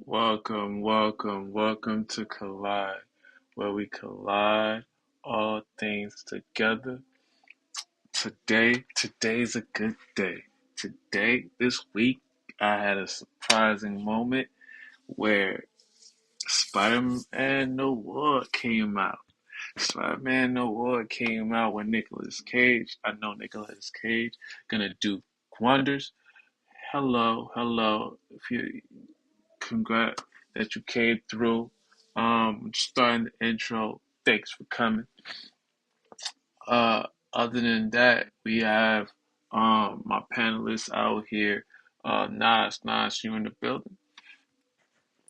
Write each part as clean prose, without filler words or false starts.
Welcome to Collide, where we collide all things together. Today's a good day. This week, I had a surprising moment where Spider-Man Noir came out. Spider-Man Noir came out with Nicolas Cage. I know Nicolas Cage gonna do wonders. Hello. If you Congrats that you came through. Starting the intro. Thanks for coming. Other than that, we have my panelists out here. Nas, you in the building,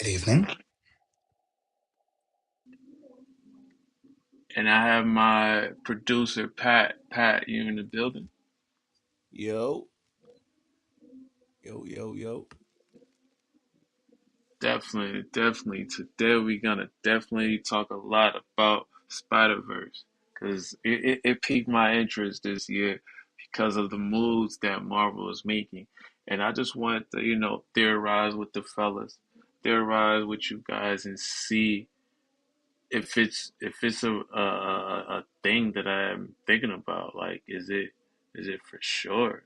Good evening. and I have my producer Pat. Pat, you in the building. Yo, yo. Definitely. Today we're gonna definitely talk a lot about Spider-Verse because it piqued my interest this year because of the moves that Marvel is making, and I just wanted to theorize with the fellas, theorize with you guys, and see if it's a thing that I'm thinking about. Like, is it for sure?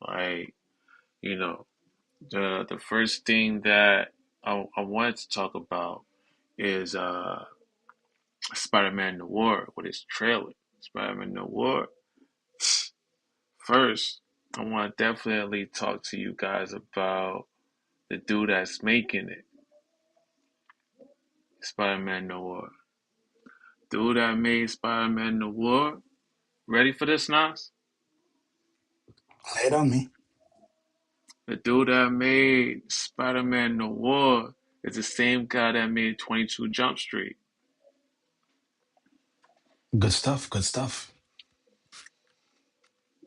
Like, you know. The first thing that I wanted to talk about is Spider-Man Noir with his trailer. Spider-Man Noir. First, I want to definitely talk to you guys about the dude that's making it, Spider-Man Noir. Dude that made Spider-Man Noir. Ready for this, Nas? Lay it on me. The dude that made Spider-Man Noir is the same guy that made 22 Jump Street. Good stuff. Good stuff.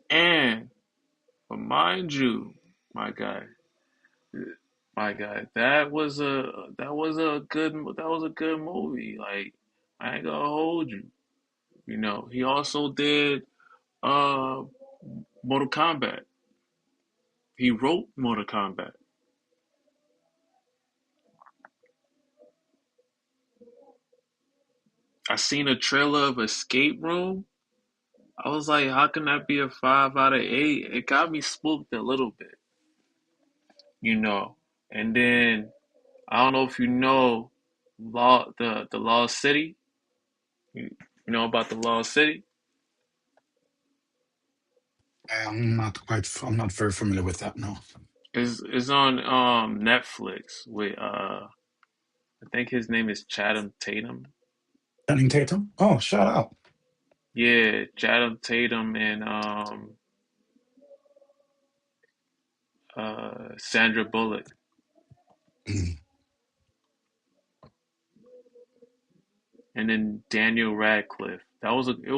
And remind you, my guy, my guy, that was a good movie. Like, I ain't gonna hold you. He also did uh Mortal Kombat. He wrote Mortal Kombat. I seen a trailer of Escape Room. I was like, how can that be a 5 out of 8? It got me spooked a little bit, you know. And then I don't know if you know the Lost City. You know about the Lost City? I'm not very familiar with that. No. Is on Netflix with I think his name is Chatham Tatum. Channing Tatum. Oh, shout out. Yeah, Chatham Tatum and Sandra Bullock, Mm. and then Daniel Radcliffe. It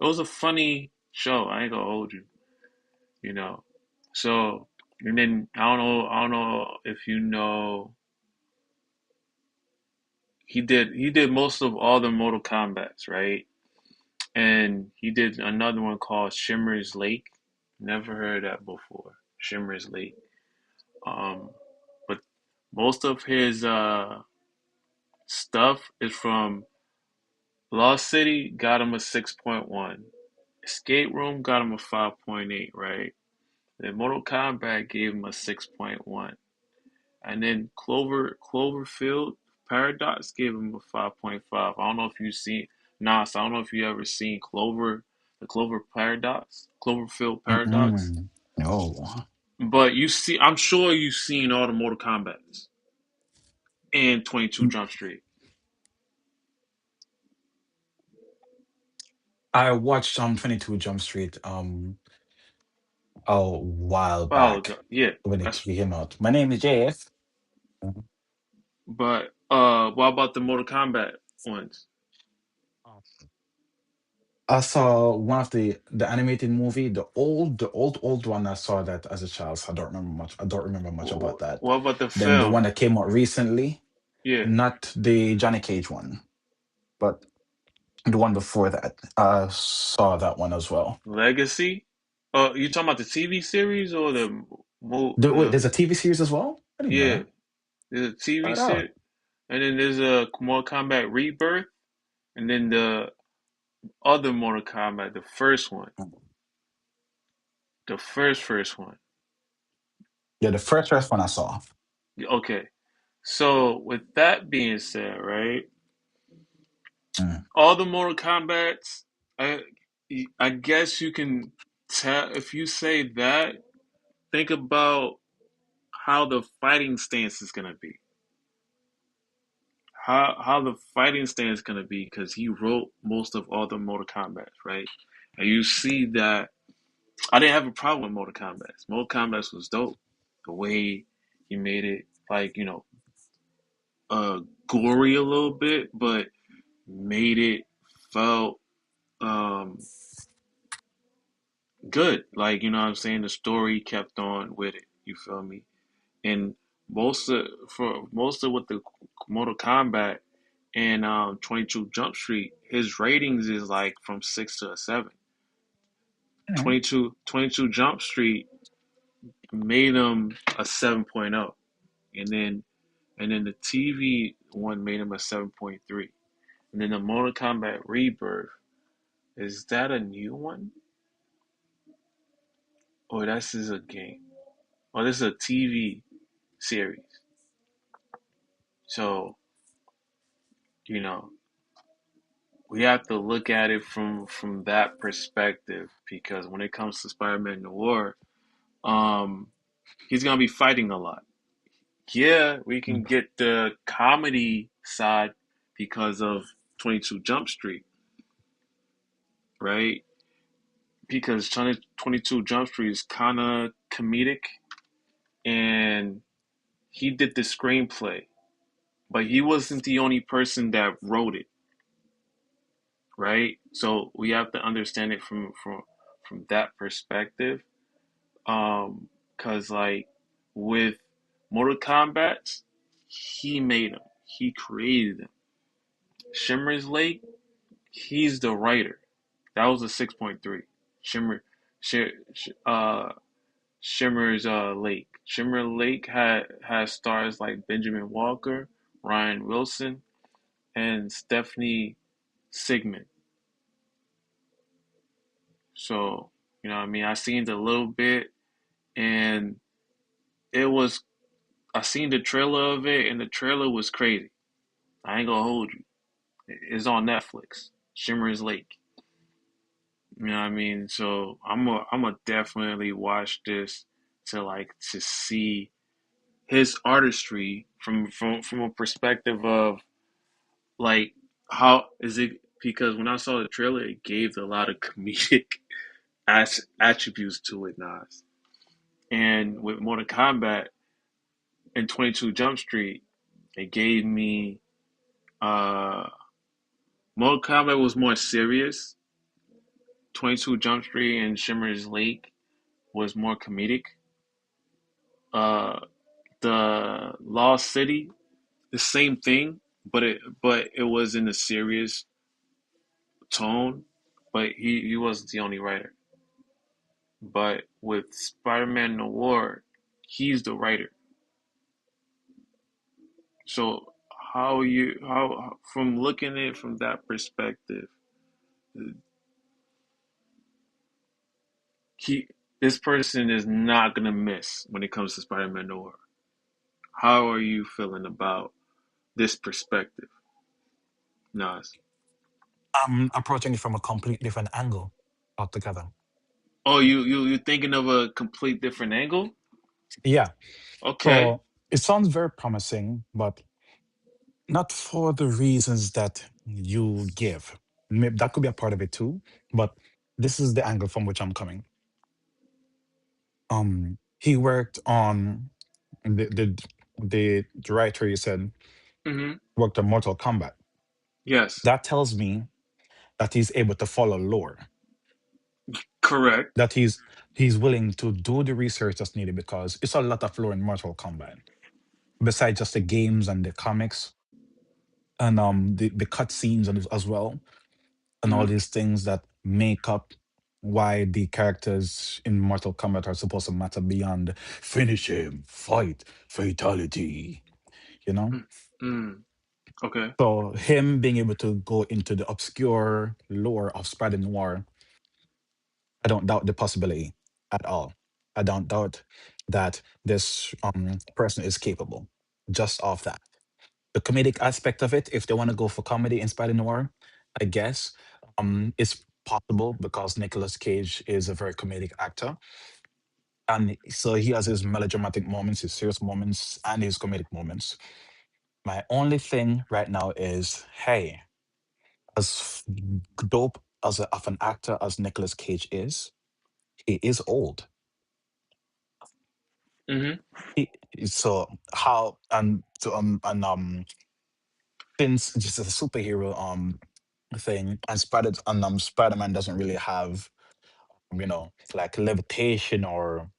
was a funny show. I ain't gonna hold you, you know. So, and then I don't know if you know, he did most of all the Mortal Kombats, right? And he did another one called Shimmer's Lake. Never heard that before. Shimmer's Lake. Um, but most of his stuff is from Lost City. Got him a 6.1. Escape Room got him a 5.8. Right. Then Mortal Kombat gave him a 6.1. And then Cloverfield Paradox gave him a 5.5. I don't know if you've seen Nas. I don't know if you ever seen the Clover Paradox, Cloverfield Paradox. Mm-mm. No. But I'm sure you've seen all the Mortal Kombats and 22 Mm. Jump Street. I watched 22 Jump Street a while While ago, back yeah. when it That's came out. My name is JF. but what about the Mortal Kombat ones? I saw one of the animated movie, the old one. I saw that as a child, so I don't remember much. I don't remember much about that. What about the Then the film? one that came out recently, Yeah, not the Johnny Cage one, but the one before that. I saw that one as well. Legacy. You talking about the TV series or the Wait, the there's a TV series as well? I didn't know yeah. that. There's a TV Start out. series, and then there's a Mortal Kombat Rebirth, and then the other Mortal Kombat, the first one, the first one. Yeah, the first one I saw. Okay, so with that being said, right, Mm. all the Mortal Kombats, I I guess you can tell if you say that. Think about how the fighting stance is gonna be. How the fighting stance is gonna be because he wrote most of all the Mortal Kombats, right? And you see that I didn't have a problem with Mortal Kombat. Mortal Kombat was dope. The way he made it, like uh, gory a little bit, but made it felt um, good. Like what I'm saying, the story kept on with it. You feel me? And most of what the Mortal Kombat and 22 Jump Street, his ratings is like from 6 to a 7. Mm. 22 Jump Street made him a 7.0, and then the TV one made him a 7.3, and then the Mortal Kombat Rebirth, is that a new one or that's just a game? Or this is a TV series. So you know we have to look at it from that perspective because when it comes to Spider-Man Noir, um, he's gonna be fighting a lot. Yeah, we can Mm. get the comedy side because of 22 Jump Street, right? Because 22 Jump Street is kind of comedic, and he did the screenplay, but he wasn't the only person that wrote it, right? So we have to understand it from that perspective. Cause like with Mortal Kombat, he made them, he created them. Shimmer's Lake, he's the writer. That was a 6.3. Shimmer, Sh- Shimmer's Lake. Shimmer Lake has stars like Benjamin Walker, Ryan Wilson, and Stephanie Sigmund. So what I mean. I seen it a little bit, and it was. I seen the trailer of it, and the trailer was crazy. I ain't gonna hold you. It's on Netflix. Shimmer's Lake. You know what I mean? So I'm gonna definitely watch this to see his artistry from a perspective of like how is it because when I saw the trailer it gave a lot of comedic attributes to it, Nas. And with Mortal Kombat and 22 Jump Street, it gave me uh Mortal Kombat was more serious. 22 Jump Street and Shimmer's Lake was more comedic. Uh the Lost City, the same thing, but it was in a serious tone. But he wasn't the only writer. But with Spider-Man Noir, he's the writer. So how from looking at it from that perspective, he this person is not gonna miss when it comes to Spider-Man Noir. How are you feeling about this perspective, Nas? I'm approaching it from a complete different angle altogether. Oh, you thinking of a complete different angle? Yeah. Okay. So it sounds very promising, but not for the reasons that you give. Maybe that could be a part of it too, but this is the angle from which I'm coming. He worked on the writer you said Mm-hmm. worked on Mortal Kombat. Yes. That tells me that he's able to follow lore, Correct. that he's willing to do the research that's needed because it's a lot of lore in Mortal Kombat. Besides just the games and the comics and the cutscenes and as well, and all Mm-hmm. these things that make up why the characters in Mortal Kombat are supposed to matter beyond finish him, fight, fatality. you know? Mm, mm, okay. So him being able to go into the obscure lore of Spider Noir, I don't doubt the possibility at all. I don't doubt that this person is capable just of that. The comedic aspect of it, if they want to go for comedy in Spider Noir, I guess it's possible because Nicolas Cage is a very comedic actor. And so he has his melodramatic moments, his serious moments, and his comedic moments. My only thing right now is, hey, as dope of an actor as Nicolas Cage is, he is old. Mm-hmm. He, so how and since just a superhero thing and Spider-Man doesn't really have like levitation or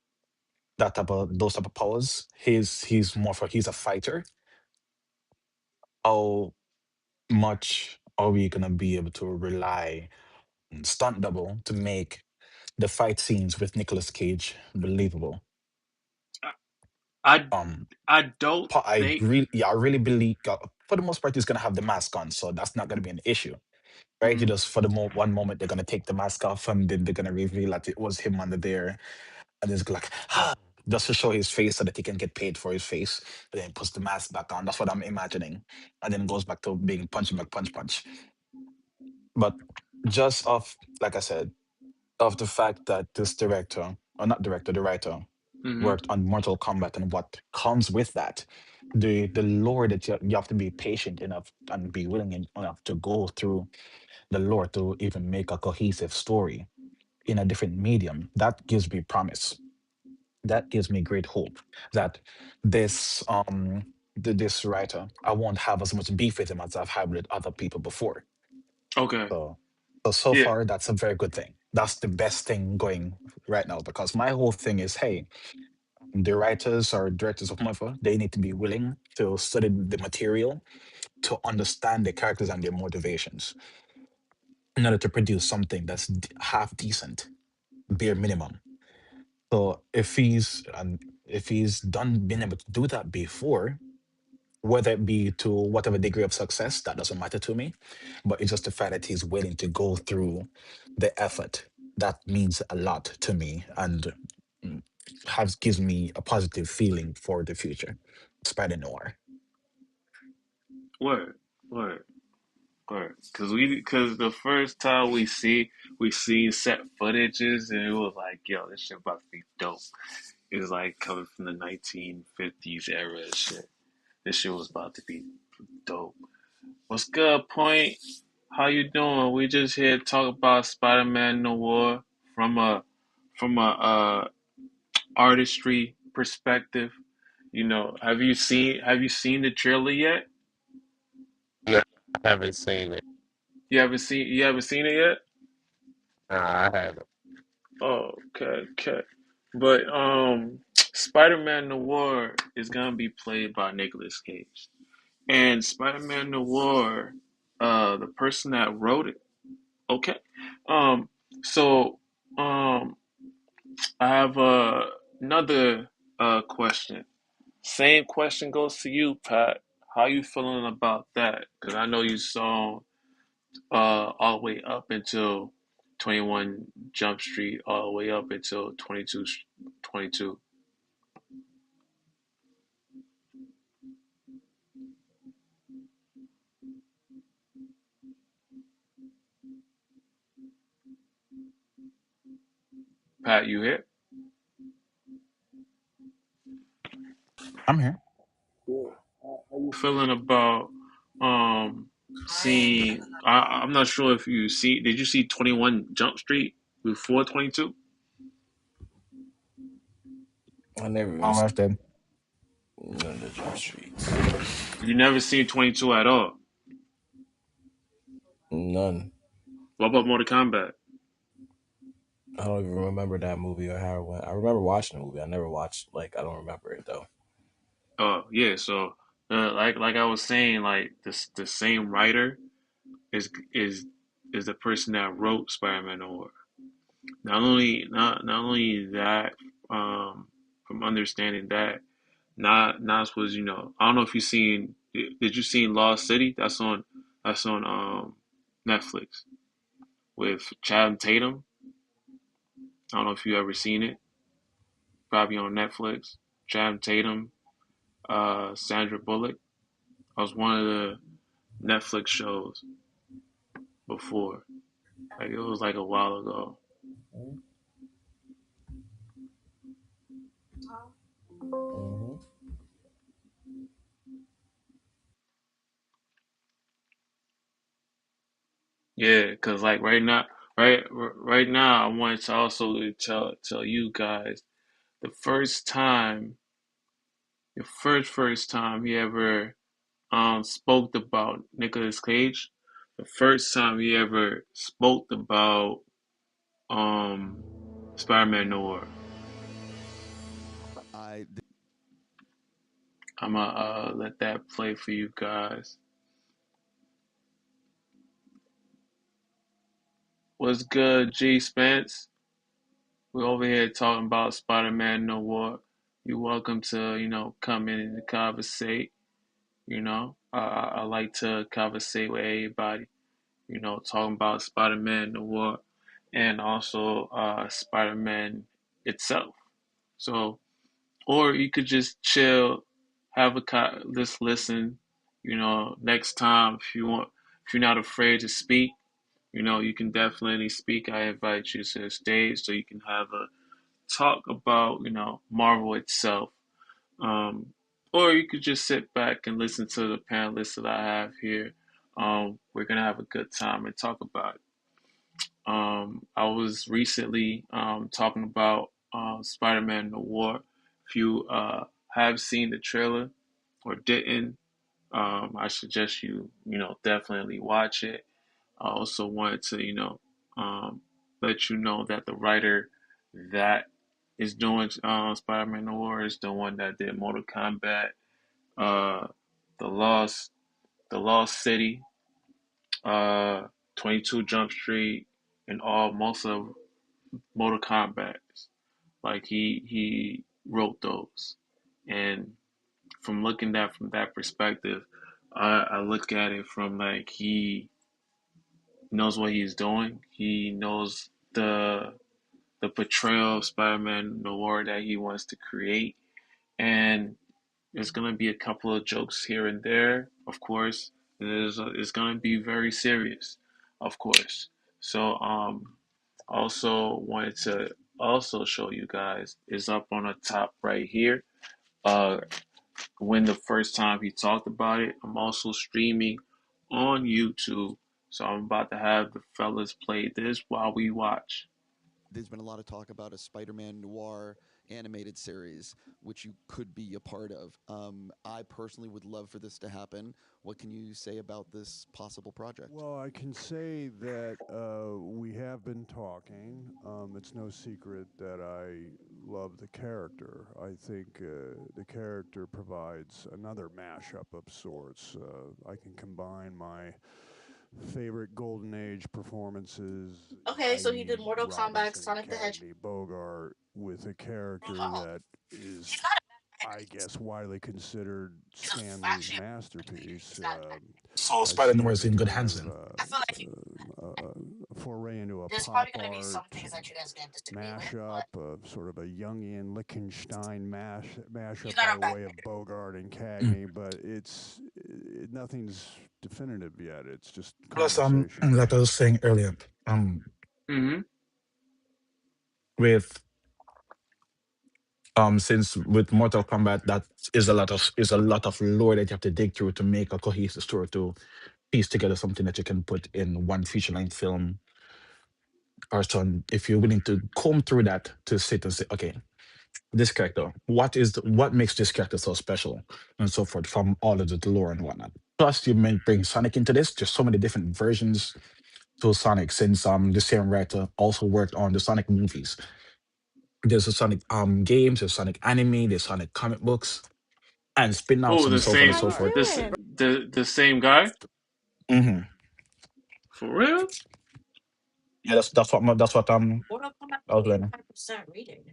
that type of those type of powers. He's more for he's a fighter. How much are we gonna be able to rely on stunt double to make the fight scenes with Nicolas Cage believable? I Um, I don't I think. really, yeah, I really believe for the most part he's gonna have the mask on, so that's not gonna be an issue, right? You Mm, just for the one moment they're gonna take the mask off and then they're gonna reveal that it was him under there, and it's like just to show his face so that he can get paid for his face. But then he puts the mask back on. That's what I'm imagining, and then goes back to being punch back punch punch. But just of like I said, of the fact that this director, or not director, the writer, mm-hmm. worked on Mortal Kombat and what comes with that, the lore that you have to be patient enough and be willing enough to go through the lore to even make a cohesive story in a different medium. That gives me promise. That gives me great hope that this this writer, I won't have as much beef with him as I've had with other people before. Okay. So, so Yeah. far, that's a very good thing. That's the best thing going right now because my whole thing is, hey, the writers or directors of whoever, they need to be willing to study the material to understand the characters and their motivations in order to produce something that's half decent, bare minimum. So if he's done been able to do that before, whether it be to whatever degree of success, that doesn't matter to me. But it's just the fact that he's willing to go through the effort. That means a lot to me and mm, has gives me a positive feeling for the future. Spider Noir. Word. Word. Word. Because the first time we seen set footages and it was like, yo, this shit about to be dope. It was like coming from the 1950s era and shit. This shit was about to be dope. What's good, Point? How you doing? We just here to talk about Spider-Man Noir from a artistry perspective. Have you seen the trailer yet? No, I haven't seen it. You haven't seen it yet? Nah, I haven't. Oh, okay, okay. But Spider-Man Noir is gonna be played by Nicolas Cage. And Spider-Man Noir, the person that wrote it, okay. Um, so I have another question. Same question goes to you, Pat. How you feeling about that? Because I know you saw all the way up until 21 Jump Street, all the way up until 22. Pat, you here? I'm here. Yeah. How you feeling about um seeing? I'm not sure if you see. Did you see 21 Jump Street before 22? I never even I'm seen after. none of the Jump Streets. You never seen 22 at all. None. What about Mortal Kombat? I don't even remember that movie or how it went. I remember watching the movie. I never watched I don't remember it though. Oh yeah, so like I was saying, like this the same writer is is is the person that wrote Spider-Man Noir. Not only that, from understanding that, Nas was, I don't know if you seen. Did you seen Lost City? That's on Netflix with Chad Tatum. I don't know if you ever seen it. Probably on Netflix. Chad Tatum, Sandra Bullock. I was one of the Netflix shows before. Like it was like a while ago. Mm-hmm. Yeah, cause like right now, I wanted to also tell you guys the first time he ever spoke about Nicolas Cage, the first time he ever spoke about um Spider-Man Noir. I'm gonna let that play for you guys. What's good, G Spence? We're over here talking about Spider-Man Noir. You're welcome to, come in and conversate. I like to conversate with everybody. Talking about Spider-Man Noir and also Spider-Man itself. So, or you could just chill, have just listen. Next time if you want, if you're not afraid to speak, you can definitely speak. I invite you to the stage so you can have a talk about, Marvel itself. Or you could just sit back and listen to the panelists that I have here. We're gonna have a good time and talk about it. I was recently talking about Spider-Man Noir. If you have seen the trailer or didn't, I suggest definitely watch it. I also wanted to, let you know that the writer that is doing Spider-Man Noir is the one that did Mortal Kombat, uh, the Lost, the Lost City, uh, 22 Jump Street, and all most of Mortal Kombat. Like he wrote those, and from looking at from that perspective, I look at it from like he knows what he's doing. He knows the portrayal of Spider-Man Noir that he wants to create, and there's gonna be a couple of jokes here and there, of course. It's gonna be very serious, of course. So also wanted to also show you guys is up on the top right here. Uh, when the first time he talked about it, I'm also streaming on YouTube. So I'm about to have the fellas play this while we watch. There's been a lot of talk about a Spider-Man Noir animated series, which you could be a part of. I personally would love for this to happen. What can you say about this possible project? Well, I can say that we have been talking. It's no secret that I love the character. I think the character provides another mashup of sorts. I can combine my favorite Golden Age performances, Okay, so he did i.e., Mortal Kombat, Robinson, Sonic the Hedgehog. Cagney, Bogart, with a character that is, I guess, widely considered He's a Stan fat Lee's shit. masterpiece. So I Spider see it Noir as is a in good kind hands of then. I feel like foray into a there's pop probably gonna be some art things that you guys are gonna disagree with, mashup, but sort of a Jungian Lichtenstein he's mashup not by a bad way of writer. Bogart and Mm. Cagney, but nothing's definitive yet. It's just Plus, conversation. like I was saying earlier, Mm-hmm. with since with Mortal Kombat, that is a lot of lore that you have to dig through to make a cohesive story to piece together something that you can put in one feature length film or so. If you're willing to comb through that to sit and say, okay, this character, what makes this character so special and so forth from all of the lore and whatnot. Plus, you may bring Sonic into this. There's so many different versions to Sonic since the same writer also worked on the Sonic movies. There's a Sonic games, there's Sonic anime, there's Sonic comic books and spin-offs Oh, and the so forth and I so same forth. did. the same guy Hmm. for real? Yeah, that's what that's what Mortal Kombat I was learning. 100% reading.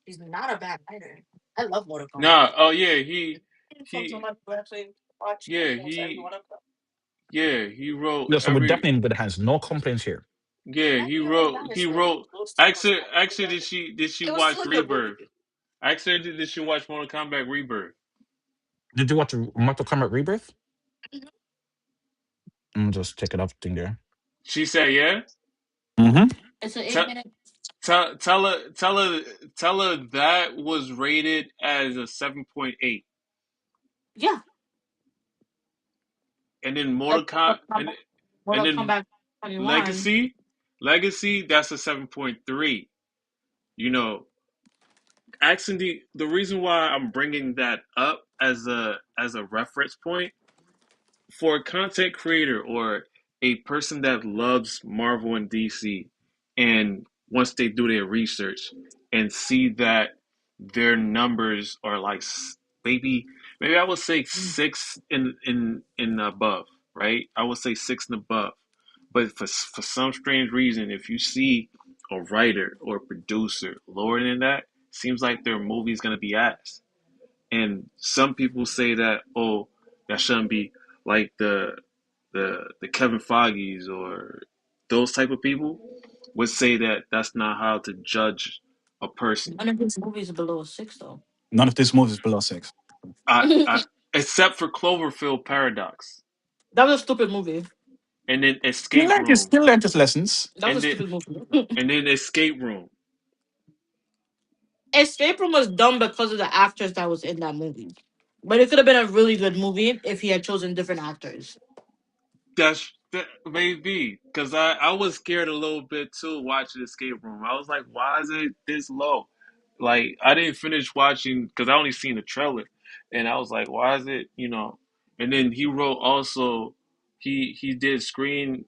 He's not a bad writer. I love Mortal Kombat. Nah, oh yeah, From he someone who actually watched yeah, almost every one of them. he wrote Yeah, so we're every definitely in good hands. No complaints here. yeah, Not even that, he it's like wrote those two was actually did she it was watch still a good Rebirth? movie. Actually did she watch Mortal Kombat Rebirth? Did you watch Mortal Kombat Rebirth? Mhm. Just check it out thing there. She said yeah. Mm-hmm. It's an eight Tell minute. tell her that was rated as a 7.8. Yeah, And then like And Mortal then Kombat 21. Legacy, that's a 7.3. You know, Accent the reason why I'm bringing that up as a reference point for a content creator or a person that loves Marvel and DC, and once they do their research and see that their numbers are like maybe I would say six in above, right? I would say six and above. But for some strange reason, if you see a writer or a producer lower than that, seems like their movie's gonna be ass. And some people say that, oh, that shouldn't be like the Kevin Foggies or those type of people would say that that's not how to judge a person. None of his movies are below a six though. None of these movies below 6. I except for Cloverfield Paradox That was a stupid movie. and then Escape Room Still learned his lessons. That was a and then stupid movie. Escape Room. Escape Room was dumb because of the actors that was in that movie. But it could have been a really good movie if he had chosen different actors. That may be because I was scared a little bit too watching Escape Room. I was like, why is it this low? Like I didn't finish watching because I only seen the trailer, and I was like, why is it And then he wrote also he did screenplay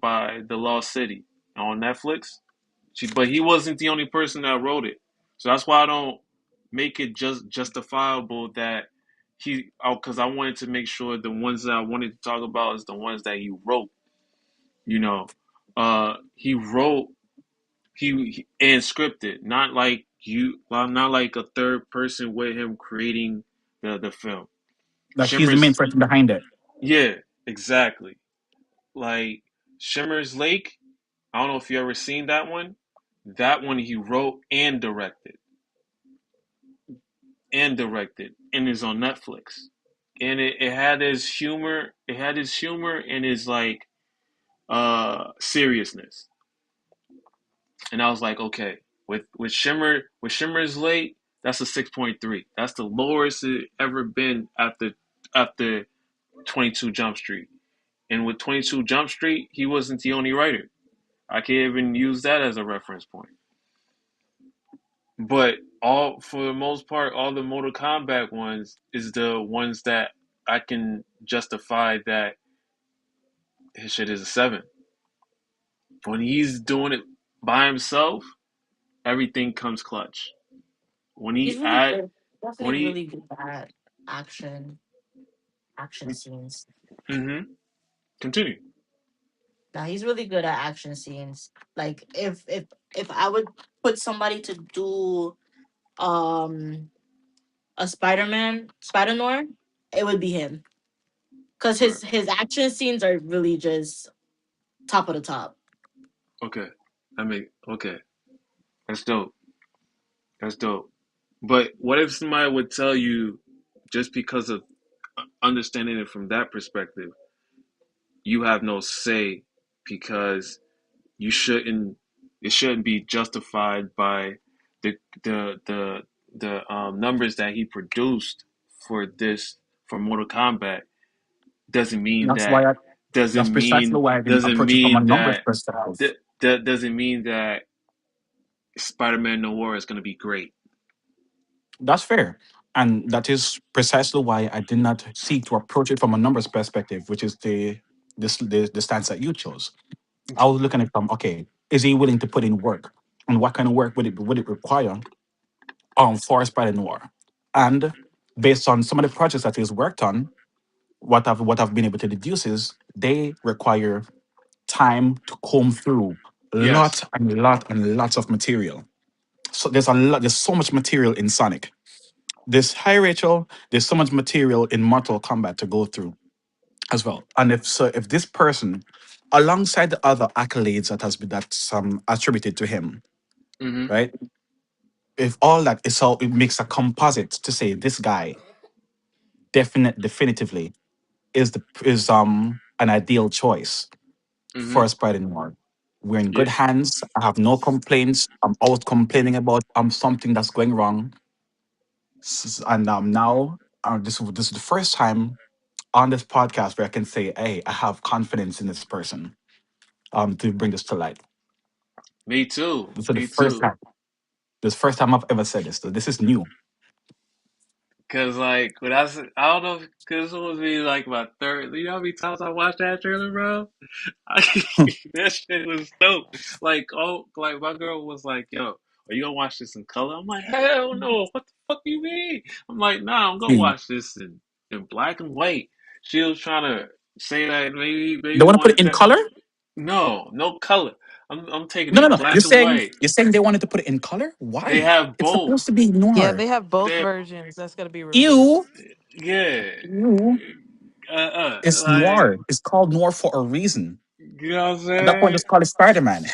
by The Lost City on Netflix. But he wasn't the only person that wrote it, so that's why I don't make it just justifiable that he. Because I wanted to make sure the ones that I wanted to talk about is the ones that he wrote. You know, he wrote and scripted, not like not like a third person with him creating the film. Like he's the main Shimmer's, person behind it. yeah, exactly. Like Shimmer's Lake. I don't know if you ever seen that one. That one he wrote and is on Netflix. And it had his humor, and his like seriousness. And I was like, okay, with Shimmer's Late, that's a 6.3. That's the lowest it ever been after 22 Jump Street. And with 22 Jump Street, he wasn't the only writer. I can't even use that as a reference point. But all for the most part, all the Mortal Kombat ones is the ones that I can justify that his shit is a seven. When he's doing it by himself, everything comes clutch. When He's he really add good. when Definitely he really good at action action scenes. mm-hmm. Continue. Now he's really good at action scenes. Like if I would put somebody to do um a Spider Noir, it would be him. Cause Right. his action scenes are really just top of the top. Okay. Okay. That's dope. That's dope. But what if somebody would tell you just because of understanding it from that perspective, you have no say because you shouldn't it shouldn't be justified by the the the the numbers that he produced for this for Mortal Kombat doesn't mean That's why that I, that's precisely why I didn't doesn't approach it from a mean numbers that perspective. that doesn't mean that Spider-Man Noir is going to be great. That's fair. And that is precisely why I did not seek to approach it from a numbers perspective, which is the stance that you chose. I was looking at it from, okay, is he willing to put in work? And what kind of work would it require for Spider Noir? And based on some of the projects that he's worked on, what I've been able to deduce is they require time to comb through Yes. lot and lots of material. so there's a lot. There's so much material in Sonic. This Hi Rachel. There's so much material in Mortal Kombat to go through as well. And if so, if this person, alongside the other accolades that has been that's attributed to him, Mm-hmm. right? If all that is all, it makes a composite to say this guy definitively is an ideal choice Mm-hmm. for Spider Noir. We're in Yeah. good hands. I have no complaints. I'm always complaining about something that's going wrong. And now this is the first time on this podcast where I can say, hey, I have confidence in this person to bring this to light. Me too. This is the Me first too. time. This is the first time I've ever said this. So this is new. Cause like when I don't know, cause it was be like my third. You know how many times I watched that trailer, bro? That shit was dope. Like, oh, like my girl was like, "Yo, are you gonna watch this in color?" I'm like, "Hell no! What the fuck you mean?" I'm like, "Nah, I'm gonna Hmm. watch this in black and white." She was trying to say that maybe They we want to put it wanted in that. color? No, no color. I'm taking No, no, it no. black and white. You're saying they wanted to put it in color? They Why? have It's both. supposed to be Yeah, noir. they have both They, versions that's gonna be Ew. released. yeah. Ew. It's Like, noir. It's called noir for a reason. you know what I'm At that point, saying? just call it Spider-Man.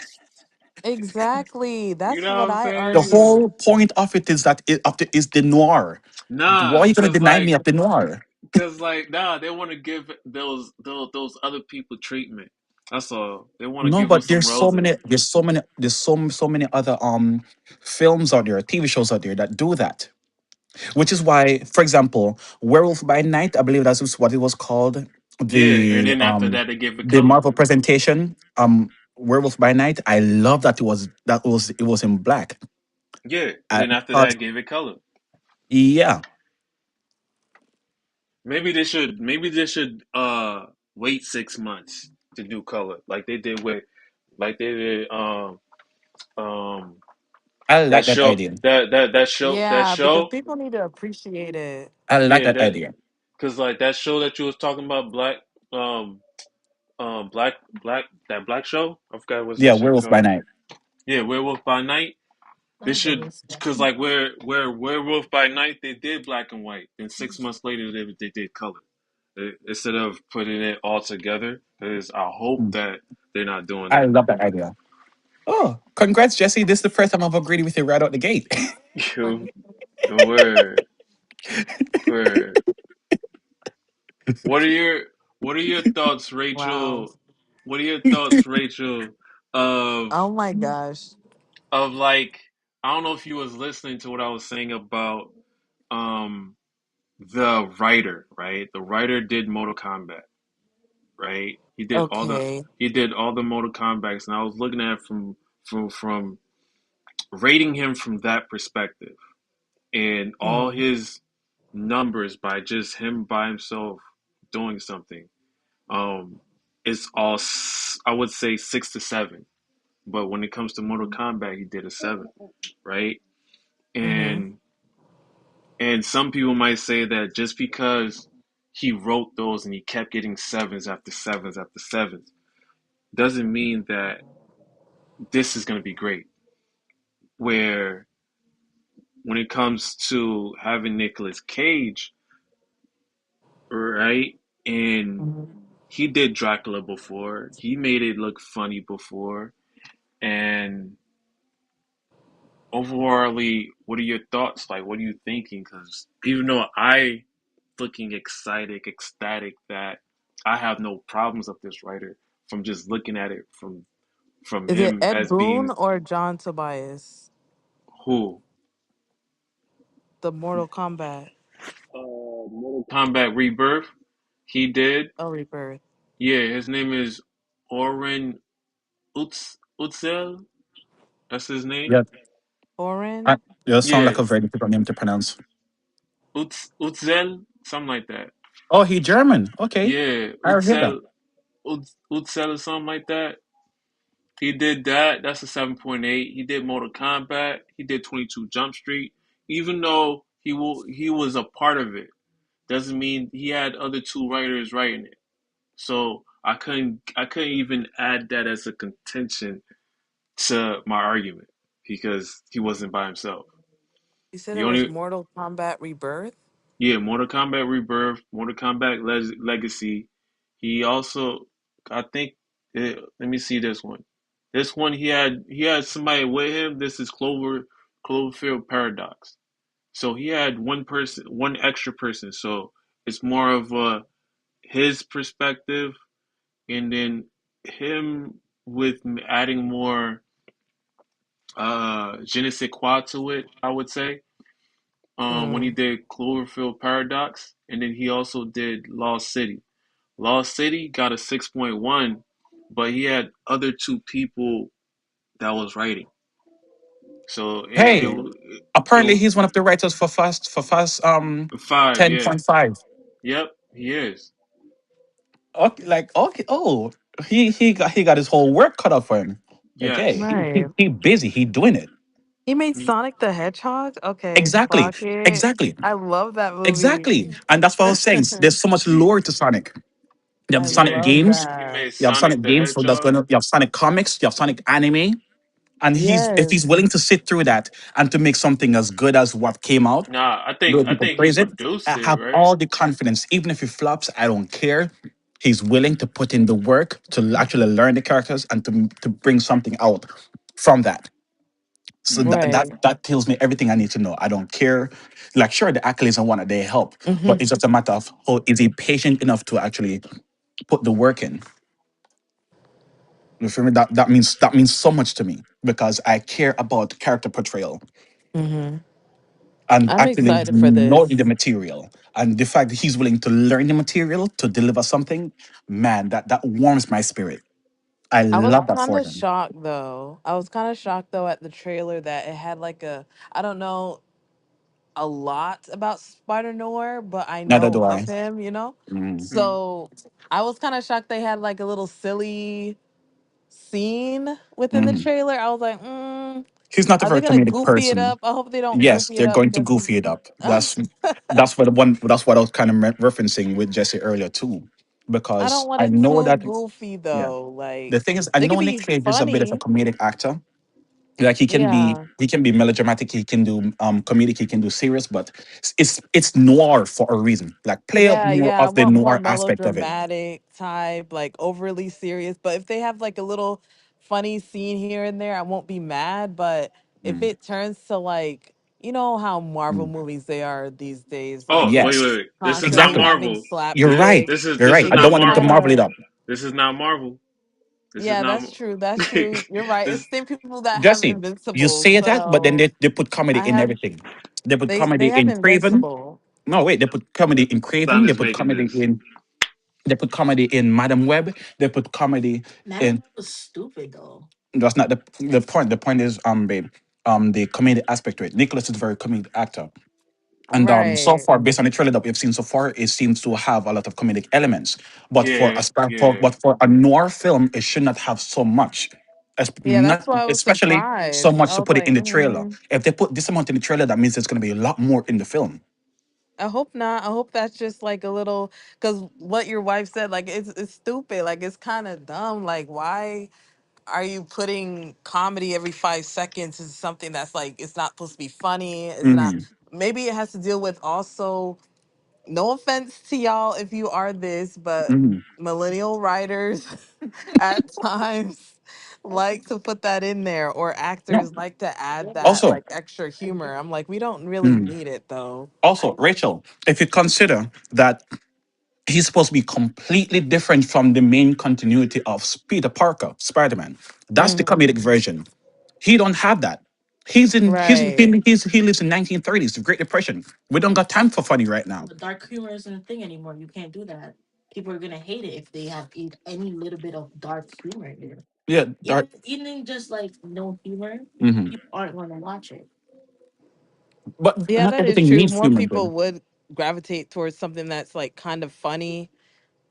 Exactly. You That's know what what I'm I The saying? argue. whole point of it is that is the noir. Why are Nah, you gonna cause deny me like, of the noir? nah, they want to give those other people treatment. That's all. They want to No, give them but some roses. there's so many other films out there, TV shows out there that do that. Which is why, for example, Werewolf by Night, I believe that's what it was called. Yeah, and The then after um that they give it the color. Marvel presentation, Werewolf by Night. I love that it was in black. Yeah, and I then after thought, that gave it color. yeah, Maybe they should wait 6 months to do color like they did um I that like that show idea. that Yeah, because show. people need to appreciate it. I like Yeah, that that idea. because like that show that you was talking about, um black that black show. I forgot what's Yeah, that shit Werewolf by called. Night. Yeah, Werewolf by Night. They Oh, should goodness. because like where Werewolf by Night they did black and white. Then 6 months later they did color. Instead of putting it all together. Because I hope Mm, that they're not doing I that. love that idea. Oh, congrats, Jesse! This is the first time I've agreed with you right out the gate. Yo, word, word. What are your What are your thoughts, Wow. Rachel? What are your thoughts, Rachel, of Oh my gosh. like I don't know if you was listening to what I was saying about um the writer, right? The writer did Mortal Kombat, right? Okay. He did all the Mortal Kombats, and I was looking at it from rating him from that perspective, and all Mm-hmm. his numbers by just him by himself doing something. Um, it's all I would say 6 to 7, but when it comes to Mortal Kombat, he did a 7, right? Mm-hmm. And some people might say that just because he wrote those and he kept getting sevens after sevens after sevens doesn't mean that this is going to be great. Where when it comes to having Nicolas Cage, right? And Mm-hmm. he did Dracula before. He made it look funny before. And overallly, what are your thoughts? Like, what are you thinking? Because even though I looking excited, ecstatic that I have no problems with this writer from just looking at it from Is it him Ed as Boon being or John Tobias? who The Mortal Kombat. Mortal Kombat Rebirth. He did. Oh, Rebirth. Yeah, his name is Oren Utzel. That's his name. Yeah, Orin? yeah, sound Yeah, like a very difficult name to pronounce. Utzel, something like that. Oh, he German. Okay, Yeah, I hear that. Utzel or something like that. He did that. That's a 7.8. He did Mortal Kombat. He did 22 Jump Street. Even though he was a part of it, doesn't mean he had other two writers writing it. So I couldn't even add that as a contention to my argument. because he wasn't by himself. You said The it was only Mortal Kombat Rebirth? Yeah, Mortal Kombat Rebirth, Mortal Kombat Legacy. He also, I think, let me see this one. This one he had somebody with him. This is Cloverfield Paradox. So he had one person, one extra person. So it's more of his perspective, and then him with adding more je ne sais quoi to it. I would say when he Hmm. did Cloverfield Paradox, and then he also did Lost City. Lost City got a 6.1, but he had other two people that was writing. So Hey, apparently it he's one of the writers for Fast five, yeah. 10.5. Yep, he is. Okay, like okay, oh, he got his whole work cut out for him. Okay, Yes. Right. he busy, he doing it. He made He- Sonic the Hedgehog? Okay, Exactly, clock it. exactly, I love that movie. exactly. And that's what I was saying. There's so much lore to Sonic. You have I the he Sonic made love games, he that. made you have Sonic Sonic the games, so that's Hedgehog. gonna you have Sonic comics, you have Sonic anime, and if he's Yes. willing to sit through that and to make something as good as what came out, Nah, I the think way I people think he praise it, I produced it, have right? all the confidence. Even if it flops, I don't care. He's willing to put in the work to actually learn the characters and to bring something out from that. So Mm. Right. that tells me everything I need to know. I don't care. Like, sure, the accolades and whatnot, they help, Hmm. but it's just a matter of how is he patient enough to actually put the work in. You feel me? That means so much to me because I care about character portrayal Hmm. and I'm actually excited for knowing the this. material and the fact that he's willing to learn the material to deliver something. Man, that warms my spirit. I I was love that kind for of him. shocked though. I was kind of shocked though at the trailer that it had like a, I don't know a lot about Spider Noir, but I Neither do know of I. him. Mm. Mm. So I was kind of shocked they had like a little silly scene within the Mhm. trailer. I was like, He's not a are they very gonna comedic goofy it person. up? I hope they don't Yes, goofy it they're up going to because goofy it up. That's what the one. That's what I was kind of referencing with Jesse earlier too, I don't because want I it know too that. goofy Yeah, though. Like the thing is, I it could know Nick be Cage is a bit of a funny. comedic actor. Like he can be, Yeah. he can be melodramatic. He can do comedic. He can do serious, but it's noir for a reason. Like play up Yeah, more yeah. I of the want more noir aspect of it. melodramatic type, like overly serious. But if they have like a little funny scene here and there, I won't be mad. But if Mm, it turns to like, you know how Marvel mm. movies they are these days, Oh, like Yes, wait. This is not constantly exactly. having Marvel. You're This right. slapstick, You're this right. is I it don't not want him to kind Marvel. marvel it of, up. This is not Marvel. This is yeah, not. that's true. That's true. You're right. It's this the same people that have Jesse, you Invincible. say that, but then So they put comedy I in have everything. They put they comedy have in Craven. Invincible. No, wait, they put comedy in Craven. Son They is put making comedy this. in. They put comedy in Madam Web. They put comedy Madam in. Web was stupid though. That's not the point. The point is, babe, the comedic aspect to it. Nicholas is a very comedic actor, and so Right. far, based on the trailer that we've seen so far, it seems to have a lot of comedic elements. But for Yeah, a yeah. but for a noir film, it should not have so much. Yeah, that's Not why I was especially so surprised. much I to was put it like, in the trailer. If they put this amount in the trailer, that means there's going to be a lot more in the film. I hope not. I hope that's just like a little, because what your wife said, like it's stupid. Like it's kind of dumb. Like why are you putting comedy every 5 seconds into something that's like it's not supposed to be funny? It's not. Hmm. Maybe it has to deal with also. No offense to y'all if you are this, but Hmm. millennial writers at times like to put that in there, or No. actors like to add that Also, like extra humor. I'm like, we don't really mm, need it though. also, Rachel, if you consider that he's supposed to be completely different from the main continuity of Peter Parker, Spider-Man. That's the Hmm. comedic version. He don't have that. Right. He lives in 1930s, the Great Depression. We don't got time for funny right now. The dark humor isn't a thing anymore. You can't do that. People are gonna hate it if they have any little bit of dark humor in there. Yeah, dark. Even just like no humor, Hmm. people aren't gonna watch it. But Yeah, not that is everything true. needs More humor, babe. people would gravitate towards something that's like kind of funny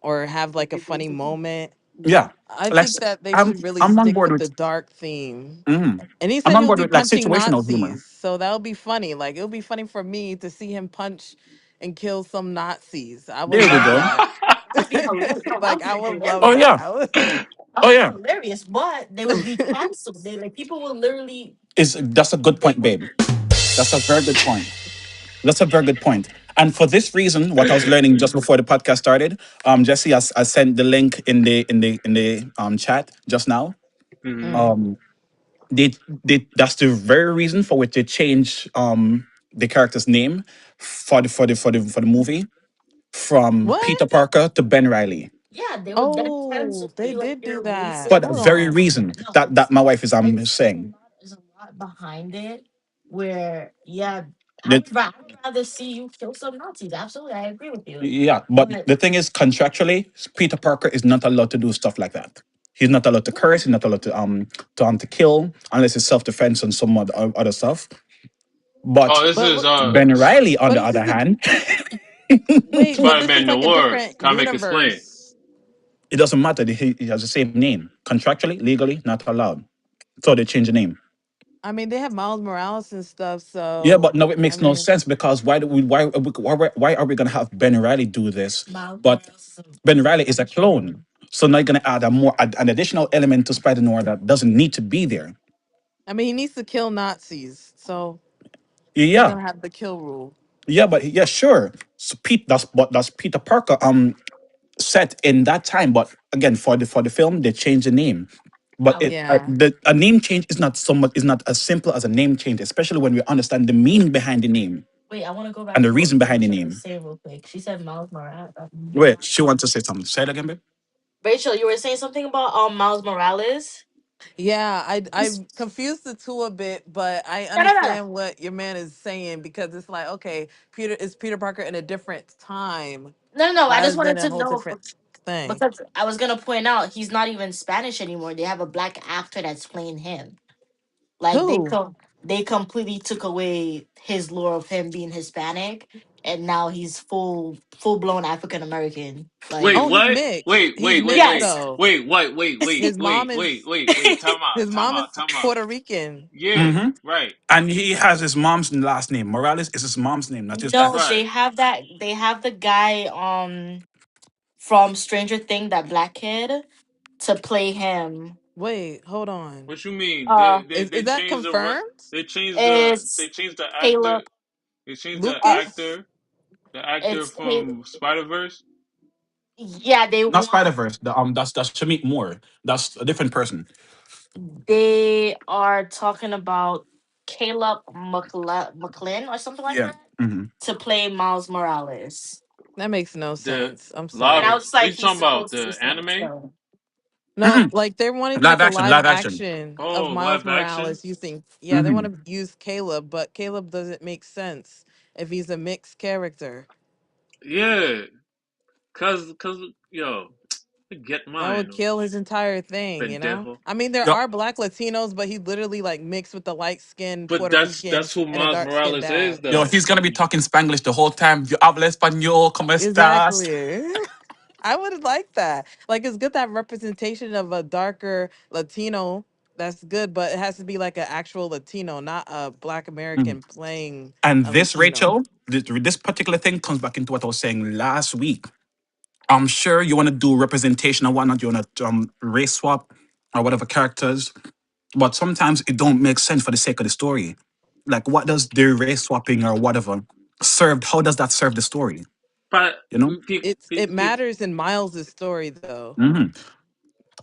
or have like a funny moment. Yeah, I like think that they I'm should really I'm on stick board with with. the dark theme. Mhm. And he I'm said on he'll board be with like punching situational humor. Nazis, so that'll be funny. Like it'll be funny for me to see him punch and kill some Nazis. I would There we love go. that. That'd be hilarious. No, Like that'd I be would Oh love hilarious. that. yeah, I would. Oh, Oh it's yeah, hilarious, but they would be canceled. They like people will literally is that's a good they point, would babe. That's a very good point. That's a very good point. And for this reason, what I was learning just before the podcast started, Jesse, I sent the link in the chat just now. Hmm. Mm. Um, they that's the very reason for which they changed the character's name for the movie from What? Peter Parker to Ben Riley. yeah, they would get Oh, canceled. they They like did do they're that. For racing. that Hold very on. reason No, that my wife is it's saying. there's a lot behind it where yeah, That I would rather see you kill some Nazis. Absolutely, I agree with you. yeah, but But the thing is, contractually, Peter Parker is not allowed to do stuff like that. He's not allowed to curse. He's not allowed to kill unless it's self defense and some other stuff. But Oh, this But is what? Ben Riley, on But the this other is a hand, wait. But this is Spider-Man like a Noir. different Comic explain. universe. it doesn't matter. He has the same name. Contractually, legally, not allowed. So they change the name. I mean, they have Miles Morales and stuff. Yeah, So but no, it I makes no mean, sense because why are we gonna have Ben Riley do this? Miles But Morales Ben is a Riley is a black clone, man. so now you're gonna add an additional element to Spider Noir that doesn't need to be there. he needs to kill Nazis. So they're Yeah, gonna have the kill rule. yeah, but yeah, sure. So that's Peter Parker set in that time. But again, for the film, they changed the name. But I would Yeah. a name change is not so much is not as simple as a name change, especially when we understand the meaning behind the name wait. I want to go and back the to what reason behind the Rachel was name. saying real quick. She said Miles Morales. Wait, she wants to say something. Say it again, babe. Rachel, you were saying something about Miles Morales. Yeah, I He's- confused the two a bit, but I No, no, no, no, understand what your man is saying because it's like, okay, Peter Parker in a different time no, no. I rather just than wanted a to whole know different thing. because I was gonna point out he's not even Spanish anymore. They have a black actor that's playing him. Like Who? they completely took away his lore of him being Hispanic, and now he's full blown African American. Wait, Like Oh, he's what? mixed. Wait, He's wait, wait, mixed wait. yes, though. Wait, what? Wait, wait, His wait, mom wait, is wait, wait. Time out, his time mom is out, time out. Puerto Rican. Yeah, Mm-hmm. right, And he has his mom's last name. Morales is his mom's name, not his no, dad's. right. they have the guy from Stranger Thing, that black kid, to play him. Wait, hold on. What you mean? Uh, Is that confirmed? They it's changed the actor. Caleb. They changed Uh, Lucas? the actor it's Caleb. from Spider Verse. Yeah, Not Spider Verse. That's Shamik Moore. That's a different person. they are talking about Caleb McLean or something like Yeah. that Hmm. to play Miles Morales. That makes no The sense. I'm And I live. sorry. was What like, you he's talking about? supposed to be The Spanish. anime? So. No, Hmm. like they're wanting to make Live a action. live Live action. action of Oh, Miles live action. Morales using, yeah, they want Hmm. to use Caleb, but Caleb doesn't make sense if he's a mixed character. Yeah, cause yo, get That would mine, kill his entire thing, you know? pendejo. I mean, there Yo, are black Latinos, but he literally like mixed with the light skinned But Puerto Rican that's who and a Miles dark skinned Morales is, dad. yo, though. he's gonna be talking Spanglish the whole time. Yo habla español, ¿cómo estás? Exactly. I would like that. Like, it's good that representation of a darker Latino. That's good, but it has to be like an actual Latino, not a Black Mhm. American playing And a this, Latino. Rachel, this particular thing comes back into what I was saying last week. I'm sure you want to do representation or whatnot. You want to race swap or whatever characters, but sometimes it don't make sense for the sake of the story. Like, what does the race swapping or whatever served? How does that serve the story? But You know? It matters in Miles's story though. Hmm.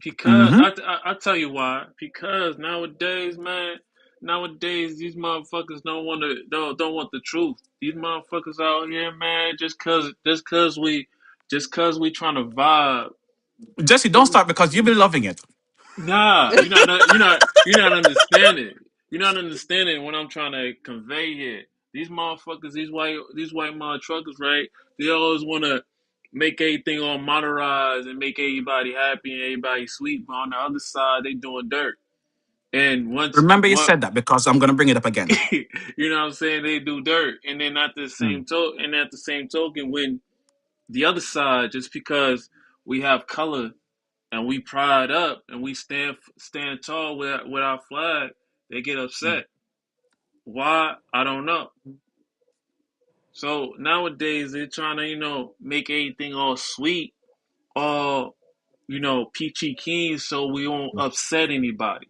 because Hmm. I tell you why. Because nowadays, man, nowadays these motherfuckers don't want the truth. These motherfuckers out here, man, just cause we trying to vibe. Jesse, don't start because you've been loving it. Nah, you're not understanding. You're not understanding what I'm trying to convey here. These motherfuckers, these white mother truckers, right? They always want to make everything all modernized and make everybody happy and everybody sweet, but on the other side, they doing dirt. And once Remember, you what said that because I'm gonna bring it up again. you know what I'm saying, they do dirt, and then Mm. at the same token, when the other side, just because we have color and we pride up and we stand tall with our flag, they get Mm. upset. Why? I don't know. So nowadays they're trying to make everything all sweet, all peachy keen, so we won't upset anybody.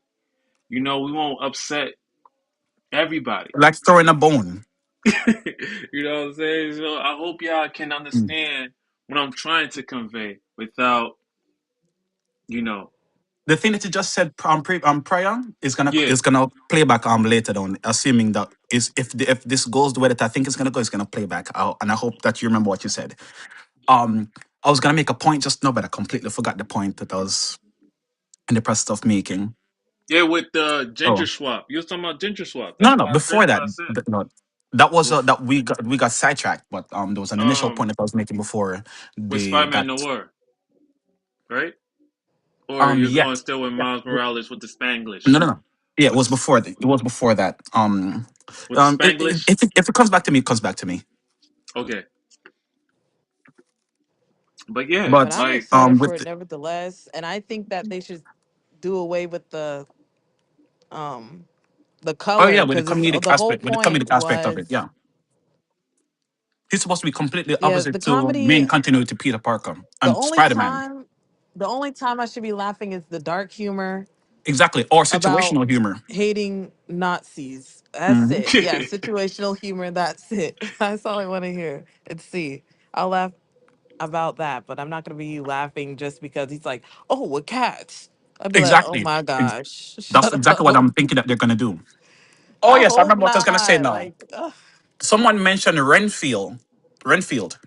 We won't upset everybody. Like throwing a bone. You know what I'm saying? So I hope y'all can Mm. understand what I'm trying to convey without, you know, The thing that you just said prior yeah, is gonna play back later on, assuming that is if this goes the way that I think it's gonna go, it's gonna play back out. And I hope that you remember what you said. Um, I was gonna make a point just now, but I completely forgot the point that I was in the process of making. yeah, with the ginger Oh swap. You was talking about ginger swap. no, That's no, no! why I said Before what that, I said. no, that was Bef- that we got sidetracked. But there was an initial point um, that I was making before with the Spider-Man that Noir, right? Or you're yeah, going still with yeah. Miles Morales with the Spanglish, No, no, no. Yeah, it with was the, before. It was before that. with the Spanglish. If it comes back to me, it comes back to me. Okay, but yeah, But But I'm like, excited for with it nevertheless, and I think that they should do away with um the oh yeah, color with the because it's comedic the whole aspect, with the point comedic aspect of it, was yeah, he's supposed to be completely yeah opposite the to comedy. main continuity Peter Parker The and only Spider Man. time the only time I should be laughing is the dark humor Exactly, or about situational humor. hating Nazis. That's Hmm. it. Yeah, situational humor. That's it. That's all I want to hear and see. I'll laugh about that, but I'm not gonna be laughing just because he's like, "Oh, with cats." I'd be like, "Oh Exactly. my Ex- gosh, That's shut exactly what up." I'm thinking that they're gonna do. Oh I yes, I hope remember what I was gonna say not. now. Like, ugh. Someone mentioned Renfield. Renfield.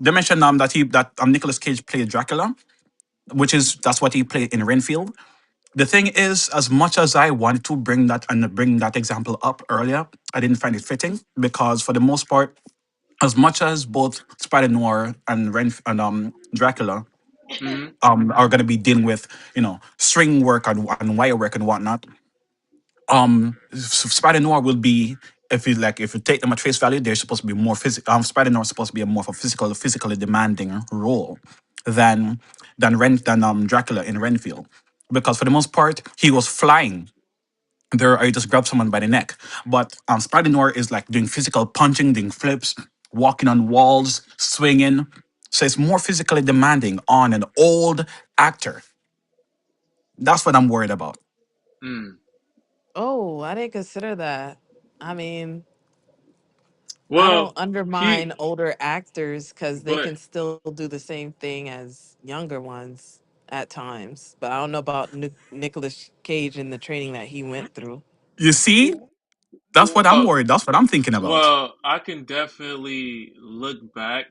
They mentioned that Nicolas Cage played Dracula, which is that's what he played in Renfield. The thing is, as much as I wanted to bring that example up earlier, I didn't find it fitting because for the most part, as much as both Spider Noir and Dracula mhm. are going to be dealing with string work and wire work and whatnot, Spider Noir will be, if you take them at face value, they're supposed to be more physical. Spider Noir is supposed to be a more of a physically demanding role than Dracula in Renfield, because for the most part he was flying. There, I just grab someone by the neck, but Spider Noir is like doing physical punching, doing flips, walking on walls, swinging. So it's more physically demanding on an old actor. That's what I'm worried about. Mm. Oh, I didn't consider that. I mean, I Well, don't undermine he, older actors because they but can still do the same thing as younger ones at times. But I don't know about Nicolas Cage and the training that he went through. You see, that's what I'm well, worried. That's what I'm thinking about. I can definitely look back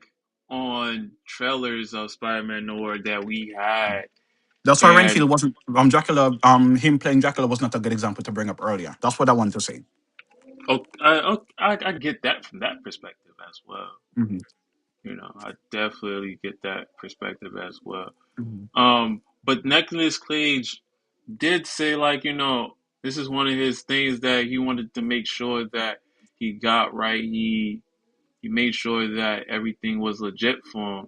on trailers of Spider-Man Noir that we had, That's why and Renfield wasn't Dracula. Him playing Dracula was not a good example to bring up earlier. That's what I wanted to say. I get that from that perspective as well. Hmm. I definitely get that perspective as well. Hmm. But Nicolas Cage did say, like, this is one of his things that he wanted to make sure that he got right. He made sure that everything was legit for him.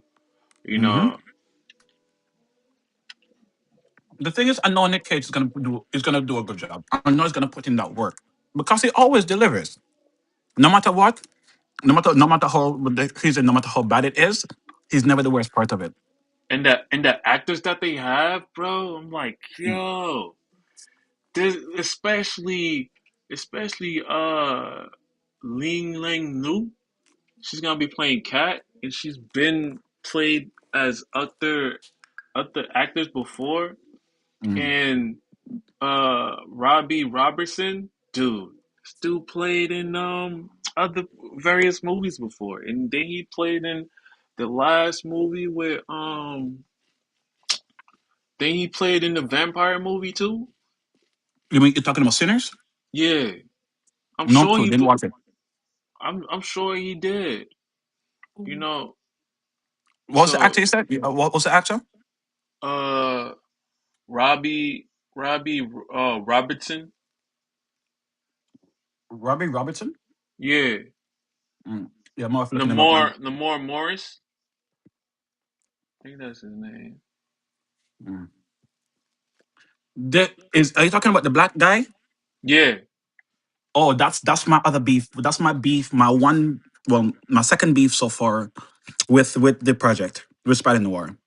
You Hmm. know, The thing is, I know Nick Cage is gonna do a good job. I know he's gonna put in that work because he always delivers. No matter what, no matter how no matter how bad it is, he's never the worst part of it. and the actors that they have, bro. I'm like, Mm. yo, this especially Ling Lang Nu. She's gonna be playing Cat, and she's been played as other actors before. Mm. And Robbie Robertson, dude, this dude played in other various movies before, and then he played in the last movie with then he played in the vampire movie too. You mean you're talking about Sinners? Yeah, I'm No sure clue. he Didn't watch it. I'm sure he did. You know, What was the so actor you said? What was the actor? uh Robbie Robertson. Robbie Robertson. Yeah. Mm. Yeah, I'm off looking him up. Namor Morris. I think that's his name. Mm. Are you talking about the black guy? Yeah. Oh, that's my other beef. That's my beef. My second beef so far with the project with Spider Noir.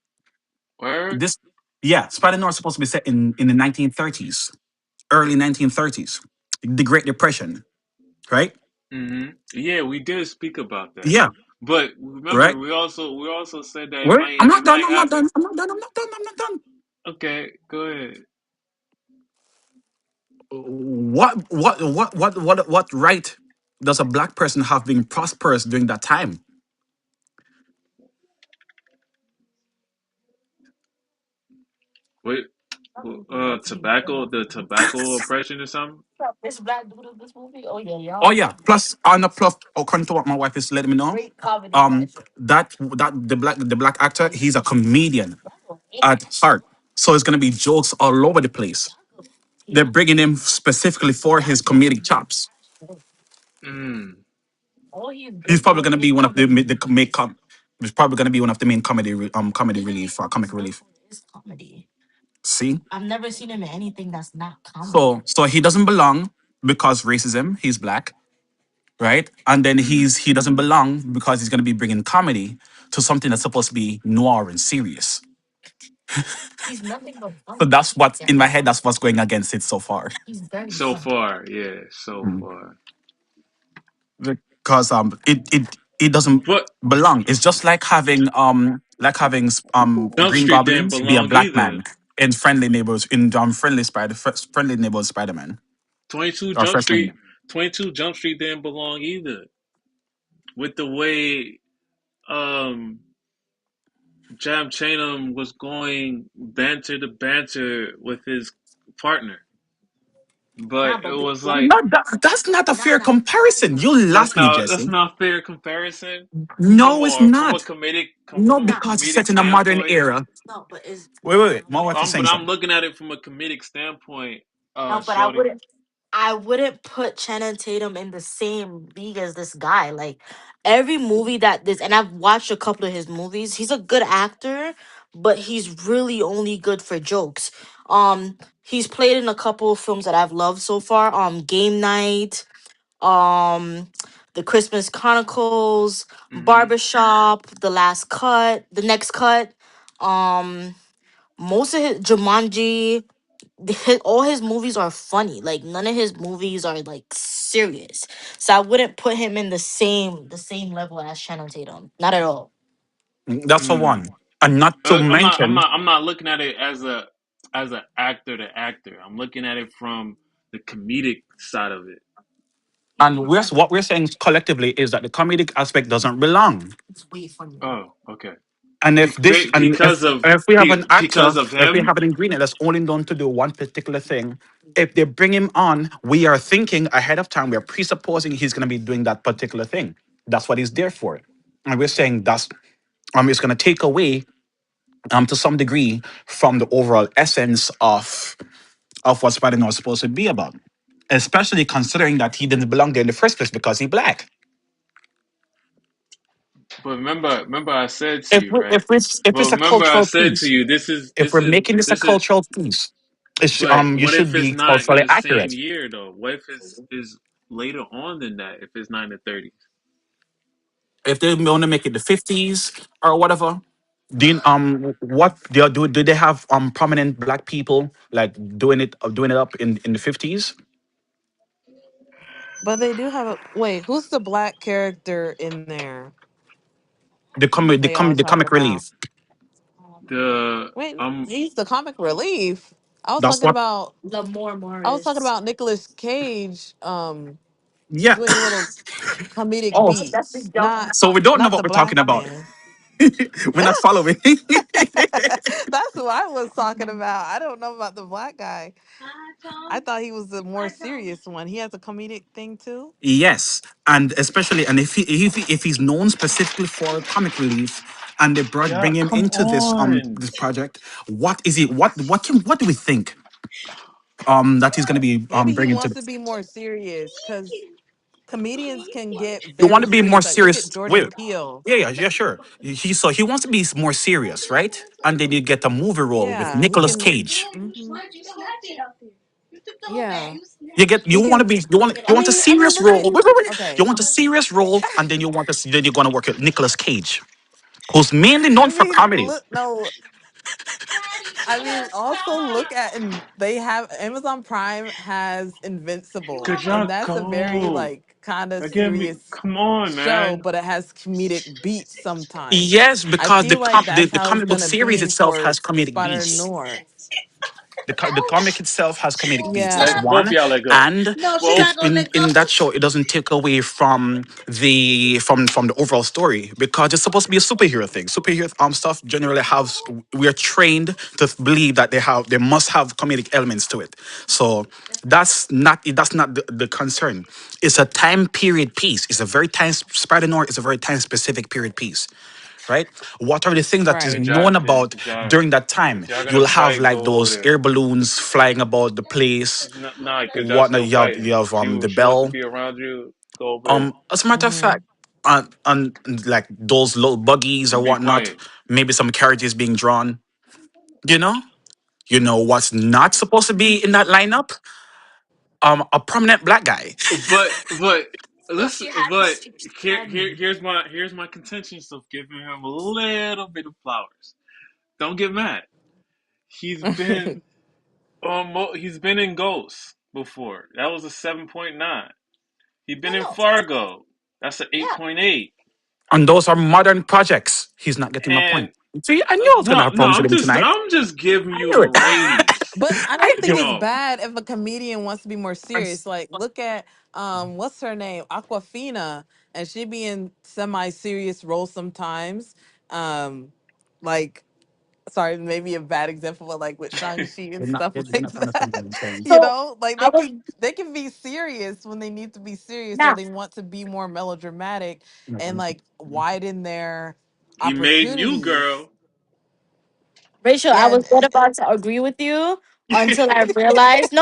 Word? This. Yeah, Spider-Man is supposed to be set in the 1930s, early 1930s, the Great Depression, right? Yeah, we did speak about that. Yeah, But remember, right. we also said that Right. I'm it not done. might I'm not happen. done. I'm not done. I'm not done. I'm not done. Okay, go ahead. What right does a black person have being prosperous during that time? Wait, the tobacco oppression or something? This black dude in this movie. Oh yeah, Oh y'all. yeah. Plus, on the plus, according to what my wife is letting me know, Great comedy in that shit. that the black actor, he's a comedian at heart. So it's gonna be jokes all over the place. They're bringing him specifically for his comedic chops. Mm, All he's He's good probably for gonna is be one of the comedy. make com. He's probably gonna be one of the main comedy relief comic He's good relief. for is comedy. See, I've never seen him in anything that's not comedy. so he doesn't belong because racism. He's black, right? And then mm, he doesn't belong because he's gonna be bringing comedy to something that's supposed to be noir and serious. He's nothing but So funny. that's what's in my Damn. head. That's what's going against it so far. He's very so funny. far, yeah, so Mm. far. Because it doesn't But belong. It's just like having Jump Green Street didn't Goblins be a belong black either. man in friendly neighbors in friendly neighbors Spider Man 22 or Jump freshman. Street, 22 Jump Street didn't belong either. With the way um Jam Chainum was going banter to banter with his partner. Nah, But it but this was black. like That's not a Nah, fair nah. comparison. You that's lost me, not that's Jesse. not fair comparison No, it's from a not. comedic No, Nah. because it's comedic set in a modern standpoint. era. No, but is Wait. My wife is But saying I'm something. looking at it from a comedic standpoint, no, but Shorty. I wouldn't put Channing Tatum in the same league as this guy. Like every movie that this, and I've watched a couple of his movies. He's a good actor, but he's really only good for jokes. He's played in a couple of films that I've loved so far. Game Night, um, The Christmas Chronicles, Hmm. Barbershop, The Last Cut, The Next Cut. Um, most of his Jumanji, all his movies are funny. Like none of his movies are like serious. So I wouldn't put him in the same level as Channing Tatum. Not at all. That's for Mm. one, and not to mention. I'm not looking at it as a actor to actor. I'm looking at it from the comedic side of it. And what we're saying collectively is that the comedic aspect doesn't belong. It's way funnier. Oh, okay. And if this and if we have an Because actor, of if we him. have an ingredient that's only known to do one particular thing, if they bring him on, we are thinking ahead of time. We are presupposing he's going to be doing that particular thing. That's what he's there for, and we're saying that's it's going to take away to some degree from the overall essence of what Spider-Man was supposed to be about. Especially considering that he didn't belong there in the first place because he's black. But remember I said to you, right? If But it's a remember I cultural said to piece, you, if we're making this a this is. cultural piece, But you what should if it's be not in culturally the same accurate. year though? What if it's is later on than that? If it's not in the 30s. If they want to make it the 50s or whatever, what do they have prominent black people like doing it up in the 50s? But they do have a wait. Who's the black character in there that y'all was The talking comic about? relief. The Wait, he's the comic relief. I was That's talking what. about. Lamore I was talking Morris. about Nicolas Cage Yeah. doing little comedic Oh, Oh, that's the beats, dumb. so we don't know not what the we're talking black about. man. We're not following. That's who I was talking about. I don't know about the black guy. I thought he was the more serious one. He has a comedic thing too. Yes, and especially, and if he's known specifically for comic relief, and they Yeah, bring him come into on. this project, what is he? What do we think that he's going to be Maybe he bringing to? wants to be more serious because comedians can get You want very to be more serious. Like look at serious? Jordan Wait, Peele. yeah, sure. He wants to be more serious, right? And then you get a movie role with Yeah, he Nicolas can. Cage. Hmm. Yeah, You he want to can. be I you want a mean, I mean, serious look role. at. Wait. You Okay, want a serious role, and then then you're going to work with Nicolas Cage, who's mainly known I for mean, comedy. look. No, I mean, also look at, and they have Amazon Prime has Invincible, Could and y'all that's a very go? like kind of Again, me. serious Come on, show, man. but it has comedic beats sometimes. Yes, I because feel like that's the how it's comic book gonna series be itself for has comedic Spider beats. Noir. The comic itself has comedic beats. That's Yeah. Both of one, y'all let go. and Well, in that show, it doesn't take away from from the overall story because it's supposed to be a superhero thing. Superhero stuff generally have we are trained to believe that they must have comedic elements to it. So that's not the concern. It's a time period piece. It's a very time Spider Noir is a very time specific period piece, right? What are the things that is Right. known about during that time? is y'all gonna You'll have fight, like go over those there. air balloons flying about the place. Nah, cause y'all Whatnot? still You fighting. have the She wants to bell. be around you. Go over there. As a matter of Hmm. fact, on like those little buggies or Be whatnot, quiet. maybe some carriages being drawn. You know, you know what's not supposed to be in that lineup? A prominent black guy. But listen. But here's my contentions of giving him a little bit of flowers. Don't get mad. He's been he's been in Ghost before. That was a 7.9. He's been in Fargo. That's an 8.8. And those are modern projects. He's not getting my And point. See, I knew I was gonna no, have no, problems with him tonight. I'm just giving I you knew the it. ratings. But I I don't You think knew it. it's know, bad if a comedian wants to be more serious. Like, look at what's her name, Aquafina, and she be in semi-serious roles sometimes. Um, like, sorry, maybe a bad example, but like with Shang-Chi and stuff You're like not understanding what that. I'm saying. You So know, like I was they can be serious when they need to be serious, or now, they want to be more melodramatic and No, like widen their he made New opportunities. Girl. Rachel, I Yeah, was good about to agree with you until I realized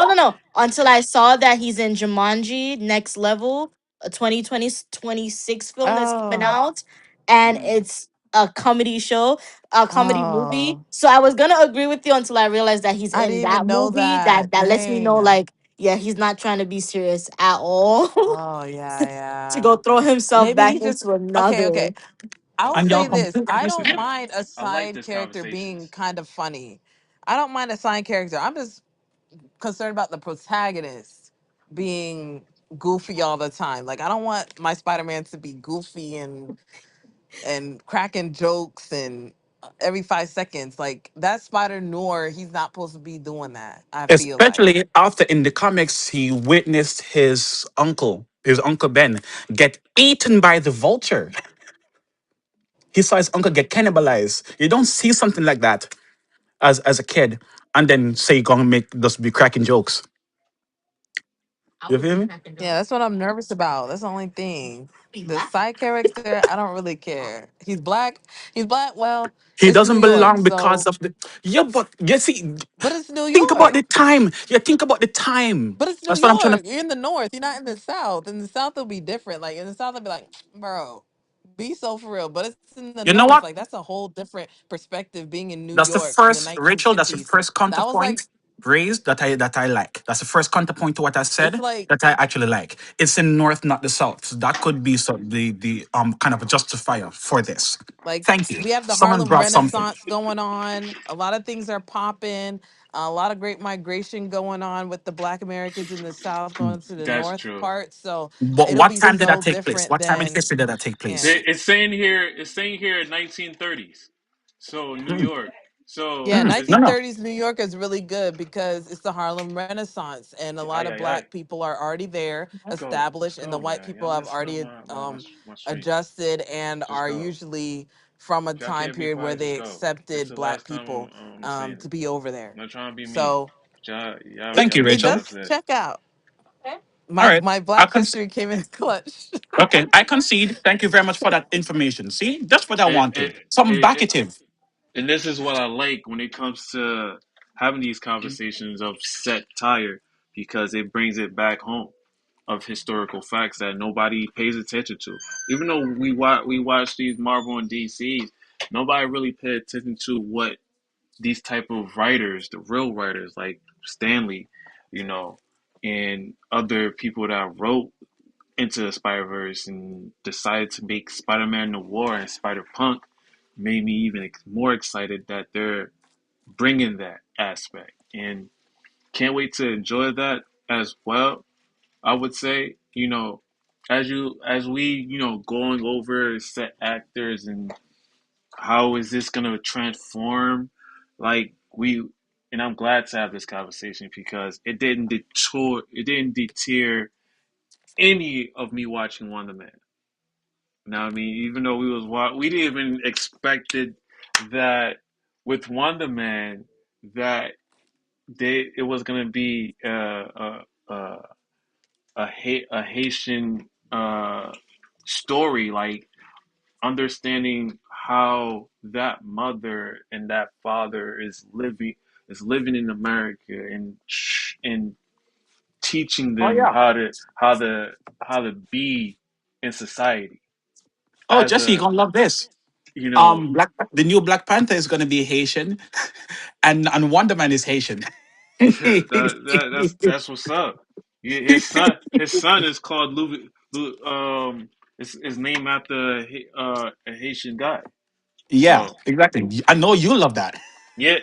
until I saw that he's in Jumanji Next Level, a 2026 film that's coming oh, out, and Mm. it's a comedy show, a comedy movie. oh, So I was gonna agree with you until I realized that he's I in didn't even that know movie. that. That lets me know, Dang. like, yeah, he's not trying to be serious at all. Oh yeah, To yeah. go throw himself Maybe back he just into okay, another. okay. I'll and y'all say this. completely I missing don't it. mind a I like side this character being conversations. kind of funny. I don't mind a side character. I'm just concerned about the protagonist being goofy all the time. Like I don't want my Spider-Man to be goofy and cracking jokes and every 5 seconds. Like that Spider Noir, he's not supposed to be doing that. I feel like. Especially after in the comics, he witnessed his uncle Ben, get eaten by the vulture. He saw his uncle get cannibalized. You don't see something like that as a kid, and then say you're gonna make just be cracking jokes. You feel me? Yeah, that's what I'm nervous about. That's the only thing. The side character, I don't really care. He's black. He's black. Well, He it's New doesn't York, belong because so of the yeah, but you see, but it's New think about York. the time. Yeah, think about the time. But it's New That's what I'm trying to. York. You're in the north. You're not in the south. In the south, it'll be different. Like in the south, they'll be like, bro, be so for real. But it's in the You know north. what? Like that's a whole different perspective. Being in New That's the York in the first Rachel. That's the 1950s, first that was like counterpoint raised that I like. That's the first counterpoint to what I it's said like that I actually like. It's in north, not the south. So that could be the kind of a justifier for this. Like Thank you. we have the Someone Harlem brought something. Renaissance going on. A lot of things are popping. A lot of great migration going on with the Black Americans in the South going to the That's North true. part. So But it'll what be time did that so take place? different What time in than history did that take place? yeah. It's saying here. It's saying here 1930s. So New Mm, York. So Yeah, it's no, no. 1930s New York is really good because it's the Harlem Renaissance, and a lot ay of ay ay. black people are already there, Let's established, and the go, white man. Y'all people have messing up already my stream. adjusted and Just are go. usually from a If y'all time can't be period where quiet, just they go. This is accepted the black last time people I'm saying to it. be over there. I'm not trying to be mean. So But it Thank y'all you, it making Rachel. enough does of that. check out. All My right. my I black can history came in clutch. okay. I concede. Thank you very much for that information. See, that's what I And, wanted. Something and, backative. and this is what I like when it comes to having these conversations of set tire because it brings it back home of historical facts that nobody pays attention to. Even though we watch these Marvel and DCs, nobody really paid attention to what these type of writers, the real writers like Stanley, you know, and other people that wrote into the Spider Verse and decided to make Spider-Man Noir and Spider Punk made me even more excited that they're bringing that aspect, and can't wait to enjoy that as well. I would say, as we, going over set actors and how is this gonna transform, like we, and I'm glad to have this conversation because it didn't deter any of me watching Wonder Man. Now, I mean, even though we didn't even expected that with Wonder Man that it was gonna be a Haitian story, like understanding how that mother and that father is living in America and teaching Oh them yeah. how to be in society Oh, as Jesse, you're a gonna love this. you know The new Black Panther is gonna be Haitian, and Wonder Man is Haitian. that's what's up. His son is called Louis. Is named after a Haitian guy. Yeah, So exactly. I know you love that. yeah,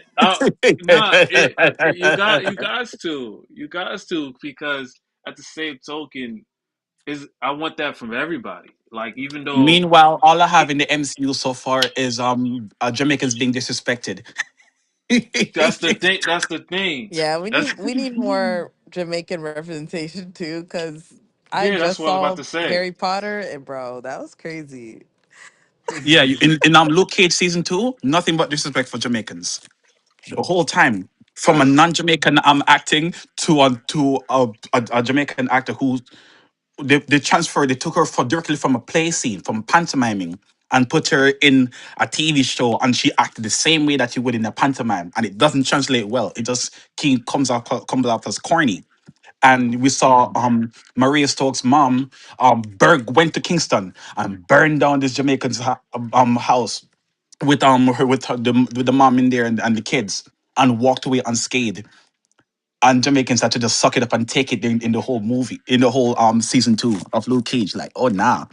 nah, you guys to because at the same token is I want that from everybody. Like even though Meanwhile, all I have it, in the MCU so far is Jamaicans being disrespected. that's the thing. Yeah, That's we need more Jamaican representation too, because I yeah, that's just what I was about saw to say. Harry Potter and bro, that was crazy. Yeah, in Luke Cage season 2, nothing but disrespect for Jamaicans the whole time. From a Cause non-Jamaican acting to a Jamaican actor who they took her directly from a play scene, from pantomiming, and put her in a TV show, and she acted the same way that you would in a pantomime, and it doesn't translate well. It just comes out as corny. And we saw Maria Stokes' mom went to Kingston and burned down this Jamaican's house with the mom in there and the kids, and walked away unscathed. And Jamaicans had to just suck it up and take it in the whole movie, in the whole season 2 of Luke Cage. Like, oh nah.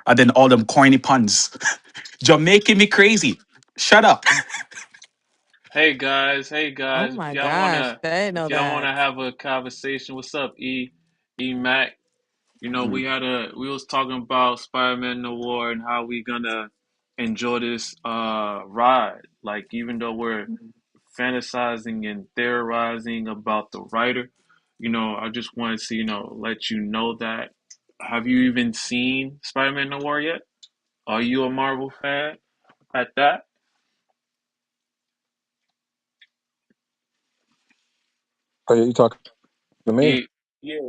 And then all them corny puns. Jamaican me crazy. Shut up. hey Oh guys, my gosh, I didn't know if y'all that. wanna have a conversation, what's up, Mac? Mm. We was talking about Spider-Man Noir and how we gonna enjoy this ride. Like even though we're fantasizing and theorizing about the writer, I just wanted to, let you know that. Have you even seen Spider-Man Noir yet? Are you a Marvel fan at that? Oh, yeah, you talking to me? Yeah, yeah.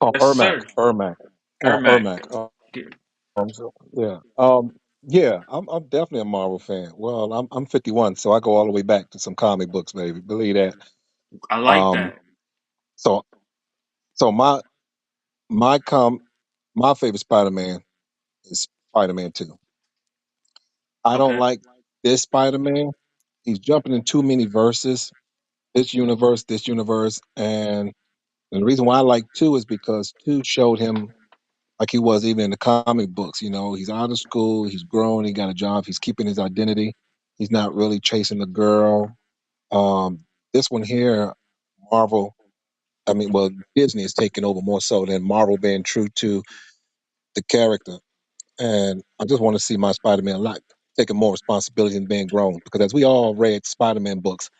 Oh, Yes, Ermac, sir. Ermac. Oh, Ermac. Ermac. Get- Yeah. Yeah, I'm definitely a Marvel fan. Well, I'm 51, so I go all the way back to some comic books, baby. Believe that. I like Um, that. so so my com my favorite Spider-Man is Spider-Man 2. I don't Okay. like this Spider-Man. He's jumping in too many verses. This universe, and the reason why I like 2 is because 2 showed him like he was even in the comic books. He's out of school, he's grown, he got a job, he's keeping his identity. He's not really chasing the girl. This one here, Marvel, I mean, well, Disney is taking over more so than Marvel being true to the character. And I just want to see my Spider-Man like taking more responsibility and being grown. Because as we all read Spider-Man books,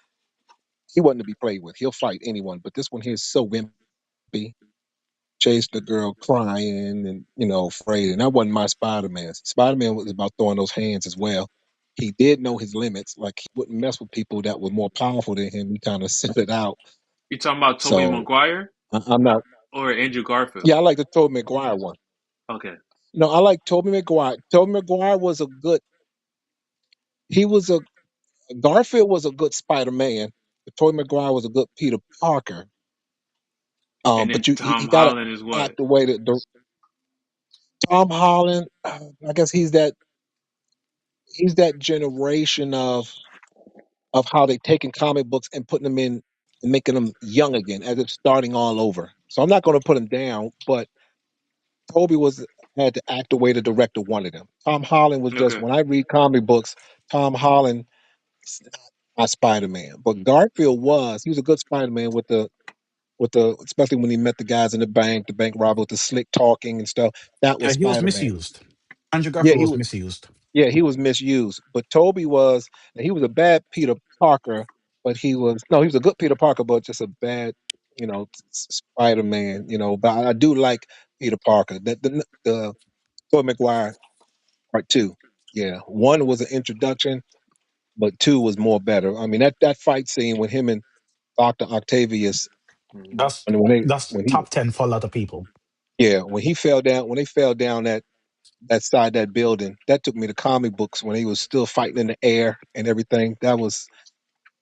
he wasn't to be played with. He'll fight anyone. But this one here is so wimpy, chased the girl crying and afraid, and that wasn't my Spider-Man. Spider-Man was about throwing those hands as well. He did know his limits, like he wouldn't mess with people that were more powerful than him. He kind of set it out. You talking about Tobey So Maguire I'm not. or Andrew Garfield? Yeah, I like the Tobey Maguire one. Okay. No, I like Tobey Maguire. Tobey Maguire was a good. He was a Garfield was a good Spider-Man. But Tobey Maguire was a good Peter Parker. And But then he Tom got to Holland is act what? the way that Tom Holland. I guess he's that generation of how they taking comic books and putting them in and making them young again as if starting all over. So I'm not going to put him down, but Toby was had to act the way the director wanted him. Tom Holland was just Okay. when I read comic books, Tom Holland not Spider Man. But Garfield was he was a good Spider Man with the especially when he met the guys in the bank robber with the slick talking and stuff. That was Yeah, he was Spider Man. misused. Andrew Yeah, Garfield he was was. misused. Yeah, he was misused. But Toby was, and he was a bad Peter Parker, but he was no, he was a good Peter Parker, but just a bad, Spider Man. But I do like Peter Parker. The Tobey Maguire part two. Yeah, one was an introduction, but two was more better. I mean that fight scene with him and Doctor Octavius Mhm. That's when they that's when he top 10 for a lot of people. yeah when they fell down that side of that building that took me to comic books when he was still fighting in the air and everything. That was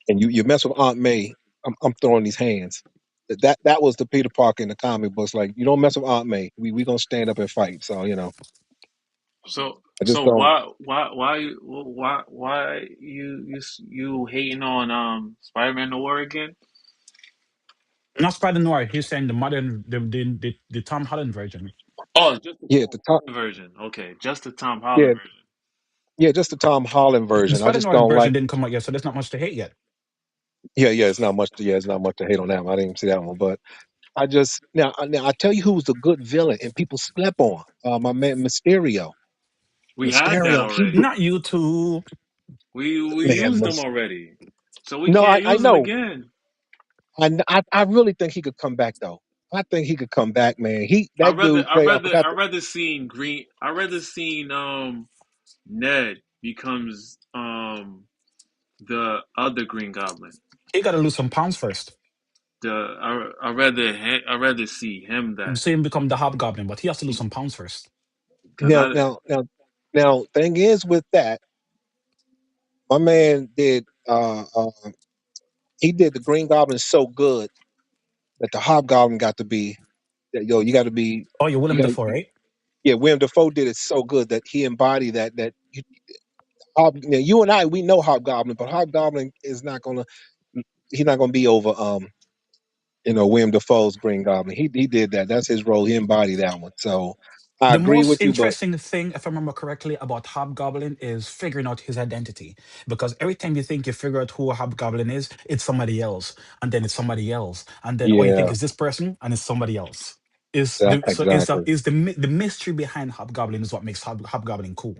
and you mess with Aunt May, I'm throwing these hands. That was the Peter Parker in the comic books. Like you don't mess with Aunt May. We gonna stand up and fight. So So I just so don't. why you hating on Spider-Man Noir again? Not Spider Noir. He's saying the modern, the Tom Holland version. Oh, just the Yeah, Tom the top. Holland version. Okay, just the Tom Yeah, Holland version. yeah, just the Tom Holland The version. I Spider just Noir don't version like. didn't come out yet, so there's not much to hate yet. Yeah, yeah, it's not much. Yeah, it's not much to hate on that one. I didn't even see that one, but I just now I tell you who was a good villain and people slept on. My man Mysterio. We had that Mysterio. already. Not you two. We Man. used them already, so we No, can't I use them know. again. I really think he could come back though. I think he could come back, man. I That rather dude I Craig. I rather forgot. I rather seen Green. I rather seen Ned becomes the other Green Goblin. He got to lose some pounds first. I rather see him that See him become the Hobgoblin, but he has to lose some pounds first. because Now, I now, now, now. Thing is with that, my man did. He did the Green Goblin so good that the Hobgoblin got to be. That, yo, you got to be. Oh, you're You Willem got. Dafoe, right? Yeah, William Defoe did it so good that he embodied that. Now, you and I, we know Hobgoblin, but Hobgoblin is not gonna. He's not gonna be over. William Defoe's Green Goblin. He did that. That's his role. He embodied that one. So I The agree most with you, but interesting thing, if I remember correctly, about Hobgoblin is figuring out his identity. Because every time you think you figure out who a Hobgoblin is, it's somebody else, and then it's somebody else, and then you think yeah, it's this person, and it's somebody else. Is the so exactly. is the mystery behind Hobgoblin is what makes Hobgoblin cool.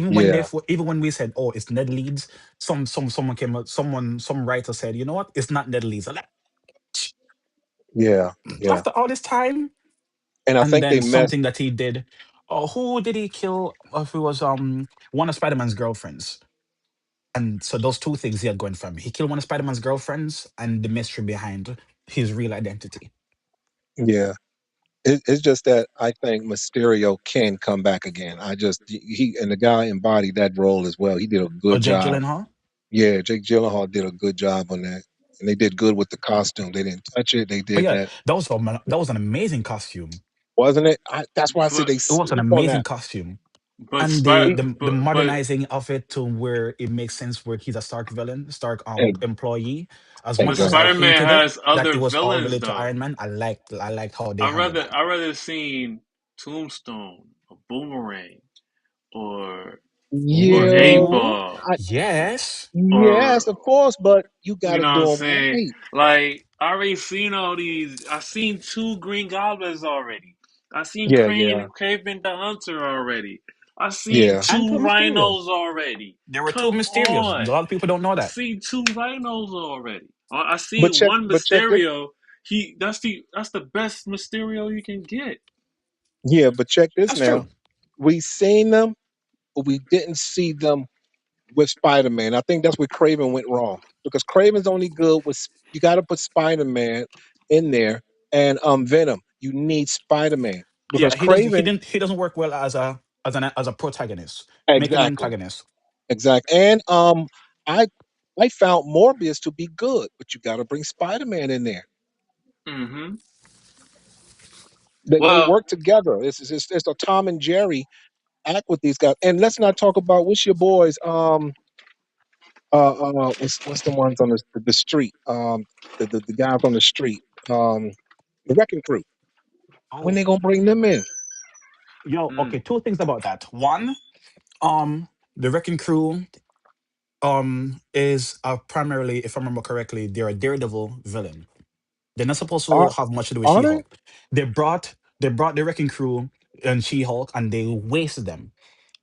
Yeah, Even when we said, oh, it's Ned Leeds, someone came up, some writer said, you know what, it's not Ned Leeds. I'm like, yeah, yeah. after all this time, And I and think they then messed. something that he did. Who did he kill? If it was one of Spider Man's girlfriends, and so those two things he had going for him. He killed one of Spider Man's girlfriends, and the mystery behind his real identity. Yeah. It's just that I think Mysterio can come back again. I just he and the guy embodied that role as well. He did a Or good Jake job. Gyllenhaal. Yeah, Jake Gyllenhaal did a good job on that, and they did good with the costume. They didn't touch it. They Oh did yeah, that, that was an amazing costume. wasn't it? That's why I said but they It was an sleep on amazing that. costume, but and Spy the but modernizing of it to where it makes sense where he's a Stark villain, Stark Ex- employee. As much as I Exactly. Spider-Man hated it has that it other was all villains related to though. Iron Man, I liked how they handled that. I rather seen Tombstone, a Boomerang, or Yeah, 8 Ball, I, Yes. yes, or of course, but you got you to know what I'm do them saying? right. Like I already seen all these. I seen two Green Goblins already. I seen Yeah, yeah, Craven the Hunter already. I seen yeah, And two two Mysterios. rhinos already. There were two Come Mysterios. A on. lot of people don't know I that. seen two rhinos already. I seen one but check this. Mysterio. That's the best Mysterio you can get. Yeah, but check this That's now. true. We seen them, but we didn't see them with Spider Man. I think that's where Craven went wrong because Craven's only good with you got to put Spider Man in there and Venom. You need Spider Man because Yeah, he doesn't. Craven He doesn't work well as a protagonist. Make him exactly antagonist. exactly and I I found Morbius to be good, but you got to bring Spider Man in there. Hmm. They Well, work together. It's a Tom and Jerry act with these guys. And let's not talk about what's your boys. What's the ones on the street? The guys on the street. The wrecking crew. When Oh, they gonna bring them in? yo. mm, Okay, two things about that. One, the Wrecking Crew. is primarily, if I remember correctly, they're a Daredevil villain. They're not supposed to Are have much to do with are they? She-Hulk. They brought the Wrecking Crew and She-Hulk, and they wasted them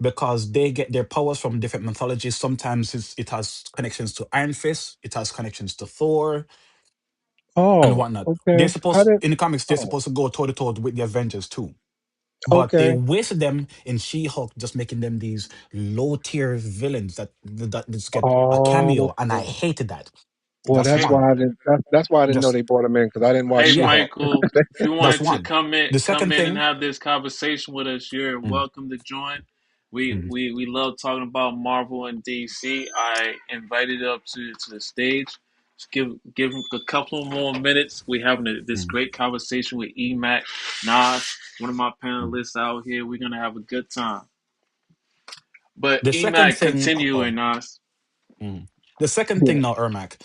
because they get their powers from different mythologies. Sometimes it has connections to Iron Fist, it has connections to Thor and Oh, whatnot. They're okay. I supposed didn't. in the comics. They're Oh, supposed to go toe to toe with the Avengers too, but they okay. wasted them in She-Hulk, just making them these low tier villains that just get a Oh, cameo, and I hated that. well, That's that's Hey, one. why I didn't. That's why I didn't know Just they brought him in because I didn't watch hey, yeah, She-Hulk. Michael, if you that's wanted to one. The come second in and thing. have this conversation with us, you're Mm, welcome to join. We mm, we we love talking about Marvel and DC. I invited up to the stage. Just give him a couple more minutes. We having this mm, great conversation with Emac, Nas, one of my mm, panelists out here. We're gonna have a good time. But the second Emac, thing. continuing, Nas. Mm. The second Yeah. thing now, Ermac,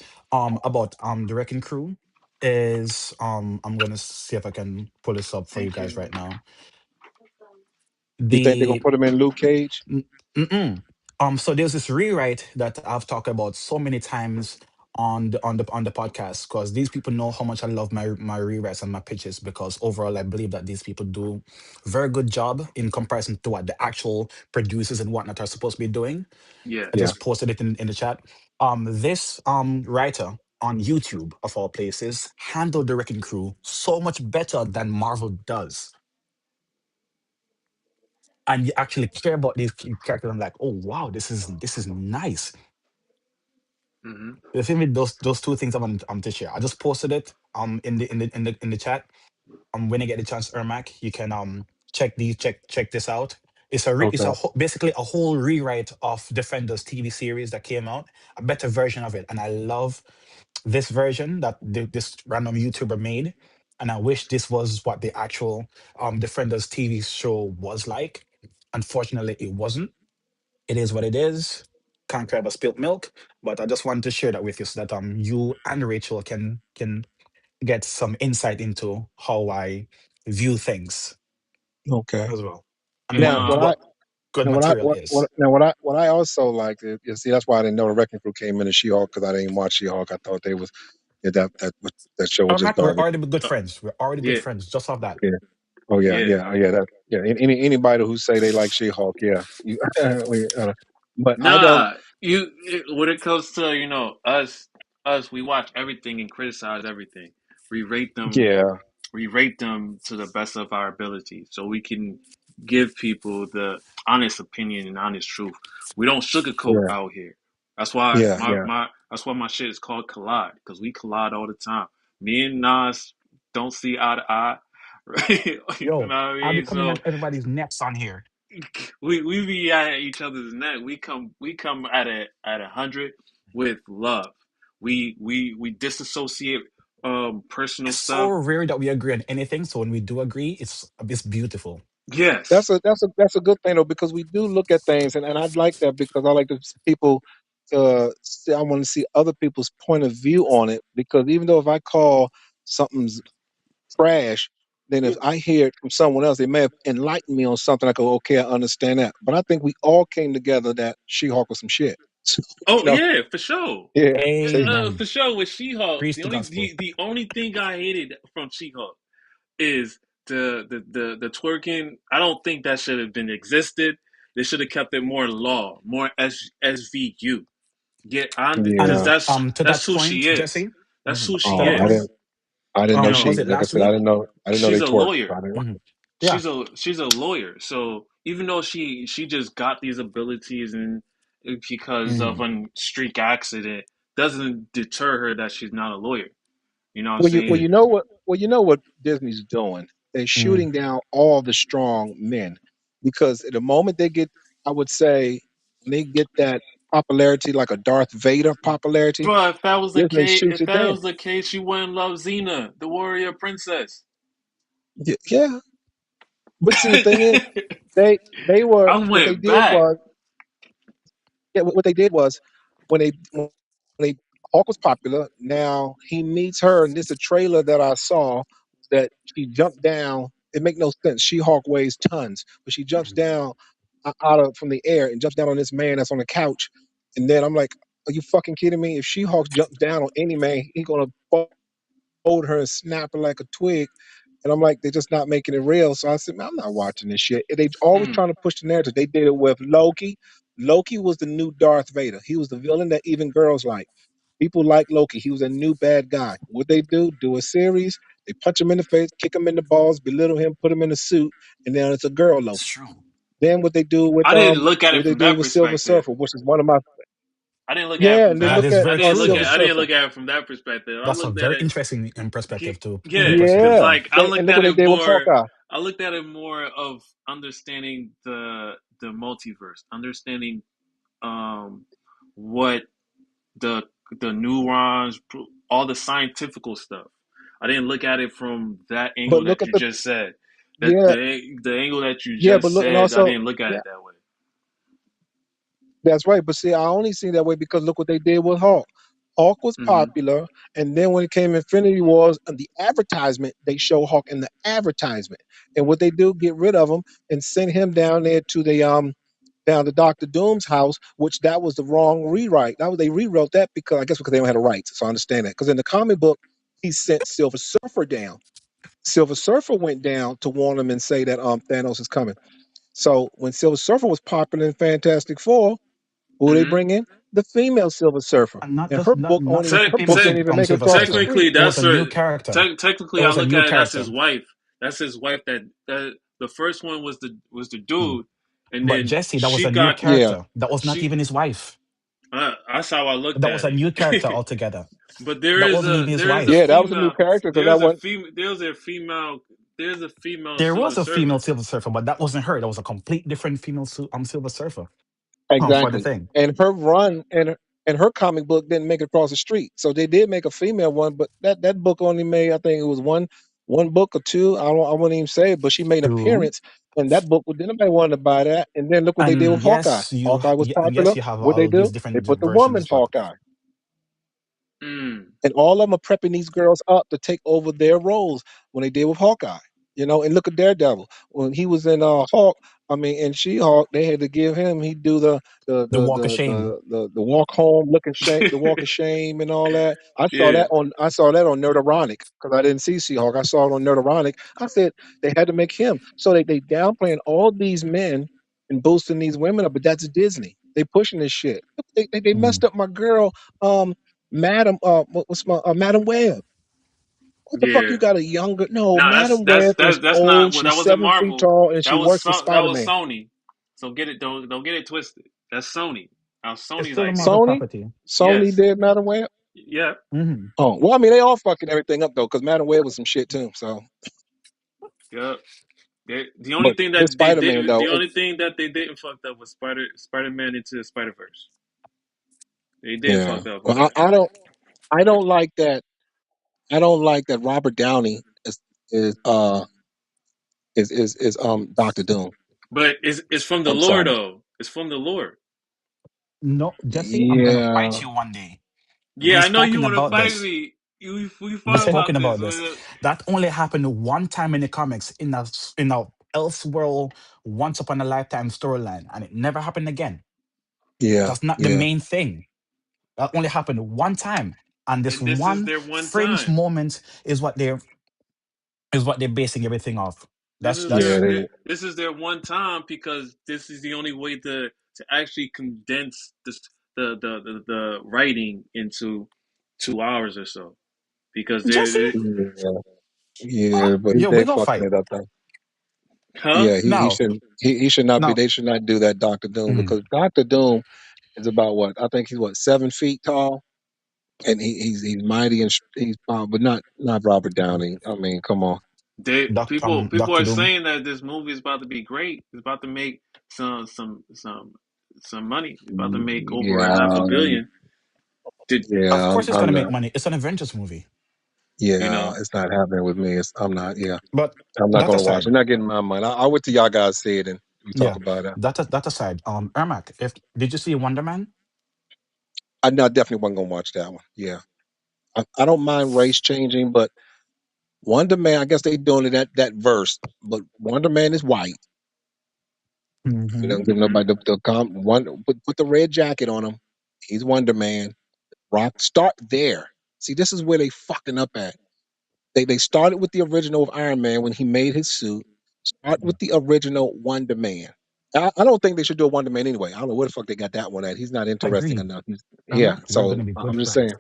about the Wrecking Crew is I'm gonna see if I can pull this up for you Thank guys you. right now. You think they're gonna The put him in Luke Cage? mm, mm-mm. So there's this rewrite that I've talked about so many times on the podcast, because these people know how much I love my rewrites and my pitches, because overall I believe that these people do very good job in comparison to what the actual producers and whatnot are supposed to be doing. I Yes. Yeah. just posted it in the chat. This writer on YouTube of all places handled the Wrecking Crew so much better than Marvel does, and you actually care about these characters. I'm like, oh wow, this is nice. Hmm. The thing with those two things I'm to share. I just posted it in the chat. When you get the chance, Ermac, you can check this out. Okay. Basically a whole rewrite of Defenders TV series that came out, a better version of it, and I love this version that this random YouTuber made. And I wish this was what the actual Defenders TV show was like. Unfortunately, it wasn't. It is what it is. Can't cry about spilt milk. But I just wanted to share that with you so that you and Rachel can get some insight into how I view things Okay. as well, and And Now, what good material is. what I also liked is see that's why I didn't know the Wrecking Crew came in as She-Hulk because I didn't watch She-Hulk. I thought they was yeah, that show was just Ermac, we're garbage. already good uh, friends. We're already good yeah, friends just off that. Yeah. Oh yeah, yeah. yeah, yeah. That yeah. Anybody who say they like She-Hulk, yeah. You, but I don't. Nah, when it comes to us, we watch everything and criticize everything. We rate them, Yeah, we rate them to the best of our ability, so we can give people the honest opinion and honest truth. We don't sugarcoat yeah, out here. That's why yeah, my yeah. my that's why my shit is called collide, because we collide all the time. Me and Nas don't see eye to eye, right? You know what Yo, I I'll be mean? coming So at everybody's necks on here. we be at each other's neck. We come at 100 with love. We disassociate personal It's so stuff. rare that we agree on anything. So when we do agree, it's beautiful. Yes. That's a good thing though because we do look at things and I like that because I like to people see, I want to see other people's point of view on it because even though if I call something's trash, then if I hear it from someone else, they may have enlightened me on something. I go, okay, I understand that. But I think we all came together that She-Hulk was some shit. Oh You know, yeah, for sure. yeah. See, Amen. For sure with She-Hulk, Preach the the only gospel. the only thing I hated from She-Hulk is the twerking. I don't think that should have been existed. They should have kept it more law, more SVU. Yeah, because And yeah. to that's that who she point, is. Jesse. That's Mhm. who To she Oh, that point. is. I didn't know You Was she. it Like I last said, week? I didn't know they she's a twerked. So lawyer. I didn't. Mhm. Yeah. She's a lawyer. So even though she just got these abilities and because of Mhm. a streak accident, doesn't deter her that she's not a lawyer. You know what I'm Well, saying? Mhm. you know what? Well, you know what Disney's doing? They're Mhm. shooting down all the strong men because at the moment they get, I would say, when they get that popularity, like a Darth Vader popularity, Bro, Disney shoots if it that down. was the case, you wouldn't love Xena, the warrior princess. Yeah, but see, the thing is, they they were I what they went did back. was yeah, what they did was when they Hawk was popular. Now he meets her, and this is a trailer that I saw that she jumped down. It make no sense. She Hawk weighs tons, but she jumps Mhm. down out of from the air and jumps down on this man that's on the couch. And then I'm like, are you fucking kidding me? If She-Hulk jumps down on any man, he gonna fold her and snap her like a twig. And I'm like, they're just not making it real. So I said, man, I'm not watching this shit. And they always Mm. trying to push the narrative. They did it with Loki. Loki was the new Darth Vader. He was the villain that even girls like. People like Loki. He was a new bad guy. What they do? Do a series. They punch him in the face, kick him in the balls, belittle him, put him in a suit, and then it's a girl It's Loki. true. Then I didn't look at it what they from did that with Silver perspective. Surfer, which is one of my I didn't look at it yeah, from and then that. That look is at very Silver true. I didn't Surfer. look at it from that perspective. I That's a looked at very it. interesting in perspective too. Good Yeah, because perspective. Yeah, like I and looked look what at they it did with more. Hawkeye. I looked at it more of understanding the multiverse, understanding um what the the neurons, all the scientifical stuff. I didn't look at it from that But angle look that at you the just said. That yeah, the angle that you yeah, but just look and said, I also didn't look at yeah, it that way. that's right. But see, I only see that way because look what they did with Hawk. Hawk was Hmm. popular, and then when it came Infinity Wars and the advertisement, they show Hawk in the advertisement. And what they do, get rid of him and send him down there to the down to Doctor Doom's house, which that was the wrong rewrite. That was they rewrote that because I guess because they don't have the rights. So I understand that. Because in the comic book, he sent Silver Surfer down. Silver Surfer went down to warn him and say that Thanos is coming. So when Silver Surfer was popular in Fantastic Four, who they Hmm. bring in? The female Silver Surfer. And not And just only the Te- her book female te- didn't even make it Silver across the Surfer. street. technically, It was that's a new character. It technically. I was a look new at it. That's character. his wife. That's his wife. That the first one was the Mm. dude, and But then Jesse, that was she a new got Yeah, character. That was not she. even his wife. That's how I looked That was at a new character it. altogether. But That wasn't even his there is a wife. yeah, that was a new female character because that one. there's a female There Silver was a female Surfer. Silver Surfer, but that wasn't her. That was a complete different female Silver Surfer. For the Exactly. thing. And her run and her comic book didn't make it across the street. So they did make a female one, but that book only made I think it was one book or two. I wouldn't even say it, but she made an True. appearance and that book didn't nobody wanted to buy that. And then look what they did with And Hawkeye. yes, you Hawkeye was and yes, popular. you have What they all do? these They different put the woman versions, but Hawkeye. Mm, And all of them are prepping these girls up to take over their roles when they did with Hawkeye. And look at Daredevil. When he was in Hawk, I mean in She-Hulk, they had to give him he do the walk of shame. the walk home looking shame, the walk of shame and all that. yeah, I saw that on Nerdoronic because I didn't see She-Hulk. I saw it on Nerdoronic. I said they had to make him. So they downplaying all these men and boosting these women up, but that's Disney. They pushing this shit. They Mm. messed up my girl. Madam, what's my Madam Web? What the fuck? yeah. You got a younger? No, No, Madam Web is that's not old. well. That She's wasn't 7 feet Marvel. tall and she works for That Spider was Man. Sony. So don't get it twisted. That's Sony. Now It's Sony's still a IP. Marvel Sony, property. Sony Yes. did Madam Web. Yeah. Hmm. Oh, well, I mean, they all fucking everything up though, because Madam Web was some shit too. So, Yeah. The only but thing this that they Spider Man did, though, the only thing that they didn't fuck up was Spider Man into the Spider Verse. They didn't yeah. fuck up on Well, that. I don't like that. I don't like that Robert Downey is Doctor Doom. But it's from the I'm lore sorry. though. It's from the lore. No, Jesse, I'm gonna fight Yeah, you one day. Yeah, We I know you spoken want to about fight this. me. We We fought I, spoken about this. about this. That only happened one time in the comics in a elseworld once upon a lifetime storyline, and it never happened again. yeah, That's not the yeah, main thing. That only happened one time, and this And this is one their one fringe time. moment is what they're basing everything off. yeah. That's This is their one time because this is the only way to actually condense the writing into 2 hours or so because Jesse. Yeah, yeah, but Yo, they we gonna fucking fight it up though. huh. Yeah, now. he should not be. Now, They should not do that, Doctor Doom, mm, because Doctor Doom is about what I think he's what 7 feet tall, and he's mighty and he's but not Robert Downey. I mean, come on. People Doctor are Doom. saying that this movie is about to be great. It's about to make some money. It's about to make over a half a Yeah, billion. Did Of yeah, course, it's I'm gonna make not. money. It's an Avengers movie. you Yeah, know? it's not happening with me. I'm not. Yeah, But I'm not that gonna watch. aside, I'm not getting my money. I'll wait till y'all guys see it and we talk yeah, about it. that aside, Ermac, if did you see Wonder Man? I definitely wasn't gonna watch that one. Yeah, I don't mind race changing, but Wonder Man. I guess they doing it that verse, but Wonder Man is white. You Hmm. don't give Hmm. nobody the one put the red jacket on him. He's Wonder Man. Rock, start there. See, this is where they fucking up at. They started with the original of Iron Man when he made his suit. Start Yeah. with the original Wonder Man. I don't think they should do a Wonder Man anyway. I don't know where the fuck they got that one at. He's not interesting Agreed. enough. Yeah, Ermac, we're so gonna be good I'm just friends. saying.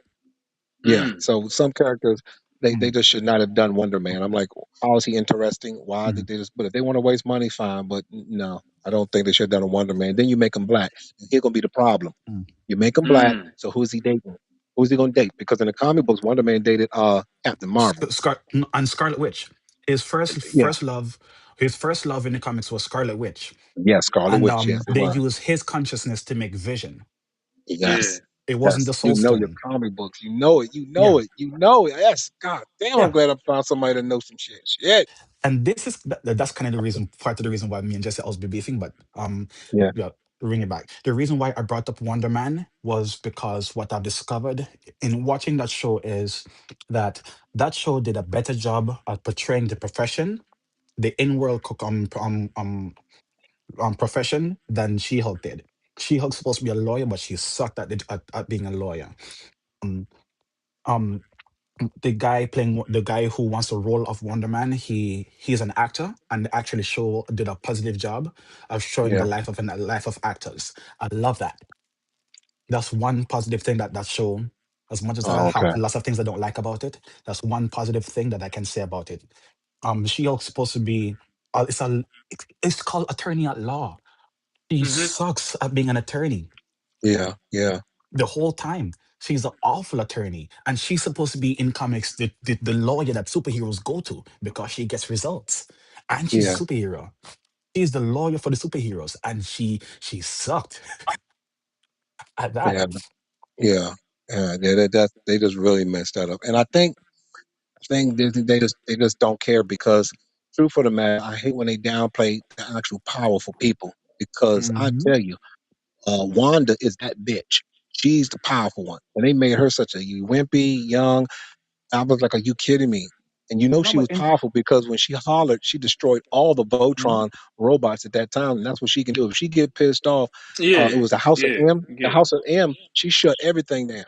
Yeah, Mm. so some characters they Mm, just should not have done Wonder Man. I'm like, how is he interesting? Why mm, did they just? But if they want to waste money, fine. But no, I don't think they should have done a Wonder Man. Then you make him black. And here gonna be the problem. mm. You make him black. Mm. So who's he dating? Who's he gonna date? Because in the comic books, Wonder Man dated Captain Marvel. And Scarlet Witch. His Yeah, first love in the comics was Scarlet Witch, yeah, Scarlet and Witch. Yes, it they was. used his consciousness to make Vision. Yeah. Yes, It wasn't yes. the You Soul know your Stone. comic books. You know it. You Yeah, know it. You know it. Yes. God damn, I'm yeah. glad I found somebody that knows some shit. Shit. And this is that's kind of the reason, part of the reason why me and Jesse was be beefing. But Yeah, yeah, bring it back. The reason why I brought up Wonder Man was because what I've discovered in watching that show is that that show did a better job at portraying the profession, the in-world profession, than She-Hulk did. She-Hulk's supposed to be a lawyer, but she sucked at being a lawyer. Um, um, the guy playing the guy who wants the role of Wonder Man, he's an actor, and actually show did a positive job of showing the yeah. life of actors. I love that. That's one positive thing that show. As much as I Oh, have okay. lots of things I don't like about it, that's one positive thing that I can say about it. She-Hulk's supposed to be it's called attorney at law. She Mm-hmm. sucks at being an attorney Yeah, yeah, the whole time. She's an awful attorney, and she's supposed to be in comics the lawyer that superheroes go to because she gets results, and she's a yeah, superhero. She's the lawyer for the superheroes, and she sucked at that. yeah, yeah. Yeah, they just really messed that up. And I think they just don't care because truth for the matter, I hate when they downplay the actual powerful people because I Hmm. tell you, Wanda is that bitch. She's the powerful one. And they made her such a wimpy, young. I was like, are you kidding me? And you know No, she but was powerful because when she hollered, she destroyed all the mhm. Voltron robots at that time, and that's what she can do. If she get pissed off, it Yeah. was the House of Yeah. M. The Yeah. House of M. She shut everything down.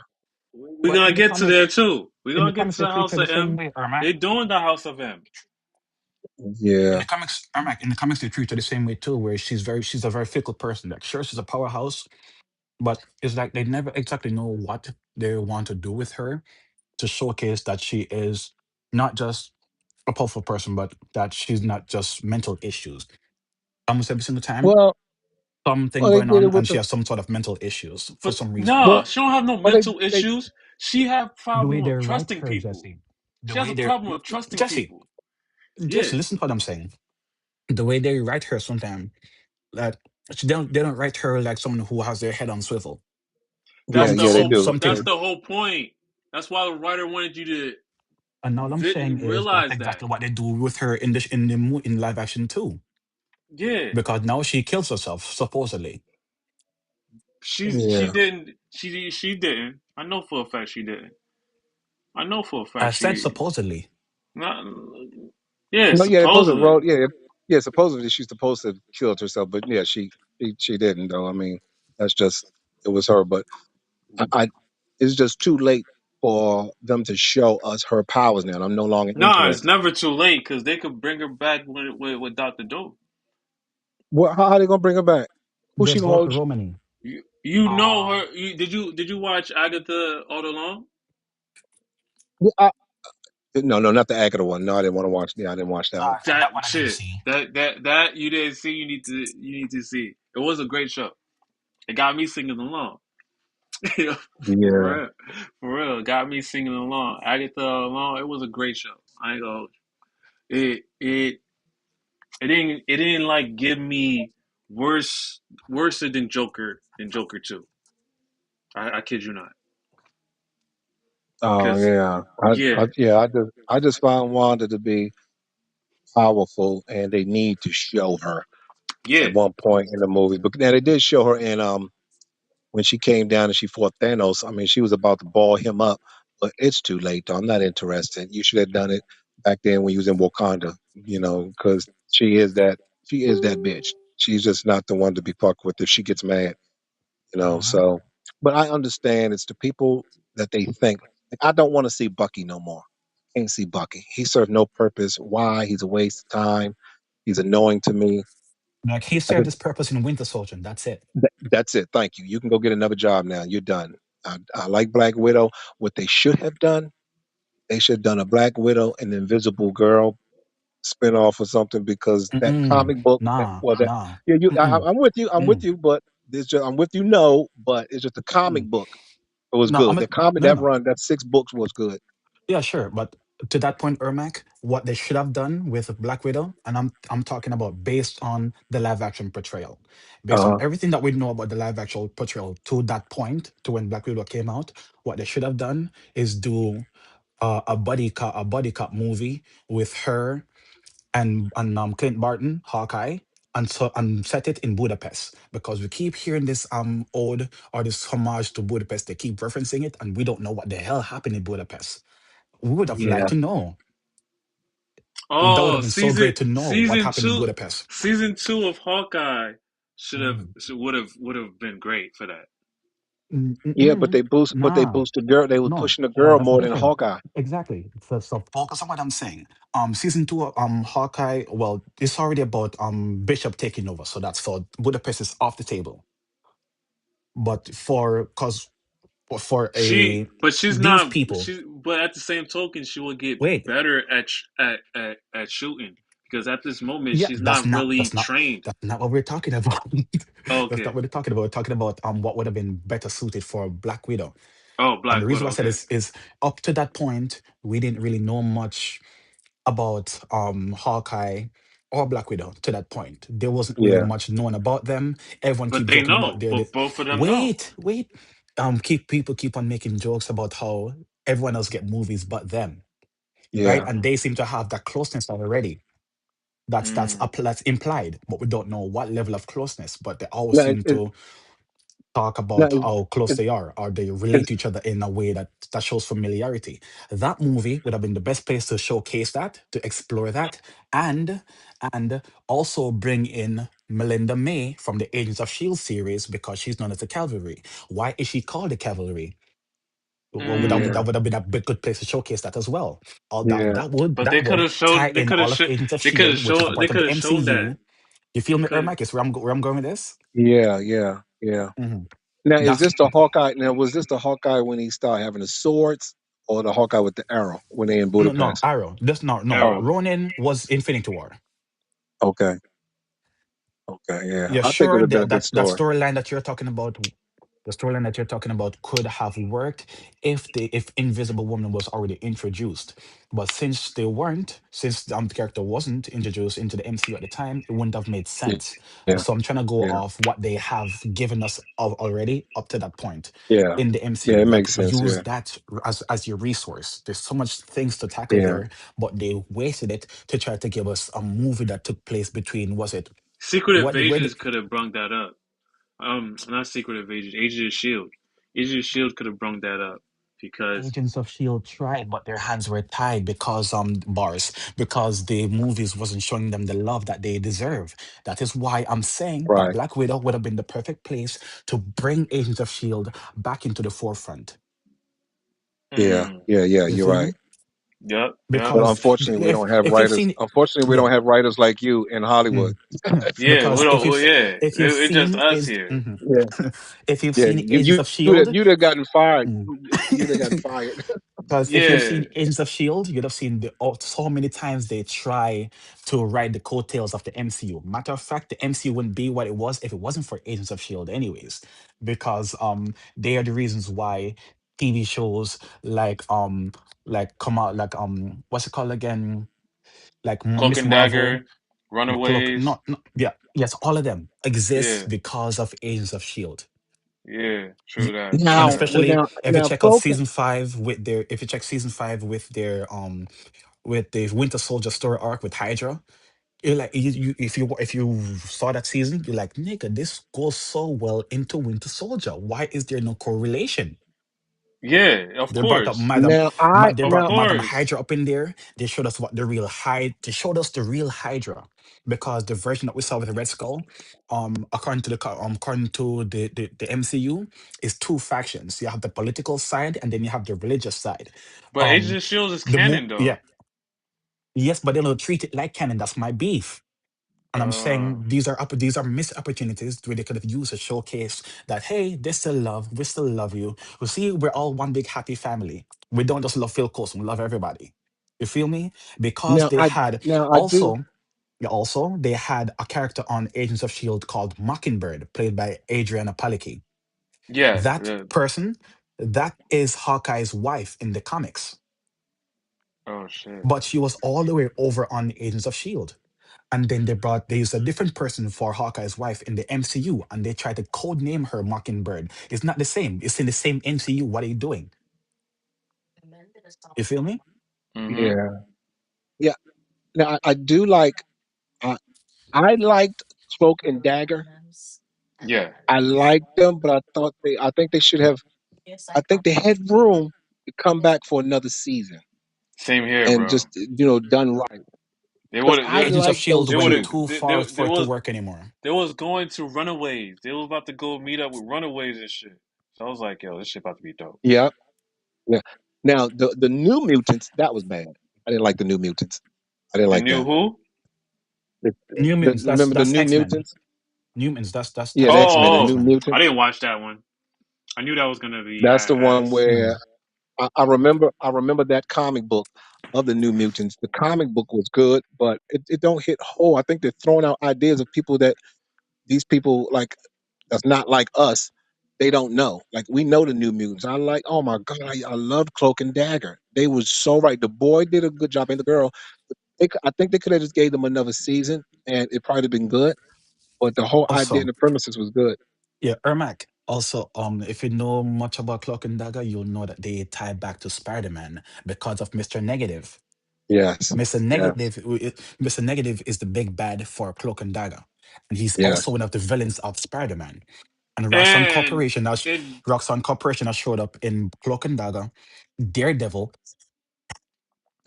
We're But gonna get to there too. We're in the gonna get comics to they the treat House her the of same M. way, Ermac. They doing the House of M. Yeah, In the comics they treat her the same way too, where she's a very fickle person. Like sure, she's a powerhouse, but it's like they never exactly know what they want to do with her to showcase that she is not just a powerful person, but that she's not just mental issues. Almost every single time, well, something they going did it on, with and she the has some sort of mental issues for But some reason. nah, well, she don't have no well mental they issues. She have The way problem they with write trusting her, people. Jesse, the She has way a they problem with trusting Jesse, people. Jesse, Yeah. listen to what I'm saying. The way they write her sometimes, that they don't write her like someone who has their head on swivel. yeah, That's And the yeah, they whole do. something, that's the whole point. That's why the writer wanted you to and all I'm saying is that's realize that. exactly what they do with her in live action too. Yeah. Because now she kills herself supposedly. She Yeah. didn't she didn't. I know for a fact she didn't. I know for a I fact said she supposedly. not yeah, No, yeah, they supposed to supposedly. wrote, yeah, yeah, supposedly she's supposed to have killed herself, but yeah, she didn't though. I mean, that's just it was her, but I it's just too late for them to show us her powers now. And I'm no longer Nah, it's interested. never too late because they could bring her back with Dr. Dope. What? How they gonna bring her back? Who's she There's gonna? Romany. You know Um, her. Did you watch Agatha all along? Yeah, no, no, not the Agatha one. No, I didn't want to watch. Yeah, I didn't watch that one. and That that one I didn't shit. see. That you didn't see. You need to see. It was a great show. It got me singing along. For Yeah. real, for real. It got me singing along. Agatha along. It was a great show. I ain't gonna. Hold you. It didn't like give me worse than Joker 2. I kid you not. Oh Cause yeah. yeah, Yeah. I just found Wanda to be powerful, and they need to show her yeah. at one point in the movie. But now they did show her in when she came down and she fought Thanos. I mean, she was about to ball him up, but it's too late. Though. I'm not interested. You should have done it back then when you was in Wakanda. Because she is that. She is that bitch. She's just not the one to be fucked with if she gets mad. Mhm. So. but I understand it's the people that they think. Like, I don't want to see Bucky no more. Can't see Bucky. He served no purpose. Why? He's a waste of time. He's annoying to me. Like he I served said, his purpose in Winter Soldier. And that's it. That's it. Thank you. You can go get another job now. You're done." I like Black Widow. What they should have done, they should have done a Black Widow and Invisible Girl spinoff or something, because that Mm-mm. comic book that Nah, well that nah. yeah Mm-mm. I'm with you, Mm. but I'm with you, no, but it's just the comic Mm. book. It was No, good. The comic no, that no. run, that 6 books was good. Yeah, sure. But to that point, Ermac, what they should have done with Black Widow, and I'm talking about based on the live action portrayal, based on Uh-huh. everything that we know about the live action portrayal to that point, to when Black Widow came out, what they should have done is do a buddy cop movie with her and Clint Barton, Hawkeye, and set it in Budapest, because we keep hearing this ode or this homage to Budapest. They keep referencing it, and we don't know what the hell happened in Budapest. We would have liked Yeah. to know. That would have Oh, been so great to know what happened in Budapest. season two of Hawkeye Mm. would have been great for that. Yeah, but Mm-mm. they Nah, boosted girl. They was no, pushing the no, girl that's more than different. Hawkeye. Exactly. So focus on what I'm saying. Season two of Hawkeye. Well, it's already about Bishop taking over, so that's for Budapest is off the table. But for a But she's these not. people, But at the same token, she will get wait, better at shooting because at this moment yeah, she's not really trained. that's not what we're talking about. That's not Okay. what we're talking about. We're talking about what would have been better suited for Black Widow. Oh, And the Black reason Widow. why I said Okay. is up to that point, we didn't really know much about Hawkeye or Black Widow to that point. There wasn't really Yeah. much known about them. Everyone But keep they joking about know. their But both of them know. wait. Keep people keep on making jokes about how everyone else get movies but them, right? Yeah. And they seem to have that closeness already. Mm. That's implied, but we don't know what level of closeness. But they always Now, seem to talk now, about how close it, they are, or they relate it's, to each other in a way that shows familiarity. That movie would have been the best place to showcase that, to explore that, and and also bring in Melinda May from the Agents of Shield series, because she's known as the Cavalry. Why is she called the Cavalry? Well, Mm. yeah. that would have been a big good place to showcase that as well. All Yeah. But that they could would have tie showed. in all of Agents of Shield, which is a They part of could the have shown that. MCU. You feel me, Because Ermac? Is where I'm going with this. Yeah. Yeah. Yeah. Mhm. Now, is That's this the Hawkeye? Now, was this the Hawkeye when he started having the swords, or the Hawkeye with the arrow when they in no Budapest? Arrow. This no. Oh, Arrow. Ronin was Infinity War. okay. Okay. Yeah. Yeah, I think it would sure. have been a good That story. storyline that you're talking about, the storyline that you're talking about could have worked if Invisible Woman was already introduced. But since they weren't, since the character wasn't introduced into the MCU at the time, it wouldn't have made Yeah. sense. Yeah. So I'm trying to go Yeah. off what they have given us already up to that point Yeah. in the Yeah. MCU. It Like makes sense. use Yeah. that as your resource. There's so much things to tackle Yeah. here, but they wasted it to try to give us a movie that took place between, was it Secret what where Invasions did could have brung that up. Not Secret Invasion. Agents of Shield. Agents of Shield could have brung that up because Agents of Shield tried, but their hands were tied because because the movies wasn't showing them the love that they deserve. That is why I'm saying that Right. Black Widow would have been the perfect place to bring Agents of Shield back into the forefront. Yeah. mm, Yeah. Yeah. You You're feel right. me? yep, yep. But Because unfortunately, we don't have if you've writers. seen, Unfortunately, we yeah, don't have writers like you in Hollywood. mm, yeah, Yeah, we because don't. Well, yeah, if you've it's just seen us is here. mhm. Yeah. If you've Yeah. seen Agents of Shield, You'd have gotten fired. mm. You'd have gotten fired. Because if you've Yeah, seen Agents of Shield, you'd have seen so many times they try to ride the coattails of the MCU. Matter of fact, the MCU wouldn't be what it was if it wasn't for Agents of Shield, anyways, because they are the reasons why TV shows like come out like what's it called again, like Cloak Miss and Marvel, Dagger, Cloak, Runaways. yeah, yes, all of them exist Yeah, because of Agents of Shield. yeah. True that. And True Now, that. well, especially if you now, check out Cloak. season five with their if you check season five with the Winter Soldier story arc with Hydra, you're like if you saw that season, you're like, nigga, this goes so well into Winter Soldier. Why is there no correlation? Yeah, of They brought up course. Madam, Now I They Of brought now Madam course. Hydra up in there. They showed us what the real Hydra. They showed us the real Hydra, because the version that we saw with the Red Skull, according to according to the MCU, is two factions. You have the political side, and then you have the religious side. But Um, Agent of Shield is the canon yeah, though. yes, but they don't treat it like canon. That's my beef. And I'm Uh saying these are missed opportunities where they could have used to showcase that, hey, they still love, we still love you. We see we're all one big happy family. We don't just love Phil Coulson, we love everybody. You feel me? Because now they I had now I do. also yeah, also they had a character on Agents of Shield called Mockingbird, played by Adriana Palicki. yeah, That yeah. person, that is Hawkeye's wife in the comics, Oh shit. but she was all the way over on Agents of Shield. And then they used a different person for Hawkeye's wife in the MCU, and they tried to code name her Mockingbird. It's not the same. It's in the same MCU. What are you doing? You feel me? Mm-hmm. Yeah, yeah. Now I do like. I I liked Cloak and Dagger. Yeah. I liked them, but I thought I think they should have. I think they had room to come back for another season Same here, and bro. just done right. They Because would I Agents of like Shield those they would went have two. too far for there it to was work anymore. they was going to Runaways. They was about to go meet up with Runaways and shit. So I was like, yo, this shit about to be dope. Yeah, yeah. Now the New Mutants, that was bad. I didn't like the New Mutants. I didn't The like new that. who? New Mutants, Remember the that's New X Men. Mutants? New Mutants, Yeah, Oh, the X Men. X Men, The the oh, X New Men. I Mutants. didn't watch that one. I knew that was gonna be That's the one ass. where Mm. I remember that comic book of the New Mutants. The comic book was good, but it don't hit whole. I think they're throwing out ideas of people that these people like that's not like us. They don't know. Like we know the New Mutants. I like. Oh my god, I loved Cloak and Dagger. They was so right. The boy did a good job, and the girl. I think they could have just gave them another season, and it probably been good. But the whole idea and Also, the premises was good. yeah, Ermac. Also, if you know much about Cloak and Dagger, you'll know that they tie back to Spider-Man because of Mr. Negative. Yes, Mr. yes, Negative, Mr. Negative is the big bad for Cloak and Dagger, and he's yes, also one of the villains of Spider-Man. And And and Roxxon Corporation has showed up in Cloak and Dagger, Daredevil,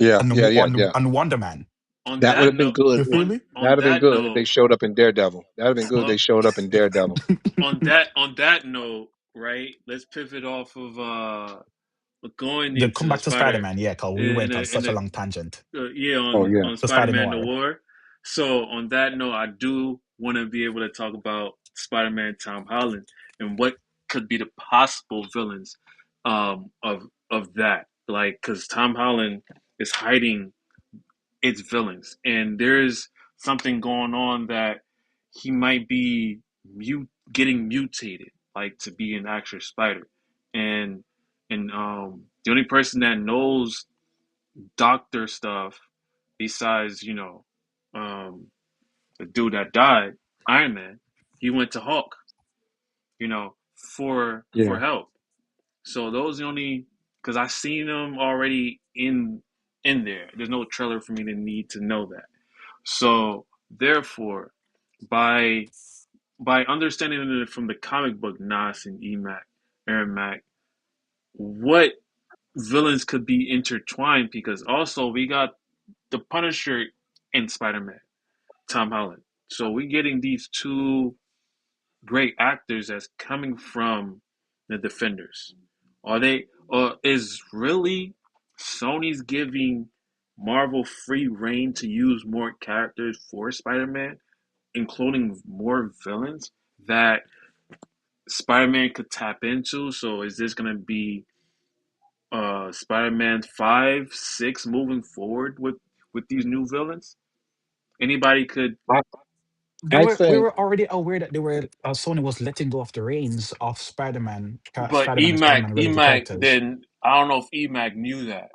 yeah, yeah, yeah, yeah. and Wonder Man. on That would that have been note, good. You feel me? on That'd have been that good if they note, showed up in Daredevil. That'd have been good if they on showed up in Daredevil. on that note, right? Let's pivot off of going Then come into the back to Spider Spider-Man, yeah, because we in went a on in such a a long tangent. yeah Oh yeah. on The Spider Spider-Man Noir. Noir. So on that note, I do want to be able to talk about Spider-Man Tom Holland and what could be the possible villains of that. Like, because Tom Holland is hiding its villains, and there's something going on that he might be getting mutated, like to be an actual spider, and the only person that knows doctor stuff besides um the dude that died, Iron Man, he went to Hulk, for Yeah. help. So those are the only, because I seen them already in there. There's no trailer for me to need to know that. So therefore, by by understanding it from the comic book Nas and Emac, Aaron Mac, what villains could be intertwined, because also we got the Punisher and Spider-Man, Tom Holland. So we're getting these two great actors that's coming from the Defenders. Are they, or is really Sony's giving Marvel free reign to use more characters for Spider-Man, including more villains that Spider-Man could tap into? So is this gonna be Spider-Man 5, 6 moving forward with these new villains? Anybody could, I, I We think were already aware that Sony was letting go of the reins of but Spider-Man and Emac Spider-Man related Emac characters. then I don't know if Emac knew that.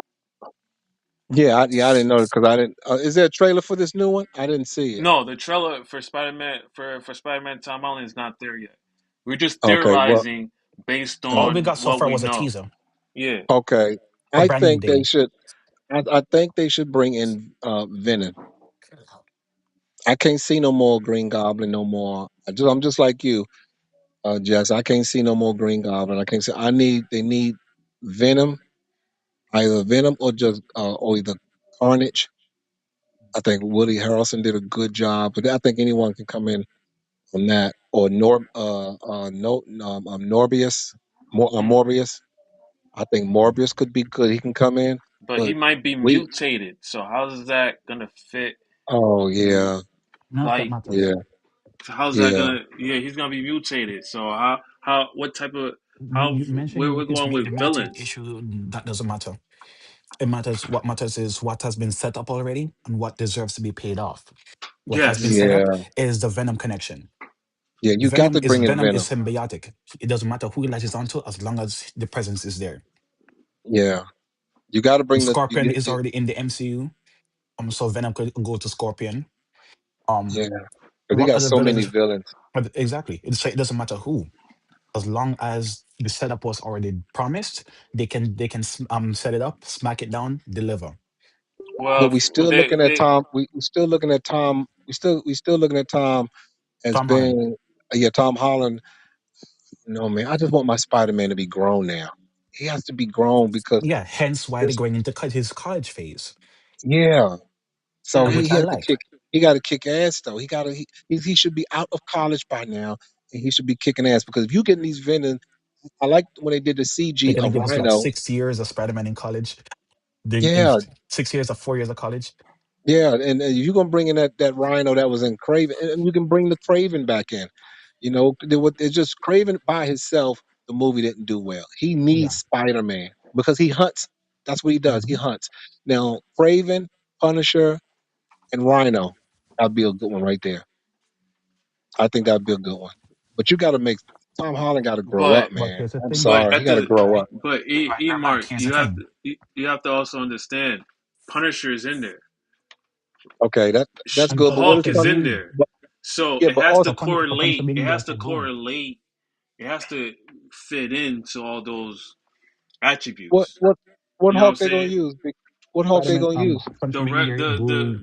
yeah, I didn't know because I didn't. Is there a trailer for this new one? I didn't see it. No, the trailer for Spider-Man Tom Holland is not there yet. We're just Okay, well, theorizing based All we on got so what far we was a know. teaser, Yeah. okay. a I brand new think they day. should. I think they should bring in Venom. I can't see no more Green Goblin no more. I'm just like you, Jess. I can't see no more Green Goblin. I can't see. They need. Venom, either Venom or either Carnage. I think Woody Harrelson did a good job, but I think anyone can come in on that. Or no, Norbius, Morbius. I think Morbius could be good. He can come in, But he but might be we. mutated. So how's that gonna fit? Oh yeah, None of that Like, matters. yeah, how's that yeah, gonna? Yeah, he's gonna be mutated. So how what type of how You mentioned we're his going the with mutant villains? issue. That doesn't matter. It matters. What matters is what has been set up already and what deserves to be paid off. What has been Yes, set up yeah, is the Venom connection. yeah. You got to bring in Venom is Venom. symbiotic. It doesn't matter who he latches onto as long as the presence is there. Yeah, you got to And bring Scorpion is already in the MCU. So Venom could go to Scorpion. Um, yeah, because he what got other so many villains? villains. But exactly, it doesn't matter who, as long as the setup was already promised. They can set it up, smack it down, deliver. But well, we still they looking at they Tom. We still looking at Tom. We still looking at Tom as Tom Holland. being yeah, Tom Holland. No man, I just want my Spider Man to be grown now. He has to be grown because Yeah, hence why they're it's going into his college phase, yeah. So and hmm, which he I has to like. kick. He got to kick ass though. He should be out of college by now, and he should be kicking ass because if you getting these villains, I like when they did the They're CG gonna of give us what Rhino. 6 years of Spider-Man in college. In Yeah, 6 years of 4 years of college. yeah, and you're gonna bring in that Rhino that was in Craven, and you can bring the Craven back in. It's just Craven by himself. The movie didn't do well. He needs Yeah. Spider Man because he hunts. That's what he does. He Hmm. hunts. Now Craven, Punisher, and Rhino. That'd be a good one right there. I think that'd be a good one. But you got to make Tom Holland got to grow but up, But man. here's the I'm thing, but though. sorry, he at got to the grow Right, up. but E Mac. Mark, Here's the thing. you have to also understand, Punisher is in there. Okay, that's And good. But what is Hulk Punisher is in being there. but So yeah, it but has also to for Punisher correlate. being there to go. It has to fit into all those what attributes. what what You know what I'm Hulk they gonna saying? use? What Hulk they Spider-Man, gonna use? Punisher The being re- there, go.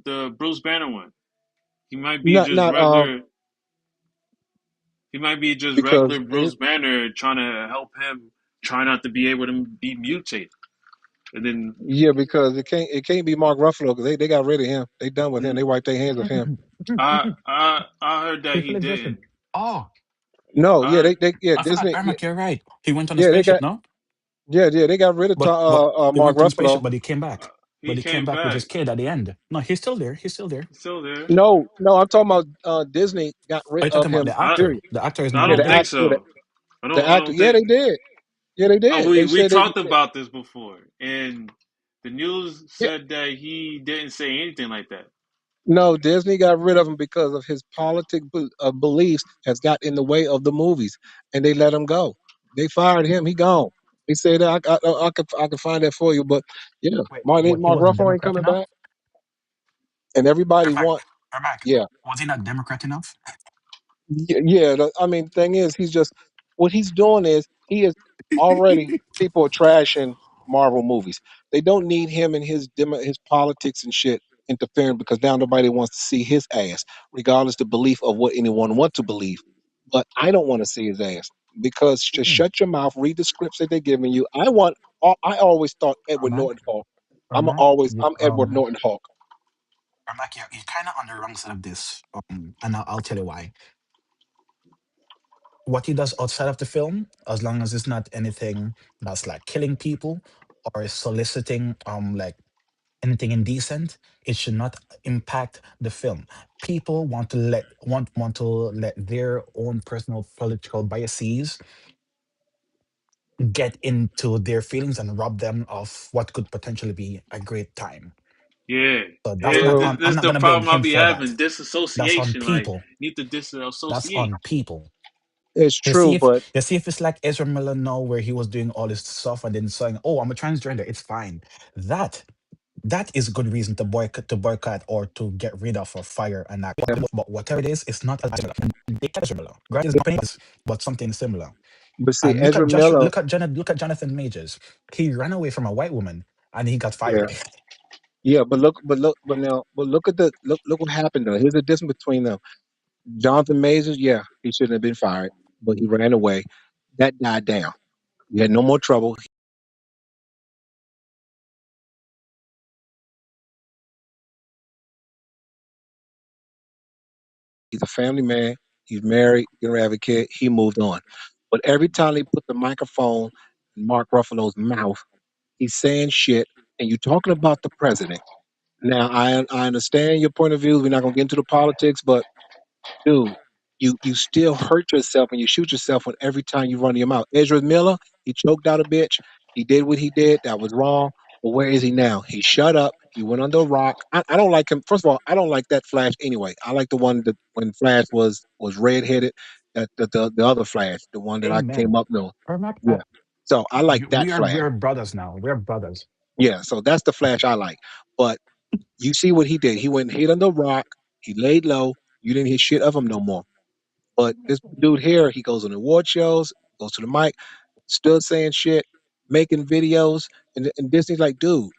the Bruce Banner one. He might be Not just not regular. He might be just because regular Bruce Banner trying to help him try not to be able to be mutated. And then yeah, because it can't be Mark Ruffalo because they got rid of him. They done with him. They wiped their hands of him. I heard that he People existed. didn't. Oh, No, yeah, I they yeah I forgot. Disney yeah, Ermac, you're right. He went on a yeah they spaceship, got no? they got rid of But he Mark went on a spaceship, Ruffalo. but he came back. he But he came came back with back. his kid at the end. No, he's still there. He's still there. Still there. No, I'm talking about Disney got Are rid you of talking about him. the I actor? Period. The actor is no I Yeah, don't the longer. think act yeah, so. the I actor. don't Yeah, think. they did. Yeah, they did. They We said talked about this before, and the news yeah, said that he didn't say anything like that. no, Disney got rid of him because of his beliefs has got in the way of the movies, and they let him go. They fired him. He gone. He said, I could find that for you, but yeah, Wait, Mark what? He wasn't Ruffalo ain't Democrat coming enough? back, and everybody Ermac, want Ermac, yeah. was he not Democrat enough? Yeah, I mean, the thing is, he's just what he's doing is he is already people are trashing Marvel movies. They don't need him and his politics and shit interfering because now nobody wants to see his ass, regardless the belief of what anyone wants to believe. But I don't want to see his ass because just Mm. shut your mouth, read the scripts that they're giving you. I always thought Edward Ermac, Norton Hawk. Ermac, I'm Edward Norton Hawk. Ermac, you're kind of on the wrong side of this. And I'll tell you why. What he does outside of the film, as long as it's not anything that's like killing people or soliciting like anything indecent, it should not impact the film. People want to let their own personal political biases get into their feelings and rob them of what could potentially be a great time. Yeah, So that's yeah. not Uh, on. This I'm is not the gonna blame problem I him be for having. that. That's on Disassociation. Like, people. need to That's disassociate. on people. it's true, but You see if it's like Ezra Miller now, where he was doing all this stuff and then saying, "Oh, I'm a transgender. It's fine." That that is good reason to boycott or to get rid of or fire an actor. But whatever it is, it's not as similar. They can similar. Granted, it's not companies, but something similar. but see, And Ezra Miller, Look at Jonathan Majors. He ran away from a white woman and he got yeah. fired. Yeah, but look at look what happened though. Here's the difference between them. Jonathan Majors, yeah, he shouldn't have been fired, but he ran away. That died down. He had no more trouble. He's a family man. He's married, getting ready to have a kid. He moved on. But every time they put the microphone in Mark Ruffalo's mouth, he's saying shit, and you're talking about the president. Now, I understand your point of view. We're not gonna get into the politics, but dude, you still hurt yourself and you shoot yourself when every time you run your mouth. Ezra Miller, he choked out a bitch. He did what he did. That was wrong. But where is he now? He shut up. He went under a rock. I don't like him. First of all, I don't like that Flash anyway. I like the one that when Flash was redheaded. That the other Flash, the one that I came Amen. up with. Ermac, Yeah. So I like that we Flash. are brothers now. We're brothers. Yeah. So that's the Flash I like. But you see what he did. He went and hid under a rock. He laid low. You didn't hear shit of him no more. But this dude here, he goes on award shows, goes to the mic, still saying shit, making videos, and Disney's like, dude,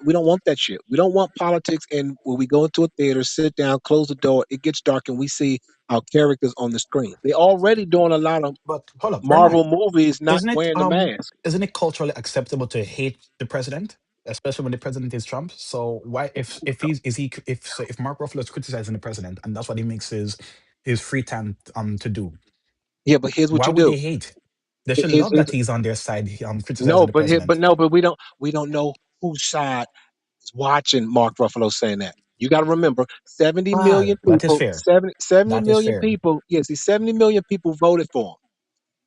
we don't want that shit. We don't want politics. And when we go into a theater, sit down, close the door, it gets dark, and we see our characters on the screen. They're already doing a lot of But hold up, Ermac, Marvel movies not wearing the mask. isn't it culturally acceptable to hate the president, especially when the president is Trump? So why if he's is he if so if Mark Ruffalo is criticizing the president and that's what he makes his free time to do, Yeah, but here's what why you would do. they hate? They should Here's, love here's, that he's on their side no, criticizing the but president. no, but we don't know whose side is watching Mark Ruffalo saying that. You got to remember, 70 Ah, million that is people, fair. 70 That is million fair. people, yes, see, 70 million people voted for him.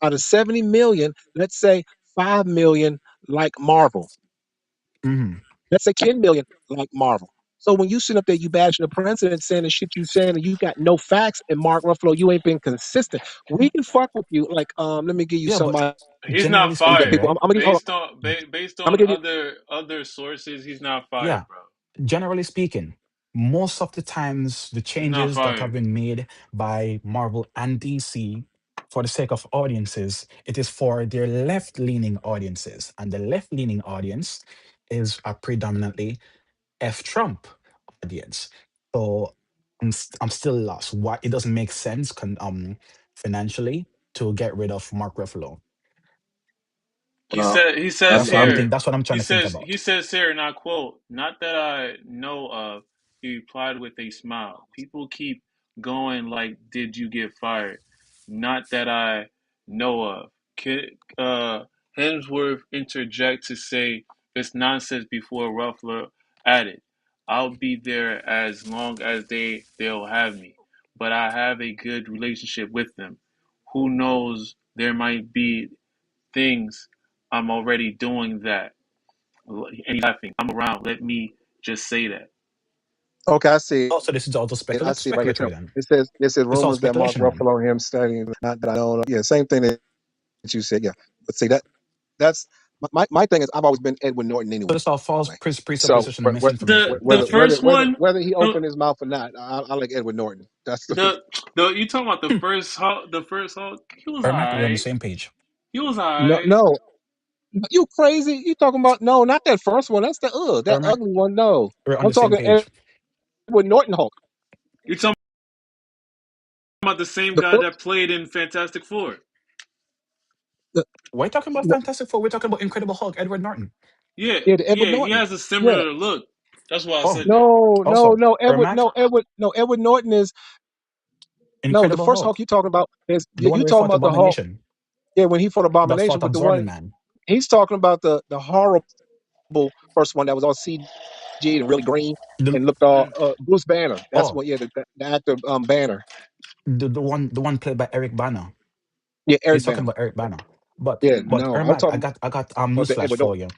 Out of 70 million, let's say 5 million like Marvel. Hmm. Let's say 10 million like Marvel. So when you sit up there, you bashing the president saying the shit you saying, and you got no facts, and Mark Ruffalo, you ain't been consistent. We can fuck with you. Like, let me give you Yeah, but somebody. He's generally not We got speaking, fired. people. right? I'm gonna give. Hold Based I'm on gonna give you. other sources, he's not Yeah, fired, bro. generally speaking, most of the times the He's not changes that have fired. been made by Marvel and DC for the sake of audiences, it is for their left-leaning audiences, and the left-leaning audience is a predominantly F Trump audience. So I'm still lost. Why it doesn't make sense financially to get rid of Mark Ruffalo. Uh, He I'm, says That's what I'm I'm think. here. That's what I'm trying to think about. He says here, and I quote, "Not that I know of." He replied with a smile. People keep going like, "Did you get fired?" Not that I know of. Hemsworth interject to say it's nonsense before Ruffler added, "I'll be there as long as they'll have me, but I have a good relationship with them. Who knows? There might be things I'm already doing that." And he's laughing. I'm around. Let me just say that. okay. I see it. Oh, so this is also I see it right here. speculatory then. It says It's all rumors that Mark speculation then. Ruffalo him studying. Not that I know. Yeah, same thing that you said. Yeah, but see that's my thing is I've always been Edward Norton So anyway. it's all false So presupposition and misinformation. The first one, whether he the opened his mouth or not, I like Edward Norton. That's the the you talking about the first Hulk? He was Ermac, we're on the alright. same page. He was no, alright. no. You crazy? You talking about no? Not that first one. That's the that Ermac, ugly one. No, we're on I'm the same talking page. Edward Norton Hulk. You talking about the same The guy first, that played in Fantastic Four? the, Why talking about no, Fantastic Four? We're talking about Incredible Hulk, Edward Norton. Yeah, yeah, the Edward yeah. He Norton. has a Yeah. similar look. That's why I Oh, said that. also Ermac, No, Edward Norton is no. The Incredible first Hulk Hulk, you talking about is the one you where he talking fought about the Hulk. Abomination, Yeah, when he fought that Abomination, fought but the Absorbing one Man. he's talking about the horrible first one that was all CG and really green The and looked all Mm. Bruce Banner. That's oh, what. Yeah, the actor Banner. the one played by Eric Bana. Yeah, He's Eric talking Banner. about Eric Bana. But Yeah, but no, I'm Ermac, I talking got I got about the newsflash Edward for Norton. you.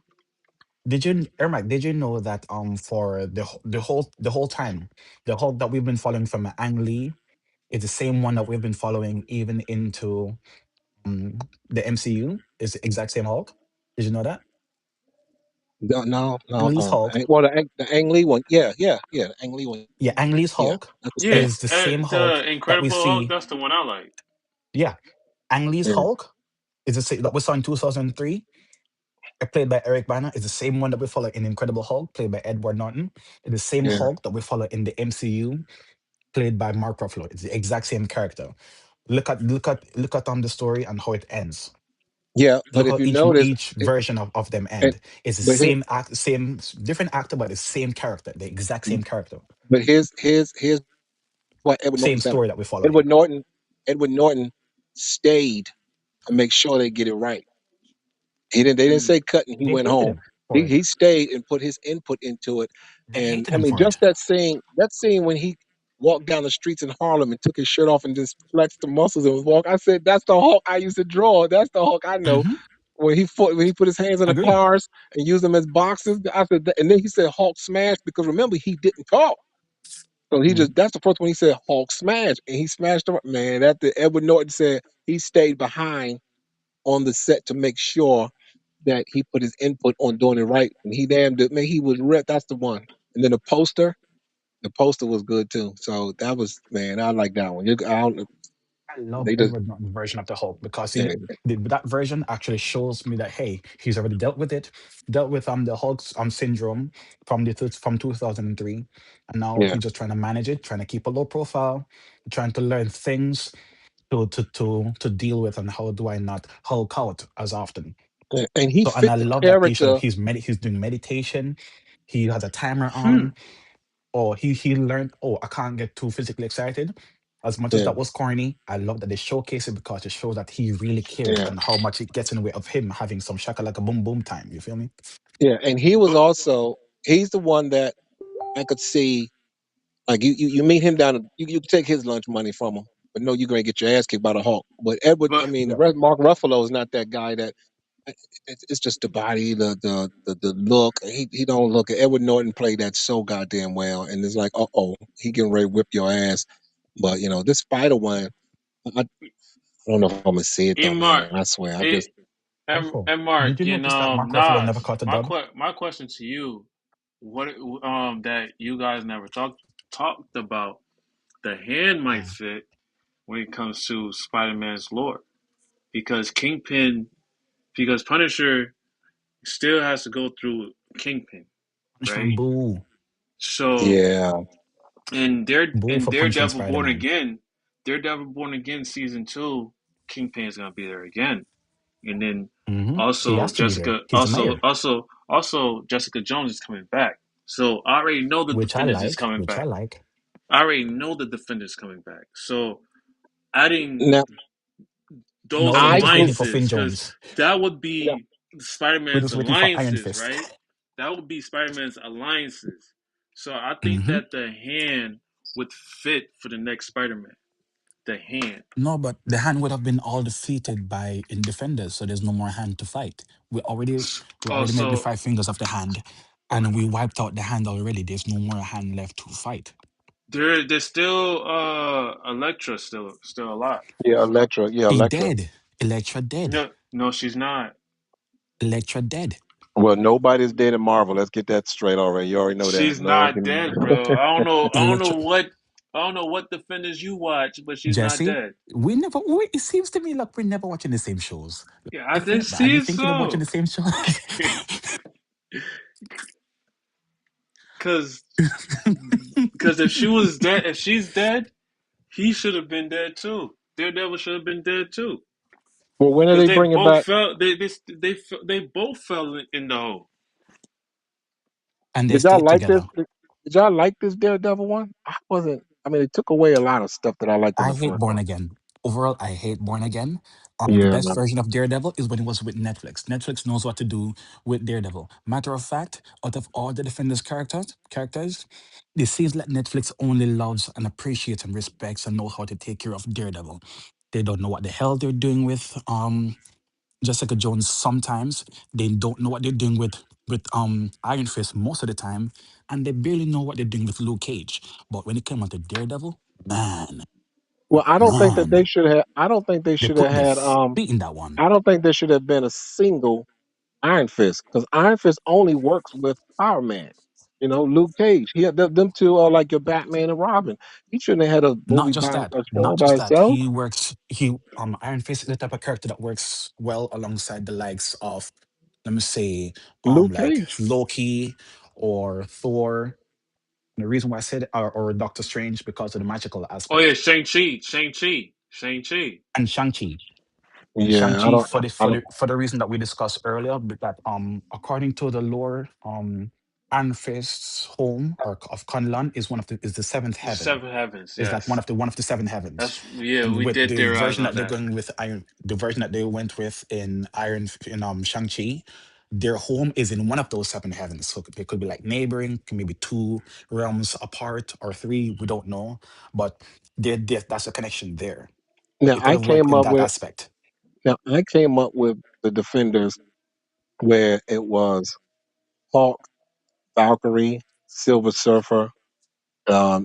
Did you Ermac, did you know that for the whole time, the Hulk that we've been following from Ang Lee is the same one that we've been following even into the MCU? Is the exact same Hulk? Did you know that? No, no, Ang no. Lee's Hulk, Well, the Ang Lee one. Yeah. The Ang Lee one. yeah, Ang Lee's Yeah, Hulk that's the Yeah, same. is the same the Hulk that we Incredible Hulk. see. That's the one I like. Yeah, Ang Lee's Yeah, Hulk is the same that we saw in 2003, played by Eric Bana, is the same one that we follow in Incredible Hulk, played by Edward Norton. It's the same yeah, Hulk that we follow in the MCU, played by Mark Ruffalo. It's the exact same character. Look at the story and how it ends. yeah. But Look if how you each notice, each it, version of them it, end. It's the but here, same act, same different actor, but the same character, the exact same character. but here's what Edward Norton Same said. story that we're following. Edward Norton, Edward Norton stayed to make sure they get it right. He didn't. They didn't Mm. say cut and he They went hated home. him for it. He stayed and put his input into it. They And hated I him mean, for it. just that scene when he walked down the streets in Harlem and took his shirt off and just flexed the muscles and was walking. I said, "That's the Hulk I used to draw. That's the Hulk I know." Hmm. When he put his hands on the Agree. cars and used them as boxes, I said, and then he said Hulk smash because remember he didn't talk. So he Hmm. just that's the first one he said Hulk smash and he smashed him. Man, that the Edward Norton said he stayed behind on the set to make sure that he put his input on doing it right. And he damn did man, he was ripped. That's the one. And then the poster was good too. So that was man, I like that one. I don't, I love they just Edward Norton's version of the Hulk because yeah, that version actually shows me that hey, he's already dealt with it, dealt with the Hulk's syndrome from 2003, and now yeah. he's just trying to manage it, trying to keep a low profile, trying to learn things to deal with, and how do I not Hulk out as often. And he So, and I fit the love that character. he's doing meditation, he has a timer Hmm. on, or he learned, oh, I can't get too physically excited. As much as Yeah, that was corny, I love that they showcase it because it shows that he really cares yeah, and how much it gets in the way of him having some shakalaka boom boom time. You feel me? yeah. And he was But also he's the one that I could see like you meet him down you take his lunch money from him. But no, you're gonna get your ass kicked by the Hulk. But Edward, I but mean, the Yep. rest, Mark Ruffalo is not that guy that it's just the body, the look. He don't look. Edward Norton played that so goddamn well, and it's like, oh, he getting ready to whip your ass. But this Spider one, I don't know if I'm gonna see it hey though, Mark, man. I swear, I just it Also, and Mark did you and notice that Mark Ruffalo never Nas. caught a dub? My question to you, what that you guys never talked about, the hand might Mm. fit when it comes to Spider-Man's lore because Kingpin because Punisher still has to go through Kingpin, Punishment right? boo. So yeah, Boo and for punishing Daredevil Born Again season 2, Kingpin's gonna be there again, and then He has to be there. He's the mayor, also Jessica Jones is coming back. So I already know the which I Defenders is like, coming which I back. like. I already know the Defenders coming back. So adding now No, those we're I just think waiting for Finn alliances, because Jones. that would yeah. be We're Spider-Man's just waiting for Iron alliances, Fist. right? That would be Spider-Man's alliances. So I think Hmm. that the hand would fit for the next Spider-Man. The hand. No, but the hand would have been all defeated by in defenders, so there's no more hand to fight. We already made the Also, five fingers of the hand, and we wiped out the hand already. There's no more hand left to fight. there's still Elektra still alive. Yeah, Electra. Yeah, She Electra. dead. Electra dead. No, she's not. Electra dead. Well, nobody's dead in Marvel. Let's get that straight already. You already know that. She's No, not dead, bro. Electra. I don't know what Defenders you watch, but she's not Jesse. dead. It seems to me like we're never watching the same shows. Yeah, I did Are see you it thinking of watching so. the same shows? Cause if if she's dead, he should have been dead too. Daredevil should have been dead too. well, when are Cause they they bringing both back? fell. They both fell in the hole. And they Did y'all stayed like this? together. Did y'all like this Daredevil one? I wasn't. I mean, it took away a lot of stuff that I liked in I the hate first Born one. Again. Overall, I hate Born Again. The Yeah, best man. version of Daredevil is when it was with Netflix. Netflix knows what to do with Daredevil. Matter of fact, out of all the Defenders characters, it seems like Netflix only loves and appreciates and respects and know how to take care of Daredevil. They don't know what the hell they're doing with Jessica Jones sometimes. They don't know what they're doing with Iron Fist most of the time, and they barely know what they're doing with Luke Cage. But when it came on to Daredevil, man, Well, I don't think that they man, should have. I don't think they they should have put their had. feet in that one. I don't think there should have been a single Iron Fist because Iron Fist only works with Power Man. Luke Cage. He had them two are like your Batman and Robin. He shouldn't have had a Not movie just by that, a show not by just that. itself. He works. He Iron Fist is the type of character that works well alongside the likes of, let me say, Luke like Cage. Loki or Thor. And the reason why I said or Doctor Strange because of the magical Oh yeah, aspect. Shang-Chi. And Yeah, I Shang-Chi don't. for I don't. the reason that we discussed earlier, that according to the lore, Anfist's home or of Kunlun is the seventh The heaven. seven heavens, Is like yes. one of the seven heavens. That's yeah, And we with did the theorize version on that they're that. going with Iron, the version that they went with in Iron in Shang-Chi, their home is in one of those seven heavens. So they could be like neighboring, maybe two realms apart or three, we don't know. But that's a connection there. Now It could I have worked came in up that with aspect. now I came up with the Defenders where it was Hawk, Valkyrie, Silver Surfer,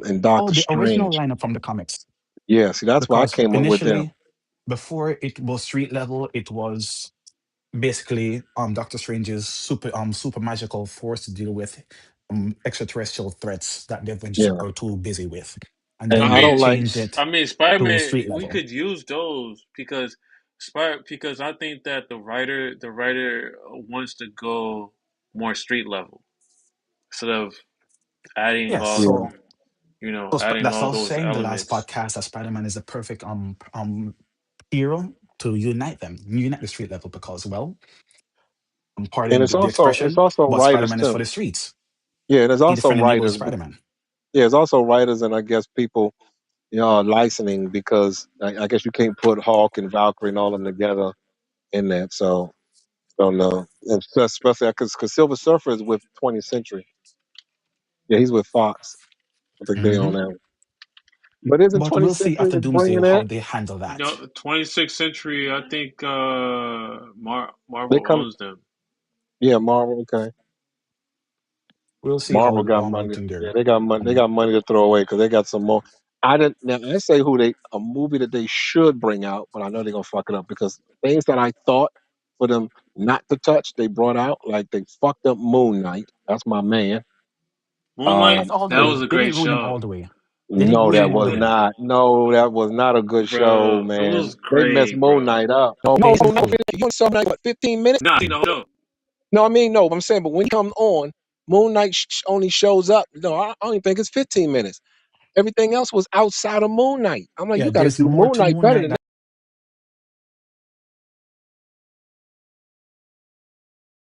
and Oh, Doctor the original Strange. lineup from the comics. Yeah, see that's why I Because came up with them. initially, before it was street level, it was basically Doctor Strange's super magical force to deal with extraterrestrial threats that the Avengers Yeah, are too busy with. And and I then I they don't mean, like. changed it I mean, to Spider-Man. street We level. could use those because because I think that the writer wants to go more street level instead of adding Yes, all Yeah, so adding that's what all I was those saying the last elements. podcast that Spider-Man is the perfect hero to unite the street level because, well, and pardon it's the also expression, but writers Spider-Man is too. for the streets. Yeah, there's He also defending neighborhood writers. Spider-Man. Yeah, there's also writers, and I guess people, licensing because I guess you can't put Hawk and Valkyrie and all of them together in that. So don't know, and especially because Silver Surfer is with 20th Century. Yeah, he's with Fox. I think they own Hmm. that. But isn't But 20th we'll see Century after Doomsday bringing how that? they handle that. 26th century. I think They Marvel come. owns them. Yeah, Marvel. Okay, We'll see Marvel how got money. everything Yeah, there. they got money. They Um, got money to throw away because they got some more. I didn't. Now I say who they a movie that they should bring out, but I know they're gonna fuck it up because things that I thought for them not to touch, they brought out. Like they fucked up Moon Knight. That's my man. Moonlight. not all the That way. was a They great didn't ruin him show. all the way. They didn't No, ruin him that They all the was way. did, not. No, that was not a good show, bro. It man. was They messed great, Moon bro. Knight up. No, No, based on no, comic. you only saw Moon Knight what 15 minutes. Nah, you know, no. No, I mean no. I'm saying, but when he comes on, Moon Knight only shows up. No, I don't even think it's 15 minutes. Everything else was outside of Moon Knight. I'm like, Yeah, you got to there's do more Moon to Knight Moon better Knight than than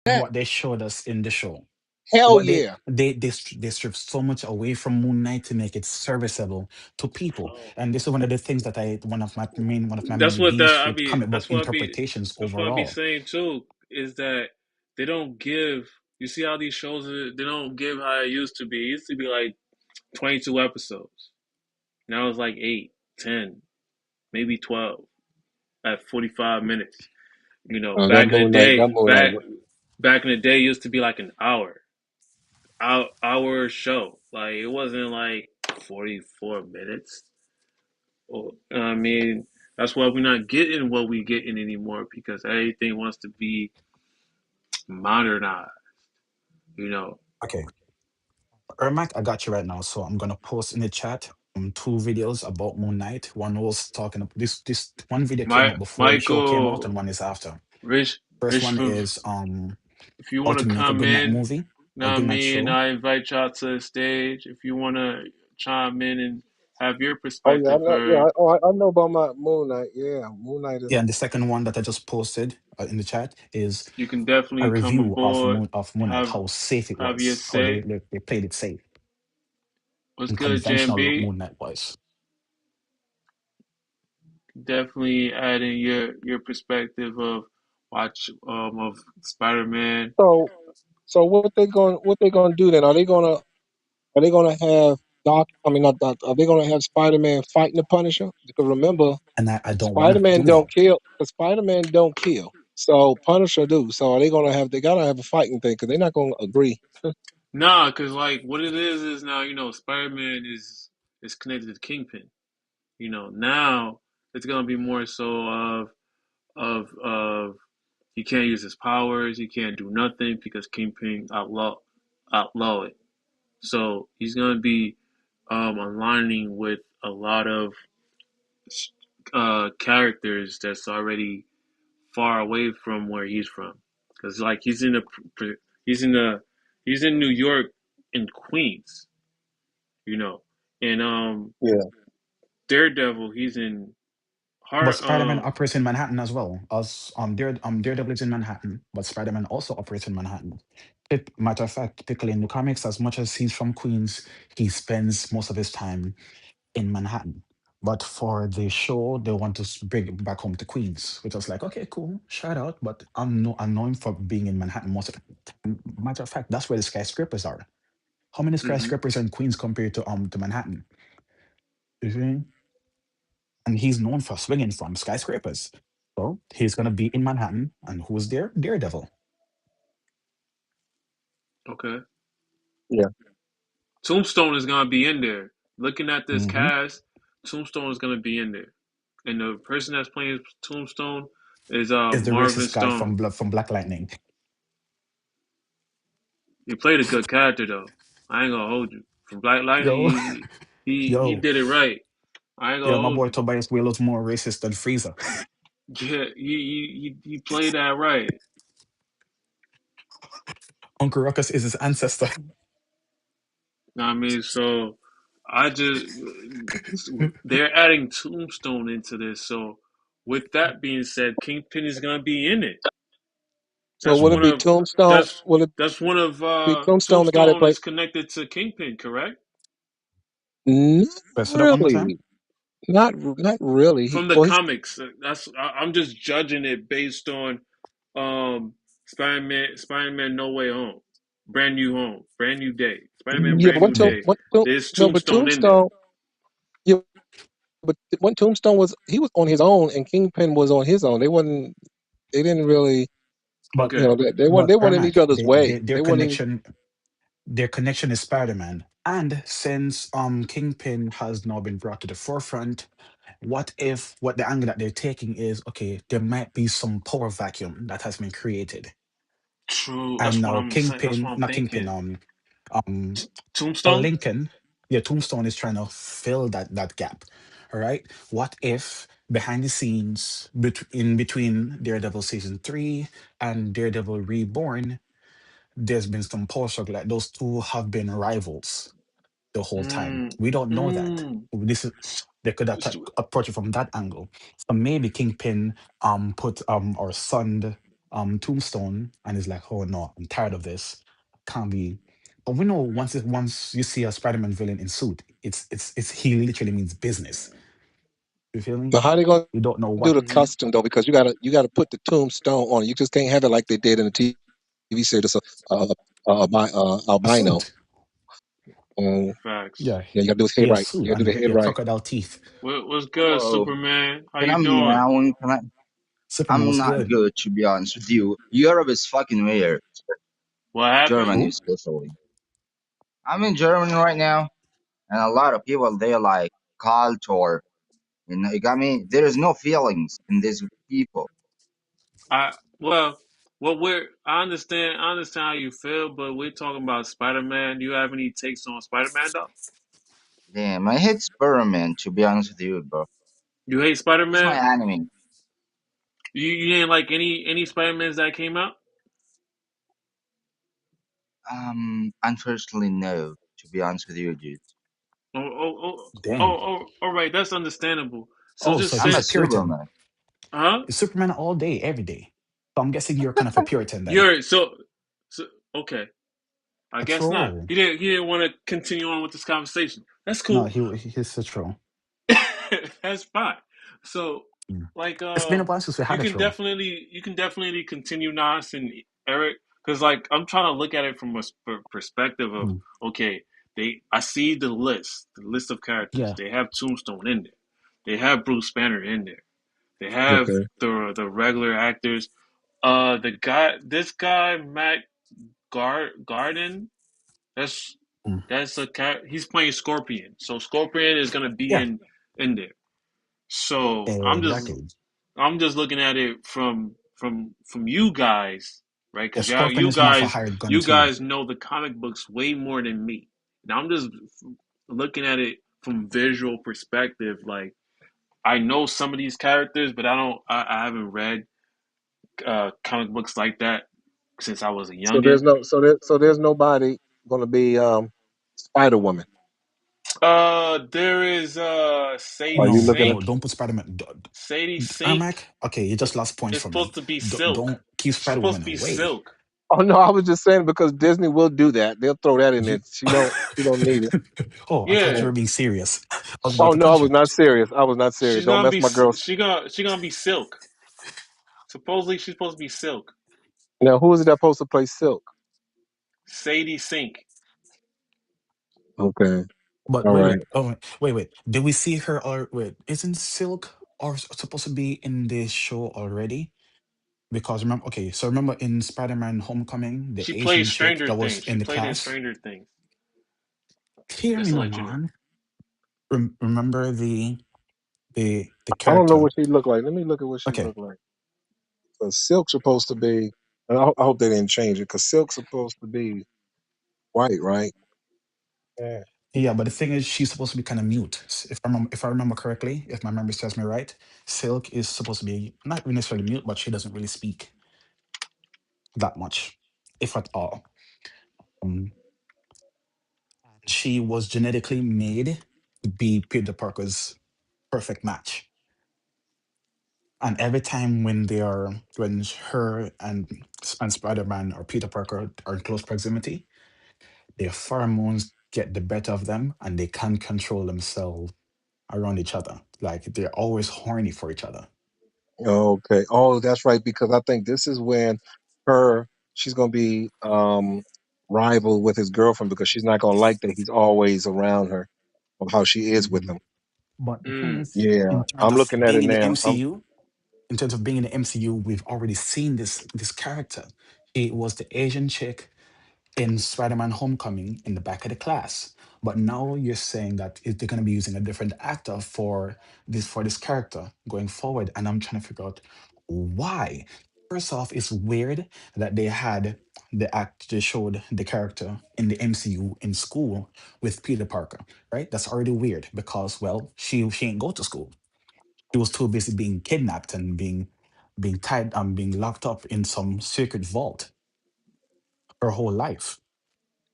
that. what they showed us in the show. Hell What yeah. they strip so much away from Moon Knight to make it serviceable to people. And this is one of the things that I one of my That's main what beefs that I with be. comic book interpretations That's what I be overall. saying too. Is that they don't give. You see how these shows they don't give how it used to be. It used to be like 22 episodes. Now it's like 8, 10, maybe 12 at 45 minutes. That Back in the Moon Knight, day, that Moon Knight. back in the day, it used to be like an hour show. Like it wasn't like 44 minutes. I mean, that's why we're not getting what we getting anymore because everything wants to be modernized. You know, Okay. Ermac, I got you right now. So I'm gonna post in the chat two videos about Moon Knight. One was talking about this one video came my out before the show came out, and Michael, one is after. Rich, First Rich, one is if you how want to to make a come good night in, movie know or what I good night mean? show. I invite y'all to the stage. If you want to chime in and have your Oh yeah, I perspective know. Yeah, heard, I know about my Moon Knight. Yeah, Moon Knight is. Yeah, and the second one that I just posted in the chat is you can a definitely come review aboard, of Moon Knight, have how safe it have your was, how say. they played it safe What's and good, conventional JMB? Moon Knight was. Definitely adding your perspective of watch of Spider-Man. So, what they going to do then? Are they gonna have Doc? I mean, not Doc. Are they gonna have Spider-Man fighting the Punisher? Because remember, And I don't want them to Spider-Man do don't that. kill. Because Spider-Man don't kill. So Punisher do. So are they gonna have? They gotta have a fighting thing because they're not gonna agree. Nah, cause like what it is now Spider-Man is connected to Kingpin. Now it's gonna be more so of he can't use his powers, he can't do nothing because Kingpin outlaw it. So he's gonna be aligning with a lot of characters that's already far away from where he's from, because like he's in the he's in New York in Queens, you know, and Yeah. Daredevil he's in But part Spider-Man of. operates in Manhattan as well. As Daredevil is in Manhattan, but Spider-Man also operates in Manhattan. Matter of fact, typically in the comics, as much as he's from Queens, he spends most of his time in Manhattan. But for the show, they want to bring it back home to Queens, which I was like, okay, cool, shout out. But I know him for being in Manhattan most of the time. Matter of fact, that's where the skyscrapers are. How many Hmm. skyscrapers are in Queens compared to Manhattan? You see? And he's known for swinging from skyscrapers. So he's gonna be in Manhattan, and who's there? Daredevil. Okay. Yeah. Tombstone is gonna be in there. Looking at this Hmm. cast, Tombstone is gonna be in there, and the person that's playing Tombstone is Is the Marvin racist guy Stone. from Black Lightning? He played a good character though. I ain't gonna hold you. From Black Lightning, Yo, he yo, did it right. I ain't yo, gonna my hold boy you. Tobias Whale's more racist than Frieza. Yeah, he played that right. Uncle Ruckus is his ancestor. Know what I mean, so I just they're adding Tombstone into this. So with that being said, Kingpin is gonna be in it. So That's will Mm. it one be of Tombstone? that's Will it that's one of be Tombstone, the guy that Tombstone played? is connected to Kingpin, correct? Not Say that one more time. really. Not really. From the Well, he's comics. I'm just judging it based on Spider-Man No Way Home. Brand new day. Spider-Man yeah. But Brand New Mm. Day. There's No, but Tombstone in there. Tombstone. Yeah, but when Tombstone was he was on his own and Kingpin was on his own. They wasn't. They didn't really. But You Okay. know, they but weren't in each Ermac, other's way. their They weren't in. connection is Spider-Man. And since Kingpin has now been brought to the forefront, what the angle that they're taking is, okay, there might be some power vacuum that has been created. True. And That's what now I'm saying. That's what Kingpin, I'm not Kingpin, thinking. um Tombstone? Lincoln, yeah, Tombstone is trying to fill that gap. All right. What if behind the scenes in between Daredevil season 3 and Daredevil Reborn, there's been some power struggle, like those two have been rivals the whole time. Mm, We don't know that. mm. This is They could approach it from that angle. So maybe Kingpin put or sunned Tombstone and is like, oh no, I'm tired of this. Can't be. But we know once you see a Spider-Man villain in suit, it's he literally means business. You feel me? So how they gonna We don't know do what the Hmm. custom though? Because you gotta put the Tombstone on. You just can't have it like they did in the TV series. Uh, a albino. suit. Facts. Yeah, Yeah, you gotta do his head he has right. suit You gotta and do the head yeah, right. crocodile teeth. What's good, Hello, Superman? How can you I be doing? now? Can I? Superman I'm was not good. good to be honest with you. Europe is fucking weird, What happened? Germany Who? especially. I'm in Germany right now, and a lot of people they like culture. You know, you got me. There is no feelings in these people. I well, I understand how you feel, but we're talking about Spider Man. Do you have any takes on Spider Man though? Damn, I hate Spider-Man to be honest with you, bro. You hate Spider He's my Man? enemy. You didn't like any Spider Mans that came out? Unfortunately, no. To be honest with you, dude. Damn. all right, that's understandable. So Oh, so just I'm he's a a say, Puritan. Superman. huh? Superman all day, every day. So I'm guessing you're kind of a Puritan then. You're so okay. I A guess not. troll. He didn't want to continue on with this conversation. That's No, cool. he's a troll. That's fine. So, Mm. like, It's been a while since we had a troll. you can definitely continue Nas and Eric, because like I'm trying to look at it from a perspective of, Mm. okay, I see the list of characters. Yeah. They have Tombstone in there. They have Bruce Banner in there. They have Okay. the regular actors. This guy Matt Garden. That's Mm. that's a cat. He's playing Scorpion, so Scorpion is gonna be Yeah, in there. So exactly. I'm just looking at it from you guys, right? Yeah, Because Scorpion is more of a hired gun you too. guys know the comic books way more than me. Now I'm just looking at it from visual perspective. Like I know some of these characters, but I haven't read comic books like that since I was a So youngin. there's nobody gonna be Spider Woman. There is Are Sadie you No, looking at? no, Sink. don't put Spider-Man. Sadie Sink Ermac, okay, you just lost points is for me. supposed to be Don't Silk. keep She's supposed to Spider-Woman be away. Silk. Oh no, I was just saying because Disney will do that. They'll throw that in there. You, She don't need it. oh, I thought Yeah, you were being serious. I was about Oh to no, I punch was you. not serious. I was not serious. she's Don't gonna mess be my girls. she gonna be Silk. Supposedly she's supposed to be Silk. Now, who is it that supposed to play Silk? Sadie Sink. Okay, But all wait, right. wait, oh, wait. Did we see her? Or wait, isn't Silk or supposed to be in this show already? Because remember, okay, so remember in Spider-Man: Homecoming, the She Asian plays chick Stranger that was Things. She in the played in class. Stranger Things. Hear Just me, to no let you know. man. Remember the I don't know character? what she looked like. Let me look at what she Okay, looked like. Because Silk's supposed to be, and I hope they didn't change it. Because Silk's supposed to be white, right? Yeah. yeah, but the thing is, she's supposed to be kind of mute. If I remember correctly, if my memory serves me right, Silk is supposed to be not necessarily mute, but she doesn't really speak that much, if at all. Um, she was genetically made to be Peter Parker's perfect match. And every time when her and Spider-Man or Peter Parker are in close proximity, their pheromones get the better of them and they can't control themselves around each other. Like they're always horny for each other. Okay. Oh, that's right. Because I think this is when she's gonna be rival with his girlfriend because she's not gonna like that he's always around her of how she is with Mhm. him. But the thing Mm. is, Yeah, in terms I'm of looking at being it in the now. MCU, in terms of being in the MCU, we've already seen this character. She was the Asian chick in Spider-Man Homecoming in the back of the class. But now you're saying that they're going to be using a different actor for this character going forward, and I'm trying to figure out why. First off, it's weird that they showed the character in the MCU in school with Peter Parker, right? That's already weird because well, she ain't go to school. She was too busy being kidnapped and being tied and being locked up in some secret vault her whole life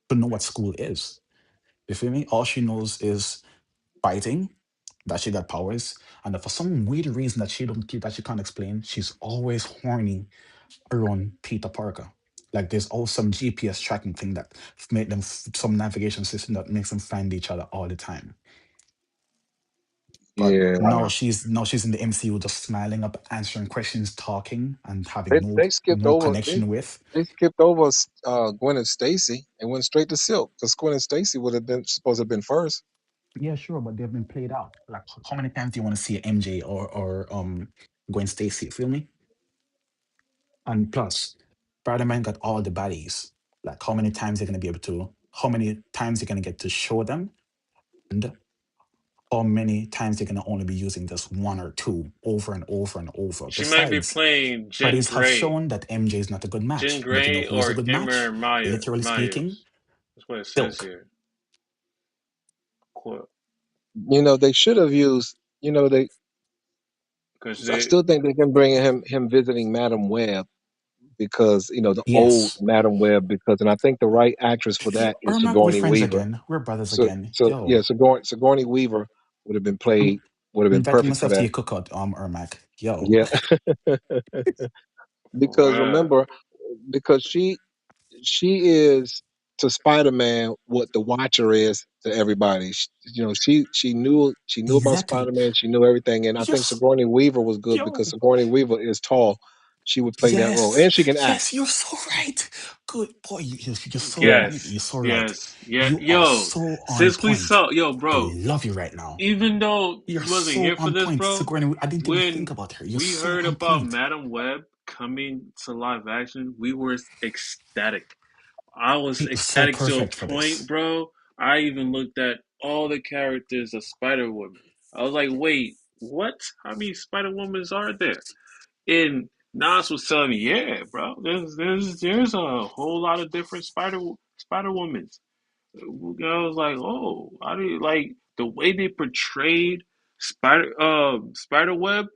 to know what school is. You feel me? All she knows is fighting, that she got powers, and that for some weird reason that she can't explain, she's always horny around Peter Parker. Like there's also some GPS tracking thing that make them some navigation system that makes them find each other all the time. But Yeah, now she's in the MCU just smiling up, answering questions, talking, and having no they skipped no over they connection with. they skipped over Gwen and Stacy and went straight to Silk because Gwen and Stacy would have been supposed to have been first. Yeah, sure, but they've been played out. Like how many times do you want to see MJ or Gwen Stacy? Feel me? And plus, Spider-Man got all the baddies. Like how many times they're gonna be able to? How many times you're gonna get to show them? And how many times they're gonna only be using this one or two over and over and over? She might be Besides, playing Jen studies have Grey. shown that MJ is not a good Jen match. But you know Grey who's a or good Emmer match? Literally speaking, Myers. That's what it says Silk. here. Cool. They should have used. They. Because I they still think they can bring him visiting Madam Web because the old Yes. Madam Web and I think the right actress for that is Ermac, we're Sigourney friends Weaver. again. We're brothers So again. so yeah, Yo, Sigourney Weaver would have been I'm played would have been inviting perfect for myself to that. your cookout, Ermac. Yo. Yeah, because wow. remember, because she is to Spider-Man what the Watcher is to everybody. She knew about Exactly. Spider-Man. She knew everything, and I think Yes. Sigourney Weaver was good because Yo. Sigourney Weaver is tall. She would play that role, Yes. and she can act. Yes, you're so right. Good boy. You're so Yeah, right. You're Yes, so right. yes, yeah. You are Yo, so on since we point. saw, yo, I bro, love you right now. even though You're you wasn't so here for on this, point. bro, Sigourney, I didn't even think when about her. You're we so heard on about point. Madam Web coming to live action, we were ecstatic. I was She is so ecstatic to a perfect for point, this. bro. I even looked at all the characters of Spider Woman. I was like, wait, what? How many Spider Womans are there? And Nas was telling me, yeah, bro, there's a whole lot of different Spider Womans. I was like, oh, I did like the way they portrayed Spider Web.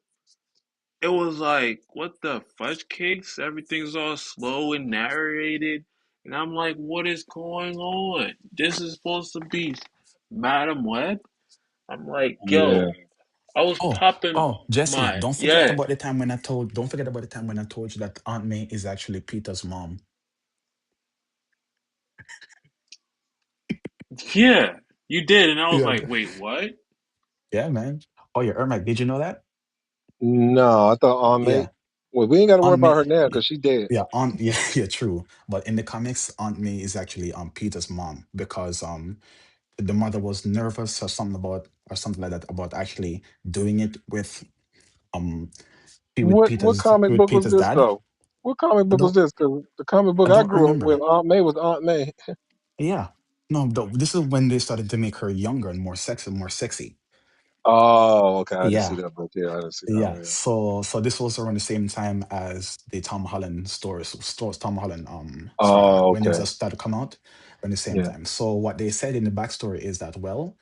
It was like, what the fudge cakes? Everything's all slow and narrated, and I'm like, what is going on? This is supposed to be Madam Web. I'm like, Yeah. yo, I was Oh, popping oh, Jesse, my don't forget yeah, about the time when I told. Don't forget about the time when I told you that Aunt May is actually Peter's mom. yeah. You did, and I was Yeah, like, wait, what? yeah, man. Oh, yeah, Ermac, did you know that? No, I thought Aunt May. Yeah, Well, we ain't got to worry Aunt about May. her now because she dead. Yeah, Aunt. Yeah, yeah, true. But in the comics, Aunt May is actually Peter's mom because the mother was nervous or something like that about actually doing it um What comic With book was Peter's this dad. though? What comic I book was don't this? Because the comic book I I don't grew up with, remember. Aunt May was Aunt May. Yeah. No, this is when they started to make her younger and more sexy. Oh, okay. I didn't see Yeah. that book. Yeah, I didn't see that Yeah. one. Yeah. So this was around the same time as the Tom Holland stores Tom Holland Spider-Man. Oh, When it was okay. just started to come out around the same Yeah. time. So what they said in the backstory is that well,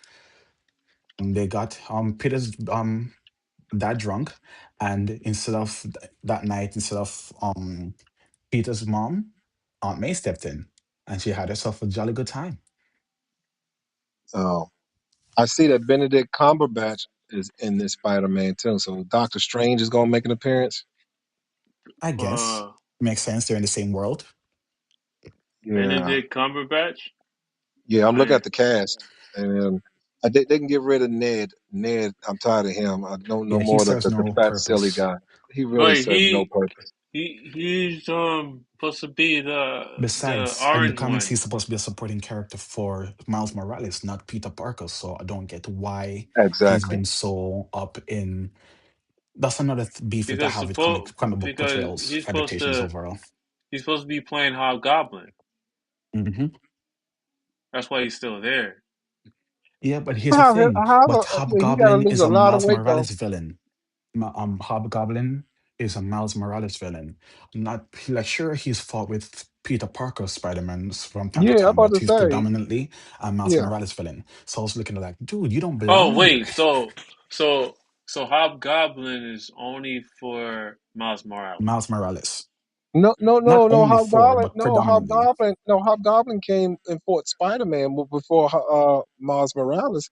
they got Peter's dad drunk, and instead of that night, instead of Peter's mom, Aunt May stepped in and she had herself a jolly good time. Oh, I see that Benedict Cumberbatch is in this Spider-Man too. So Doctor Strange is gonna make an appearance. I guess Uh, makes sense. They're in the same world. Yeah. Benedict Cumberbatch. Yeah. I'm looking I at the cast, and they can get rid of Ned. Ned, I'm tired of him. I don't no Yeah, he more serves the no fat silly purpose. guy. He really but served no purpose. he's supposed to be the Besides, in the orange comics, one he's supposed to be a supporting character for Miles Morales, not Peter Parker. So I don't get why he's Exactly. been so up in. That's another beef that I have with comic book because portrayals, adaptations overall. he's supposed to be playing Hobgoblin. Hmm. That's why he's still there. Yeah, but here's the thing. But Yeah, he got to Hobgoblin lose is a a lot of Miles weight though. Morales villain. Hobgoblin is a Miles Morales villain. Not like sure he's fought with Peter Parker Spider-Man from time to Yeah, I'm time, about but to he's say. predominantly a Miles Yeah. Morales villain. So I was looking at like, dude, you don't Oh belong here. wait, so so Hobgoblin is only for Miles Morales. Miles Morales. No, no, Not no, no. only for, Hobgoblin. but No, predominantly. Hobgoblin. No, Hobgoblin came and fought Spider-Man before Miles Morales.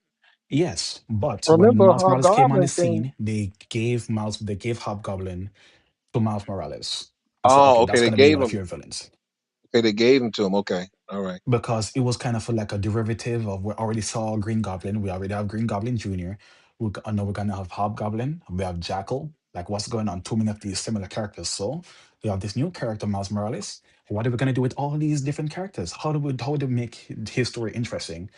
Yes, but when Remember, Miles Morales came on the Hobgoblin came. scene, they gave Hobgoblin to Miles Morales and said, Oh, okay, okay. that's They gonna be gave one of him. your villains. Okay, they gave him to him. Okay, all right. Because it was kind of like a derivative of we already saw Green Goblin. We already have Green Goblin Jr. I know we're gonna have Hobgoblin. We have Jackal. Like what's going on? Too many of these similar characters. So we have this new character, Miles Morales. What are we gonna do with all these different characters? How do we make his story interesting?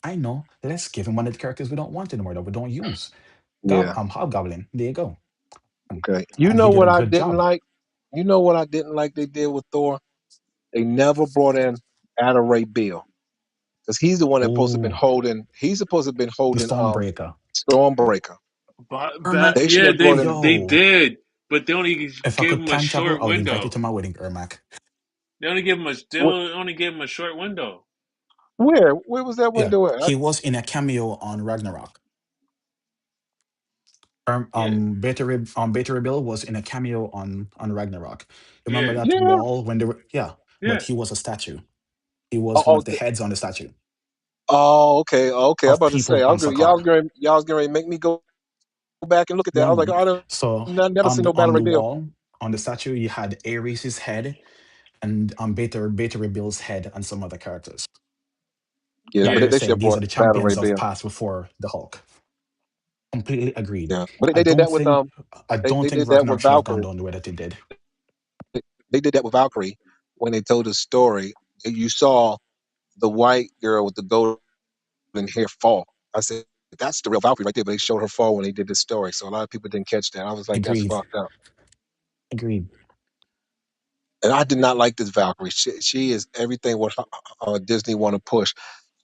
I know. Let's give him one of the characters we don't want anymore that we don't use. Yeah. Hobgoblin. There you go. Okay. You And know he did what a I good didn't job. like? You know what I didn't like they did with Thor? They never brought in Adam Ray Bill because he's the one that's supposed to have been Oh, holding. He's supposed to have been the holding Stormbreaker. Stormbreaker. But Ermac, They should yeah, have brought in. they yo. did, but they only If I gave could him a time travel, short I would invite you window. to my wedding, Ermac. They Wh- only gave him a short window. where was that Yeah, window at? he was in a cameo on Ragnarok. Yeah, Beta Ray Bill was in a cameo on Ragnarok. Remember yeah, that Yeah. wall when they were yeah, but yeah. he was a statue. He was Oh, one of oh, the heads on the statue okay, okay. I'm of about to say, people on Sakaar. y'all was going to make me go back and look at that. I was like, No, oh, I don't, so never seen no Battle on the Royale. wall on the statue you had Ares' head and Beta Ray Bill's head and some other characters Yeah, that but they Yeah. were they should saying have these are brought the Battle champions of Royale. past before the Hulk. Completely agreed. Yeah, but I they did don't that with think I don't they think did that Ragnarok with should have gone Valkyrie. down the way that it did. They did that with Valkyrie when they told the story. You saw the white girl with the golden hair fall. I said that's the real Valkyrie right there. But they showed her fall when they did this story, so a lot of people didn't catch that. I was like, that's Agreed. fucked up. Agreed. And I did not like this Valkyrie. She is everything what Disney want to push.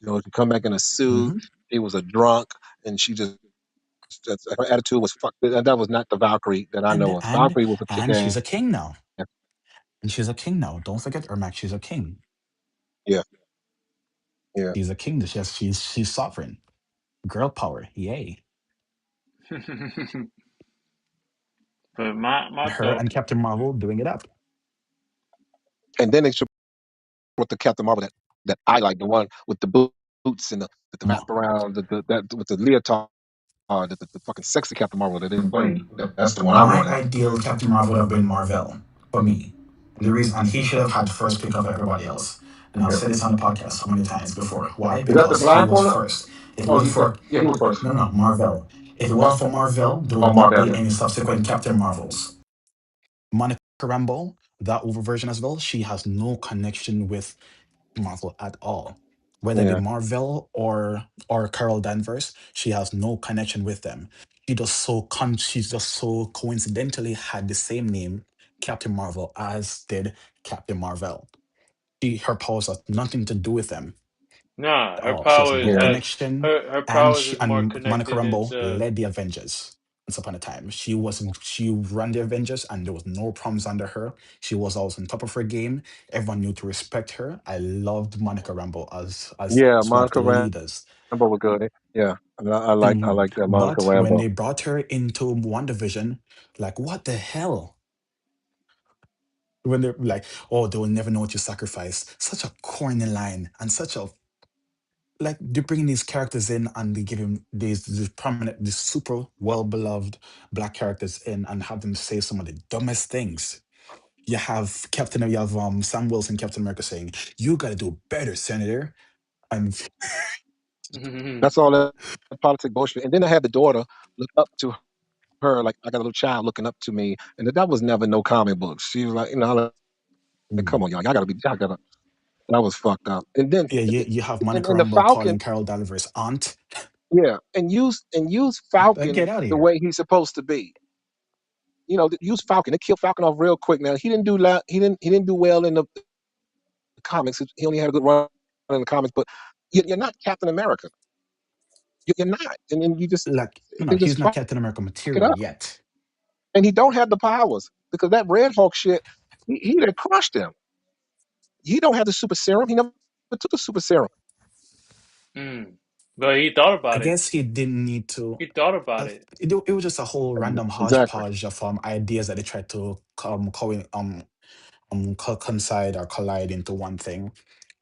You know, to come back in a suit. Hmm. He was a drunk, and she just her attitude was fucked. That was not the Valkyrie that I know of. Valkyrie was a kick And she's ass. a king now. And she's a king now. Don't forget Ermac, she's a king. Yeah, yeah. She's a king. She's sovereign. Girl power. Yay. But my Her thought, and Captain Marvel doing it up. And then they should put the Captain Marvel that I like, the one with the boots. boots and the wrap around the that with the leotard, the fucking sexy Captain Marvel that they played. That's the one I My wanted. ideal Captain Marvel would have been Marvel for me. The reason, and he should have had first pick of everybody else. And I've said this on the podcast so many times before. Why? Is that the Because he black was one? first. If it Oh, wasn't you said for yeah, he was first. no Marvel. If it wasn't for Marvel, there Oh, would my not bad be then. any subsequent Captain Marvels. Monica Rambeau, that over version as well, she has no connection with Marvel at all. Whether it be Yeah, Marvel or Carol Danvers, she has no connection with them. She's just so coincidentally had the same name, Captain Marvel, as did Captain Marvel. Her powers has nothing to do with them Nah, at her all. She has powers no yeah, has connection, her and powers she is more and Monica connected Rambeau into. led the Avengers. Once upon a time, she ran the Avengers, and there was no problems under her. She was always on top of her game. Everyone knew to respect her. I loved Monica Rambeau yeah. as one of Monica the leaders. Rambo was good. Yeah, I Thing, like that Monica but when Rambo. they brought her into One Division, like what the hell? When they're like, oh, they will never know what you sacrifice. Such a corny line and such a like they bring these characters in and they give him these prominent, these super well beloved black characters in and have them say some of the dumbest things. You have Sam Wilson, Captain America saying, "You got to do better, Senator." And That's all that politic bullshit. And then I had the daughter look up to her like I got a little child looking up to me, and that was never no comic books. She was like, like, come mm, on, y'all gotta be, y'all gotta. That was fucked up. And then yeah, you have Monica and the Rambeau Falcon, calling Carol Danvers aunt. yeah, and use Like, Falcon get out of the here. way he's supposed to be. Use Falcon. They killed Falcon off real quick. Now he didn't do well in the comics. He only had a good run in the comics, but you're not Captain America. You're not, and then Like, no, they just he's not fuck Captain America it material up. yet. And he don't have the powers because that Red Hulk shit, he done crushed him. He don't have the super serum. He never took a super serum. Mm. But he thought I about it. guess he didn't need to. He thought about it. It was just a whole random Exactly. hodgepodge of ideas that they tried to coincide or collide into one thing.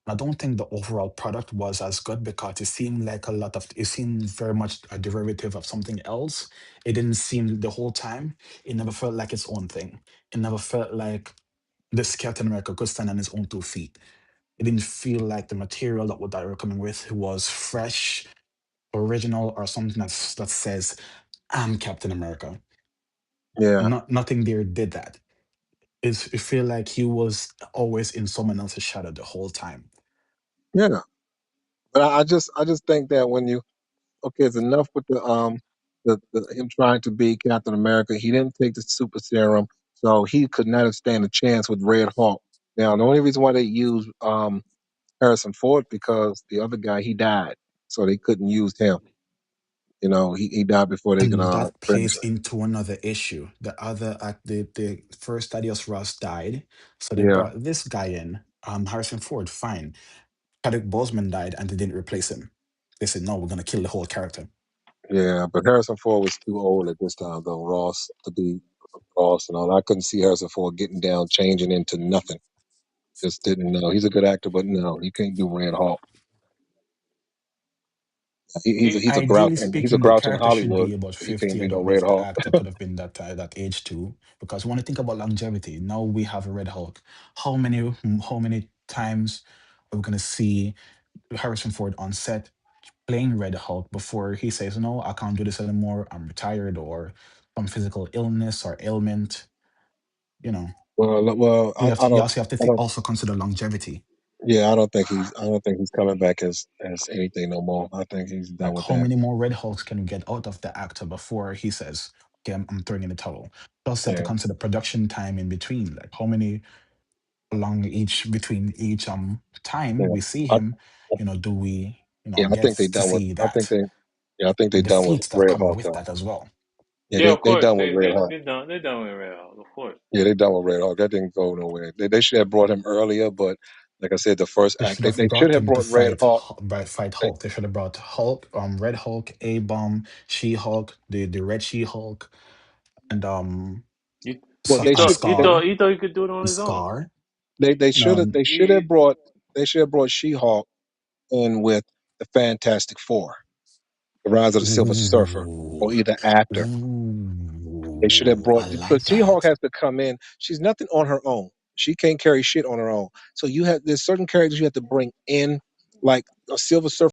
I don't think the overall product was as good because it seemed very much a derivative of something else. It didn't seem the whole time. It never felt like its own thing. It never felt like this Captain America could stand on his own 2 feet. It didn't feel like the material that they were coming with was fresh, original, or something that says, I'm Captain America. Yeah, Nothing there did that. It feel like he was always in someone else's shadow the whole time. yeah. But I just think that when you okay, it's enough with the him trying to be Captain America. He didn't take the super serum, so he could not have stand a chance with Red Hulk. Now the only reason why they used Harrison Ford because the other guy he died, so they couldn't use him. He died before they could And that finish plays into another issue. The first Thaddeus Ross died, so it. they Yeah, brought this guy in, Harrison Ford. Fine, Chadwick Boseman died, and they didn't replace him. They said, no, we're gonna kill the whole character. yeah, but Harrison Ford was too old at this time though, Ross to be Ross and all. I couldn't see Harrison Ford getting down, changing into nothing. Just didn't know. He's a good actor, but no, he can't do Red Hulk. He's a grouch, Ideally and he's a speaking, the grouch in character should Hollywood. be about But he can't 50. I be no don't know Red if the Hulk. actor could have been that age too, because when you think about longevity, now we have a Red Hulk. How many times are we gonna see Harrison Ford on set playing Red Hulk before he says, no, I can't do this anymore. I'm retired, or some physical illness or ailment. You know, Well, you also have to I don't. also consider longevity. Yeah, I don't think he's coming back as anything no more. I think he's done Like, with how that. many more Red Hulks can you get out of the actor before he says, okay, I'm throwing in the towel? Plus, you have to Yeah, consider production time in between. Like, how many along each between each time yeah. we see I, him, do we yeah, I get think they to done with. see I think that they. Yeah, I think they and the done with feats that Red come Hulk with though. that as well? Yeah, Yeah, of they course. done with Red Hulk. They done with Red Hulk, of course. Yeah, they done with Red Hulk. That didn't go nowhere. They should have brought him earlier, but like I said, the first They act should have they should brought have him to brought Red Hulk. fight They, Hulk. They should have brought Hulk, Red Hulk, A Bomb, She Hulk, the Red She Hulk, and You well, they thought should. Scar, he thought he could do it on and his own. Scar. They No, should have. They should have brought. They should have brought She Hulk in with the Fantastic Four, the Rise of the Silver Surfer, or Ooh, either after. They should have ooh, brought I because like She-Hulk that. has to come in. She's nothing on her own. She can't carry shit on her own. So there's certain characters you have to bring in, like a Silver Surfer